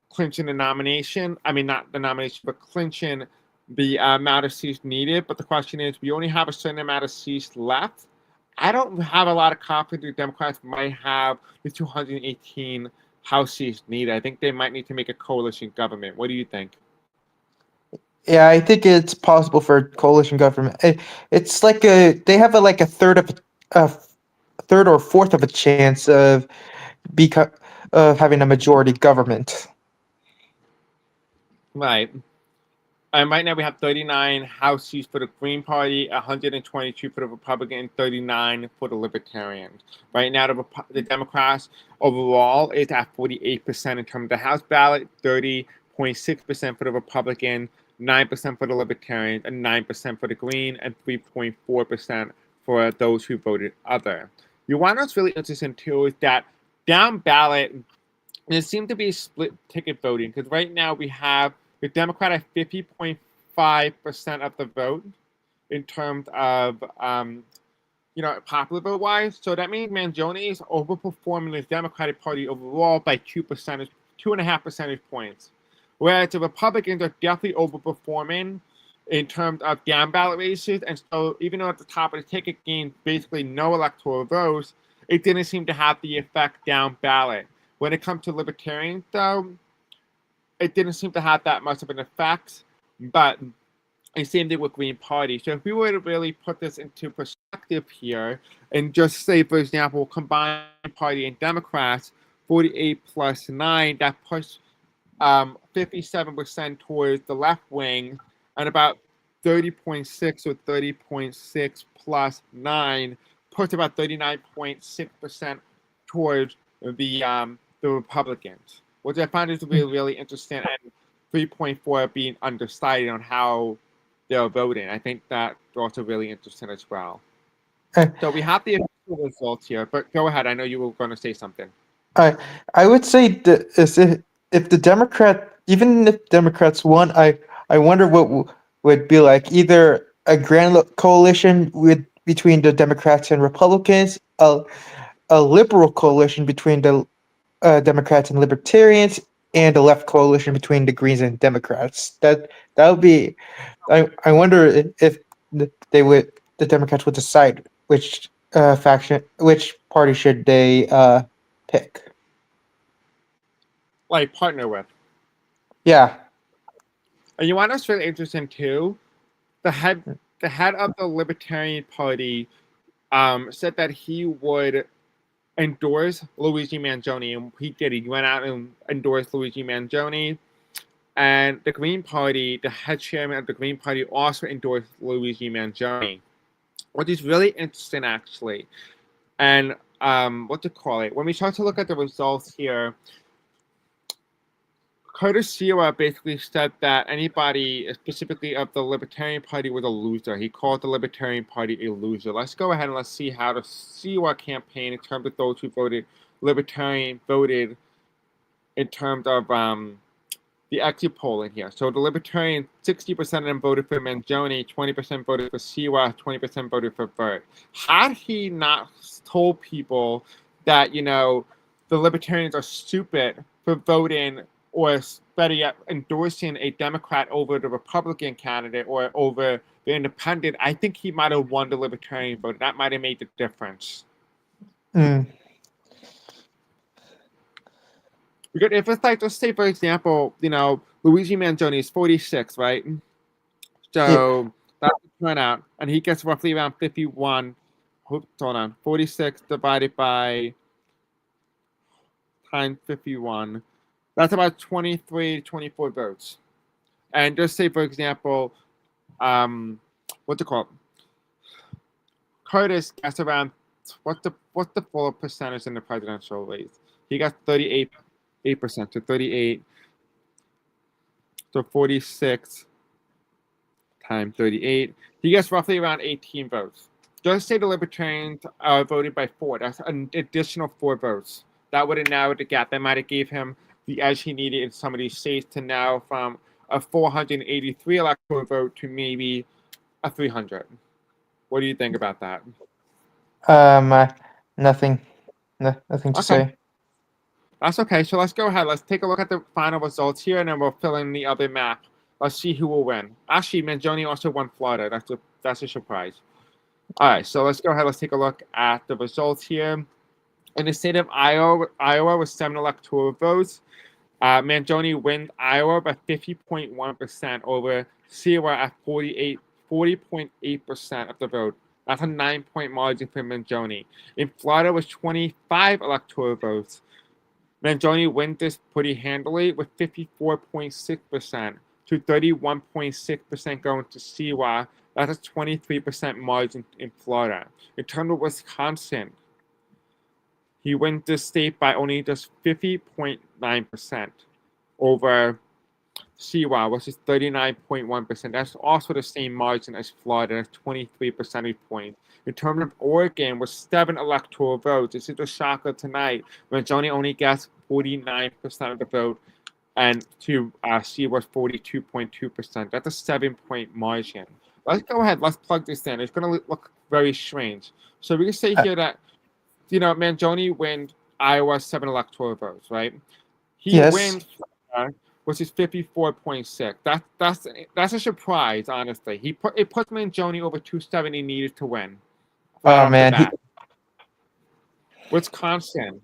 clinching the nomination. I mean, not the nomination, but clinching the amount of seats needed. But the question is, we only have a certain amount of seats left. I don't have a lot of confidence the Democrats might have the 218 House seats needed. I think they might need to make a coalition government. What do you think? Yeah, I think it's possible for a coalition government. It's like they have like a third or fourth of a chance of having a majority government. Right. And right now we have 39 House seats for the Green Party, 122 for the Republican, and 39 for the Libertarians. Right now, the Democrats overall is at 48% in terms of the House ballot, 30.6% for the Republican, 9% for the Libertarians, and 9% for the Green, and 3.4% for those who voted other. You want what's really interesting too is that down ballot, there seems to be split ticket voting, because right now we have the Democrat at 50.5% of the vote in terms of popular vote wise. So that means Mangione is overperforming the Democratic Party overall by 2.5 percentage points. Whereas the Republicans are definitely overperforming in terms of down ballot races. And so even though at the top of the ticket gained basically no electoral votes, it didn't seem to have the effect down ballot. When it comes to Libertarians, though, it didn't seem to have that much of an effect. But and same thing with Green Party. So if we were to really put this into perspective here and just say, for example, combined Party and Democrats, 48 plus 9, that puts 57% towards the left wing, and about 30.6 or 30.6 plus 9 puts about 39.6% towards the Republicans, which I find is really, really interesting, and 3.4 being undecided on how they're voting. I think that's also really interesting as well. So we have the official results here, but go ahead. I know you were going to say something. I would say that if the even if Democrats won, I wonder what would be like, either a grand coalition between the Democrats and Republicans, a liberal coalition between the Democrats and Libertarians, and a left coalition between the Greens and Democrats. That would be. I wonder if the Democrats would decide which which party should they pick. Like partner with. Yeah. And you want what's really interesting too? The head of the Libertarian Party said that he would endorse Luigi Mangione, and he did. He went out and endorsed Luigi Mangione. And the Green Party, the head chairman of the Green Party, also endorsed Luigi Mangione, which is really interesting, actually. And what to call it? When we start to look at the results here, Curtis Silwa basically said that anybody, specifically of the Libertarian Party, was a loser. He called the Libertarian Party a loser. Let's go ahead and let's see how the Silwa campaign, in terms of those who voted Libertarian, voted in terms of the exit poll in here. So the Libertarian, 60% of them voted for Mangione, 20% voted for Silwa, 20% voted for Vert. Had he not told people that, the Libertarians are stupid for voting, or better yet, endorsing a Democrat over the Republican candidate or over the independent, I think he might have won the Libertarian vote. That might have made the difference. Mm. Because if it's like, let's say, for example, Luigi Mangione is 46, right? So that's the turnout, and he gets roughly around 51. Hold on, 46 divided by times 51. That's about 23, 24 votes. And just say, for example, what's it called? Curtis gets around, what's the full percentage in the presidential race? He got 38%, so 38. So 46 times 38. He gets roughly around 18 votes. Just say the Libertarians voted by 4. That's an additional 4 votes. That would have narrowed the gap. That might have gave him the edge he needed in some of these states to now from a 483 electoral vote to maybe a 300. What do you think about that? Nothing to say. That's okay. So let's go ahead. Let's take a look at the final results here, and then we'll fill in the other map. Let's see who will win. Actually, Mangione also won Florida. That's a surprise. All right, so let's go ahead. Let's take a look at the results here. In the state of Iowa with 7 electoral votes, Mangione wins Iowa by 50.1% over Silwa at 40.8% of the vote. That's a 9-point margin for Mangione. In Florida with 25 electoral votes, Mangione wins this pretty handily with 54.6% to 31.6% going to Silwa. That's a 23% margin in Florida. In terms of Wisconsin, he wins this state by only just 50.9% over Silwa, which is 39.1%. That's also the same margin as Florida, that's 23 percentage points. In terms of Oregon, with 7 electoral votes, this is a shocker tonight. Mangione only gets 49% of the vote, and to Silwa's 42.2%. That's a 7-point margin. Let's go ahead. Let's plug this in. It's going to look very strange. So we can say here that Mangione wins Iowa 7 electoral votes, right? He Yes. wins Florida, which is 54.6. That's a surprise, honestly. It puts Mangione over 270 needed to win. Right Oh off the man, bat. Wisconsin,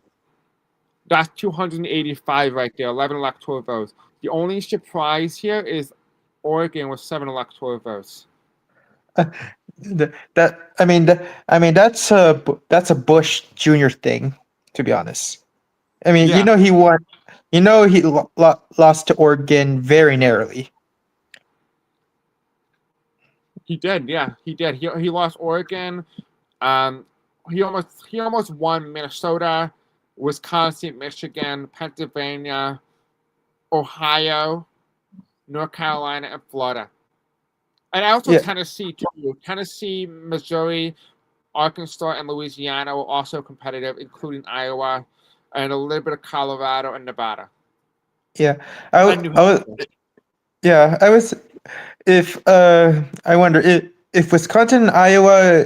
that's 285 right there, 11 electoral votes. The only surprise here is Oregon with 7 electoral votes. that's a Bush Jr. thing, to be honest. I mean, Yeah, he won. He lost to Oregon very narrowly. he did. Yeah, he did. He lost Oregon. Um, he almost won Minnesota, Wisconsin, Michigan, Pennsylvania, Ohio, North Carolina, and Florida. And also Yeah, Tennessee too. Tennessee, Missouri, Arkansas, and Louisiana were also competitive, including Iowa, and a little bit of Colorado and Nevada, yeah. and New I was, Hampshire. yeah, I was. If I wonder if Wisconsin and Iowa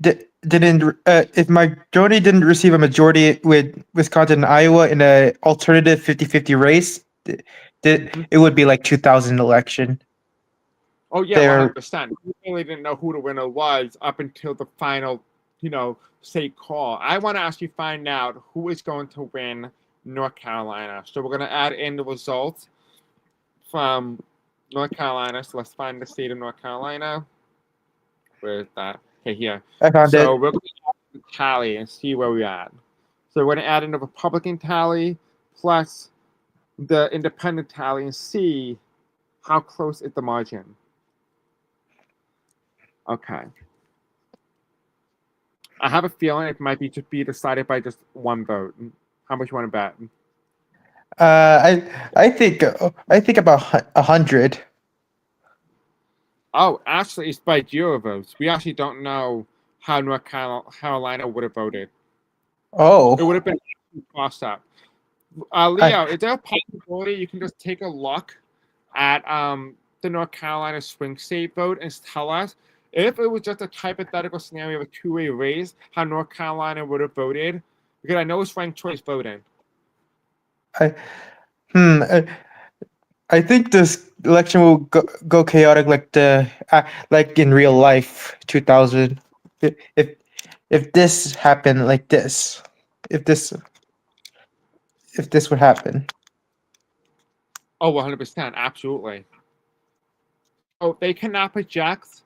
didn't if majority didn't receive a majority with Wisconsin and Iowa in a alternative 50-50 race, Mhm. it would be like 2000 election. Oh yeah, There, 100%. We really didn't know who the winner was up until the final, state call. I want to actually find out who is going to win North Carolina. So we're going to add in the results from North Carolina. So let's find the state of North Carolina. Where is that? Okay, here. I found So it. we're going to tally and see where we're at. So we're going to add in the Republican tally plus the independent tally and see how close is the margin. Okay. I have a feeling it might be decided by just one vote. How much you want to bet? I think about 100. Oh, actually, it's by zero votes. We actually don't know how North Carolina would have voted. It would Oh, have been tossed up. I Leo, is there a possibility you can just take a look at the North Carolina swing state vote and tell us if it was just a hypothetical scenario of a two-way race, how North Carolina would have voted? Because I know it's ranked choice voting. I hmm. I think this election will go chaotic like in real life 2000. If if this happened like this, if this if this would happen. Oh, 100%, absolutely. Oh, they cannot project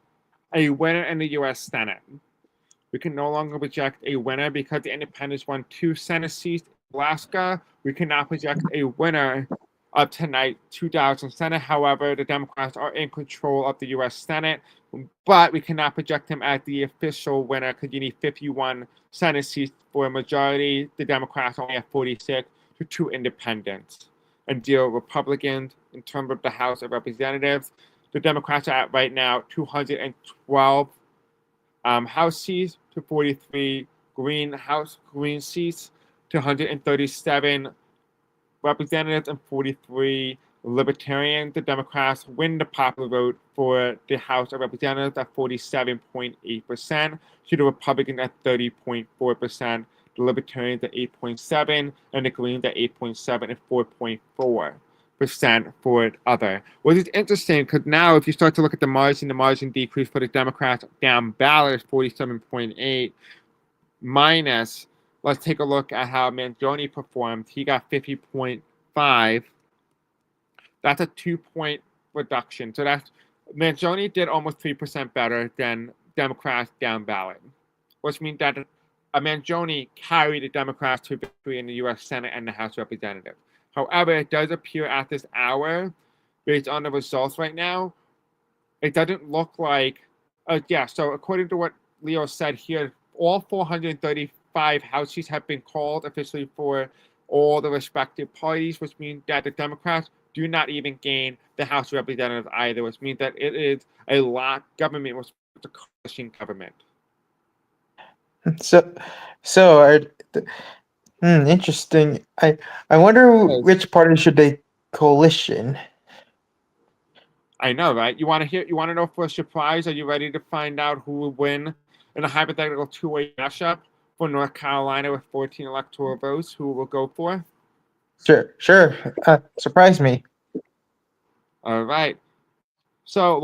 a winner in the U.S. Senate. We can no longer project a winner because the independents won 2 Senate seats in Alaska. We cannot project a winner of tonight, 2000 Senate. However, the Democrats are in control of the U.S. Senate, but we cannot project him as the official winner because you need 51 Senate seats for a majority. The Democrats only have 46 to 2 independents. And deal Republicans in terms of the House of Representatives. The Democrats are at right now 212 House seats to 43 green seats to 137 representatives and 43 libertarians. The Democrats win the popular vote for the House of Representatives at 47.8%, to the Republicans at 30.4%, the Libertarians at 8.7%, and the Greens at 8.7% and 4.4% for other. Which is interesting because now if you start to look at the margin decrease for the Democrats down ballot is 47.8 minus, let's take a look at how Mangione performed. He got 50.5. That's a 2-point reduction. So that's Mangione did almost 3% better than Democrats down ballot, which means that Mangione carried the Democrats to victory in the U.S. Senate and the House of Representatives. However, it does appear at this hour, based on the results right now, it doesn't look like. So according to what Leo said here, all 435 House seats have been called officially for all the respective parties, which means that the Democrats do not even gain the House of Representatives either, which means that it is a locked government, which is a coalition government. So so interesting. I wonder which party should they coalition. I know, right? You want to know for a surprise? Are you ready to find out who will win in a hypothetical two-way mashup for North Carolina with 14 electoral votes, who will go for? Sure. Surprise me. All right. So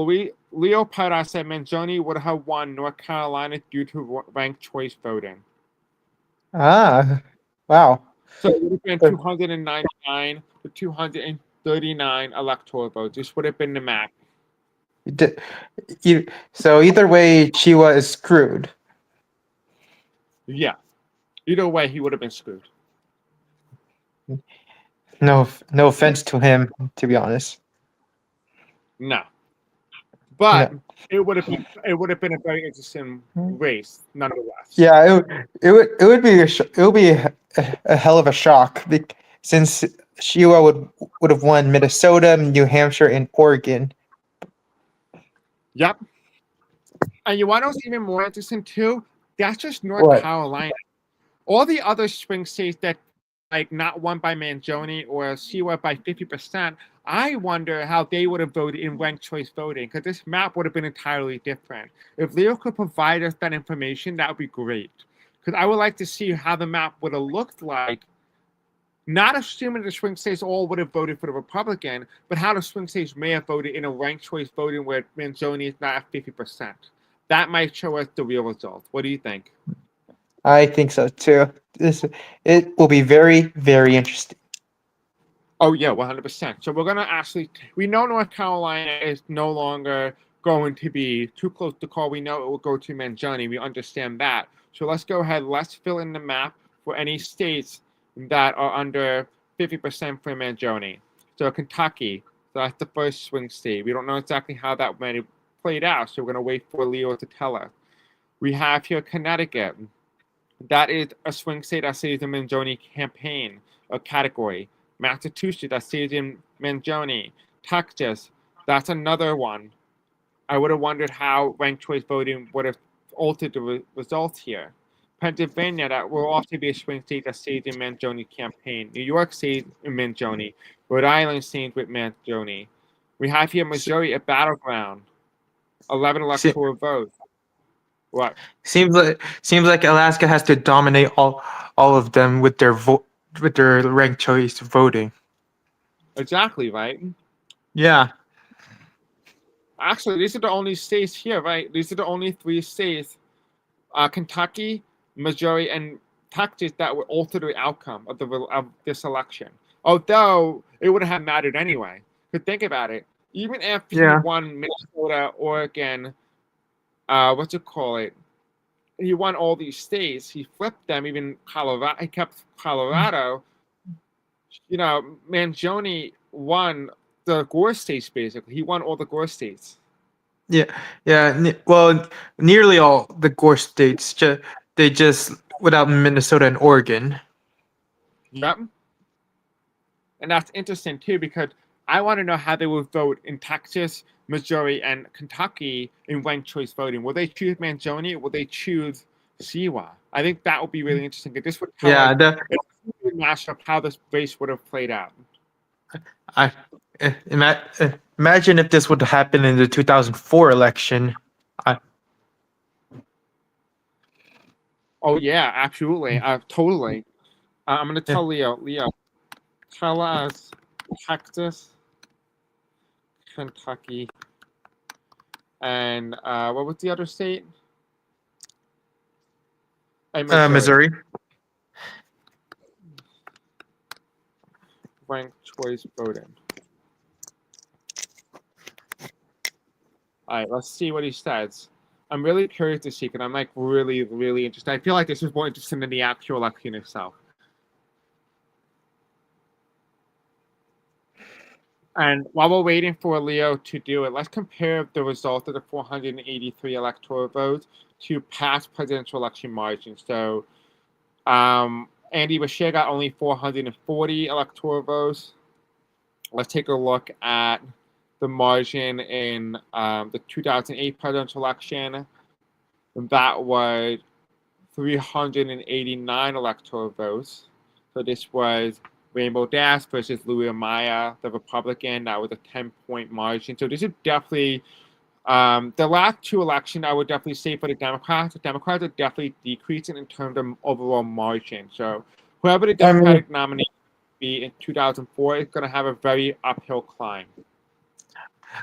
Leo Parra said Mangione would have won North Carolina due to ranked choice voting. Wow. So it would have been 299 to 239 electoral votes. This would have been the map. So either way, Chiwa is screwed. Yeah. Either way, he would have been screwed. No offense to him, to be honest. No. But No. it would have been a very interesting race, nonetheless. Yeah, it would be a hell of a shock since Chiwa would have won Minnesota, New Hampshire, and Oregon. Yep. And you want to know what's even more interesting too? That's just North What? Carolina. All the other swing states that like not won by Mangione or Silwa by 50%, I wonder how they would have voted in ranked choice voting, because this map would have been entirely different. If Leo could provide us that information, that would be great. Because I would like to see how the map would have looked like, not assuming the swing states all would have voted for the Republican, but how the swing states may have voted in a ranked choice voting where Mangione is not at 50%. That might show us the real result. What do you think? I think so too. It will be very, very interesting. Oh yeah, 100%. So we're gonna we know North Carolina is no longer going to be too close to call. We know it will go to Mangione. We understand that. So let's go ahead. Let's fill in the map for any states that are under 50% for Mangione. So Kentucky. So that's the first swing state. We don't know exactly how that played out. So we're gonna wait for Leo to tell us. We have here Connecticut. That is a swing state that stays in Mangione campaign or category. Massachusetts, that stays in Mangione. Texas, that's another one. I would have wondered how ranked choice voting would have altered the results here. Pennsylvania, that will also be a swing state that stays in Mangione campaign. New York stays in Mangione. Rhode Island stays with Mangione. We have here Missouri, a battleground. 11 electoral votes. What? Seems like Alaska has to dominate all of them with their ranked choice voting. Exactly, right? Yeah. Actually, these are the only states here, right? These are the only three states, Kentucky, Missouri, and Texas, that would alter the outcome of this election. Although it wouldn't have mattered anyway. But think about it. Even if he won Minnesota, Oregon, he won all these states. He flipped them. Even Colorado. He kept Colorado. You know, Mangione won the Gore states basically. He won all the Gore states. Yeah. Well, nearly all the Gore states. They just without Minnesota and Oregon. Yep. And that's interesting too, because I want to know how they would vote in Texas, Missouri, and Kentucky in ranked choice voting. Will they choose Mangione or will they choose Silwa? I think that would be really interesting, because this would tell mashup how this race would have played out. Imagine if this would happen in the 2004 election. Oh yeah, absolutely, totally. I'm gonna tell Leo. Leo, tell us Texas, Kentucky, and what was the other state? Missouri. Ranked choice voting. All right, let's see what he says. I'm really curious to see, because I'm like really, really interested. I feel like this is more interesting than the actual election itself. And while we're waiting for Leo to do it, let's compare the result of the 483 electoral votes to past presidential election margins. So Andy Bashir got only 440 electoral votes. Let's take a look at the margin in the 2008 presidential election. That was 389 electoral votes. So this was Rainbow Dash versus Louis Amaya, the Republican. That was a 10-point margin. So this is definitely The last two elections, I would definitely say for the Democrats are definitely decreasing in terms of overall margin. So whoever the I mean, Democratic nominee be in 2004 is going to have a very uphill climb.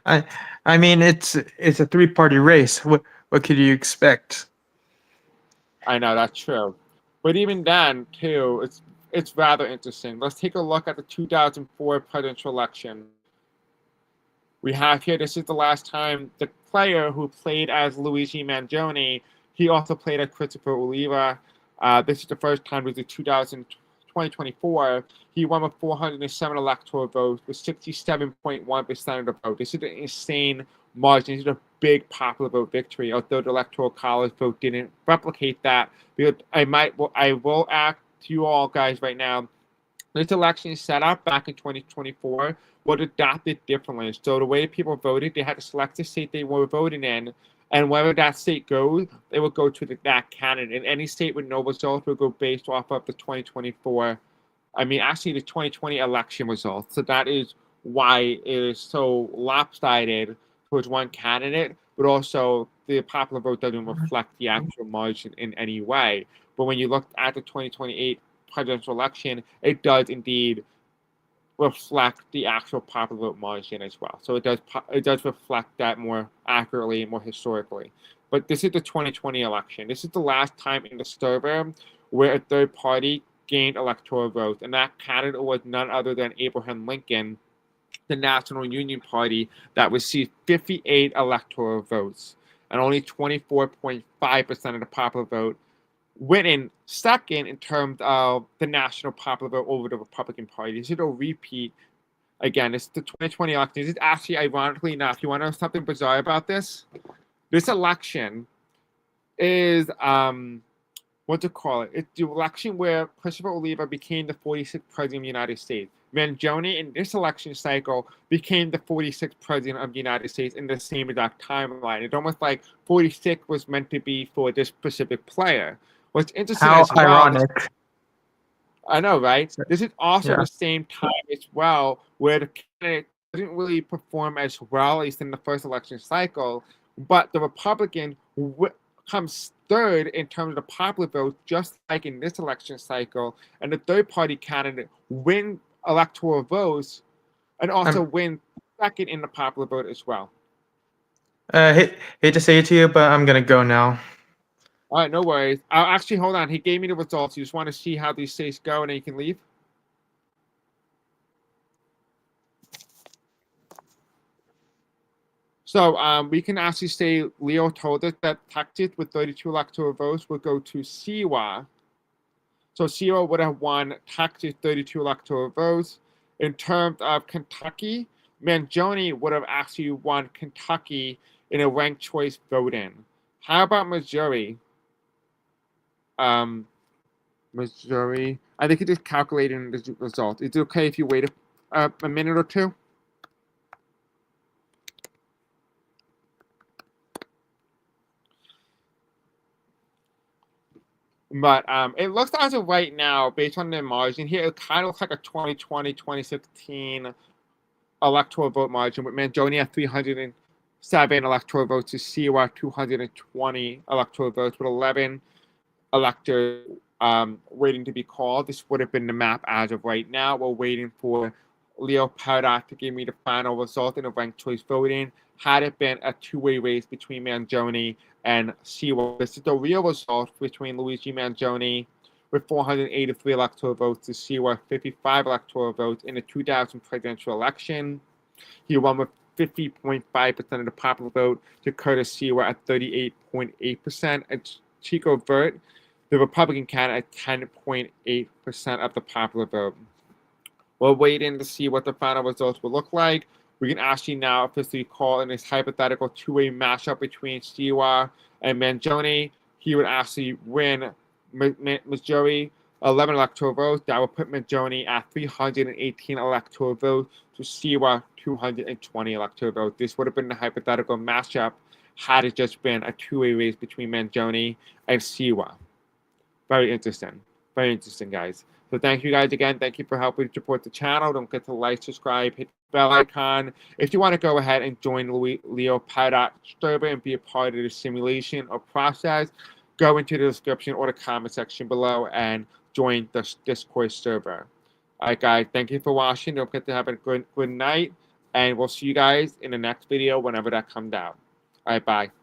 I I mean it's a three-party race. What could you expect? I know that's true, but even then, too, it's rather interesting. Let's take a look at the 2004 presidential election. We have here. This is the last time the player who played as Luigi Mangione. He also played as Christopher Oliva. This is the first time with the 2024. He won with 407 electoral votes with 67.1% of the vote. This is an insane margin. This is a big popular vote victory, although the Electoral College vote didn't replicate that. Because I will ask to you all guys right now. This election set up back in 2024 was adopted differently. So the way people voted, they had to select the state they were voting in, and wherever that state goes, they would go to that candidate. And any state with no results would go based off of the 2024. I mean, actually, the 2020 election results. So that is why it is so lopsided towards one candidate, but also the popular vote doesn't reflect the actual margin in any way. But when you look at the 2028 presidential election, it does indeed reflect the actual popular vote margin as well. So it does reflect that more accurately and more historically. But this is the 2020 election. This is the last time in the survey where a third party gained electoral votes, and that candidate was none other than Abraham Lincoln, the National Union Party, that received 58 electoral votes and only 24.5% of the popular vote, winning second in terms of the national popular vote over the Republican Party. This is a repeat. Again, it's the 2020 election. This is actually, ironically enough, you want to know something bizarre about this? This election is, what to call it? It's the election where Christopher Oliva became the 46th president of the United States. Mangione in this election cycle became the 46th president of the United States in the same exact timeline. It's almost like 46 was meant to be for this specific player. What's interesting How as well, ironic. I know, right? This is also Yeah. the same time as well where the candidate didn't really perform as well, at least in the first election cycle, but the Republican comes third in terms of the popular vote, just like in this election cycle, and the third party candidate win electoral votes and also win second in the popular vote as well. Hate to say it to you, but I'm gonna go now. All right, no worries. Actually, hold on. He gave me the results. You just want to see how these states go, and then you can leave. So we can actually say Leo told us that Texas with 32 electoral votes would go to Silwa. So Silwa would have won Texas 32 electoral votes. In terms of Kentucky, Mangione would have actually won Kentucky in a ranked choice voting. How about Missouri? Missouri. I think it is calculating the result. Is it okay if you wait a minute or two? But it looks as of right now, based on the margin here, it kind of looks like a 2020, 2016 electoral vote margin with Mangione at 307 electoral votes to Silwa 220 electoral votes with 11 electors waiting to be called. This would have been the map as of right now. We're waiting for Leo Paradox to give me the final result in the ranked choice voting. Had it been a two-way race between Mangione and Silwa, this is the real result between Luigi Mangione with 483 electoral votes to Silwa 55 electoral votes in the 2000 presidential election. He won with 50.5% of the popular vote to Curtis Silwa at 38.8%, and Chico Vert, the Republican candidate, at 10.8% of the popular vote. We're waiting to see what the final results will look like. We can actually now officially call in this hypothetical two-way matchup between Silwa and Mangione. He would actually win Missouri 11 electoral votes. That would put Mangione at 318 electoral votes to Silwa 220 electoral votes. This would have been the hypothetical matchup had it just been a two-way race between Mangione and Silwa. Very interesting. Very interesting, guys. So thank you guys again. Thank you for helping support the channel. Don't forget to like, subscribe, hit the bell icon. If you want to go ahead and join Leo Paddock server and be a part of the simulation or process, go into the description or the comment section below and join the Discord server. All right, guys. Thank you for watching. Don't forget to have a good night. And we'll see you guys in the next video whenever that comes out. All right, bye.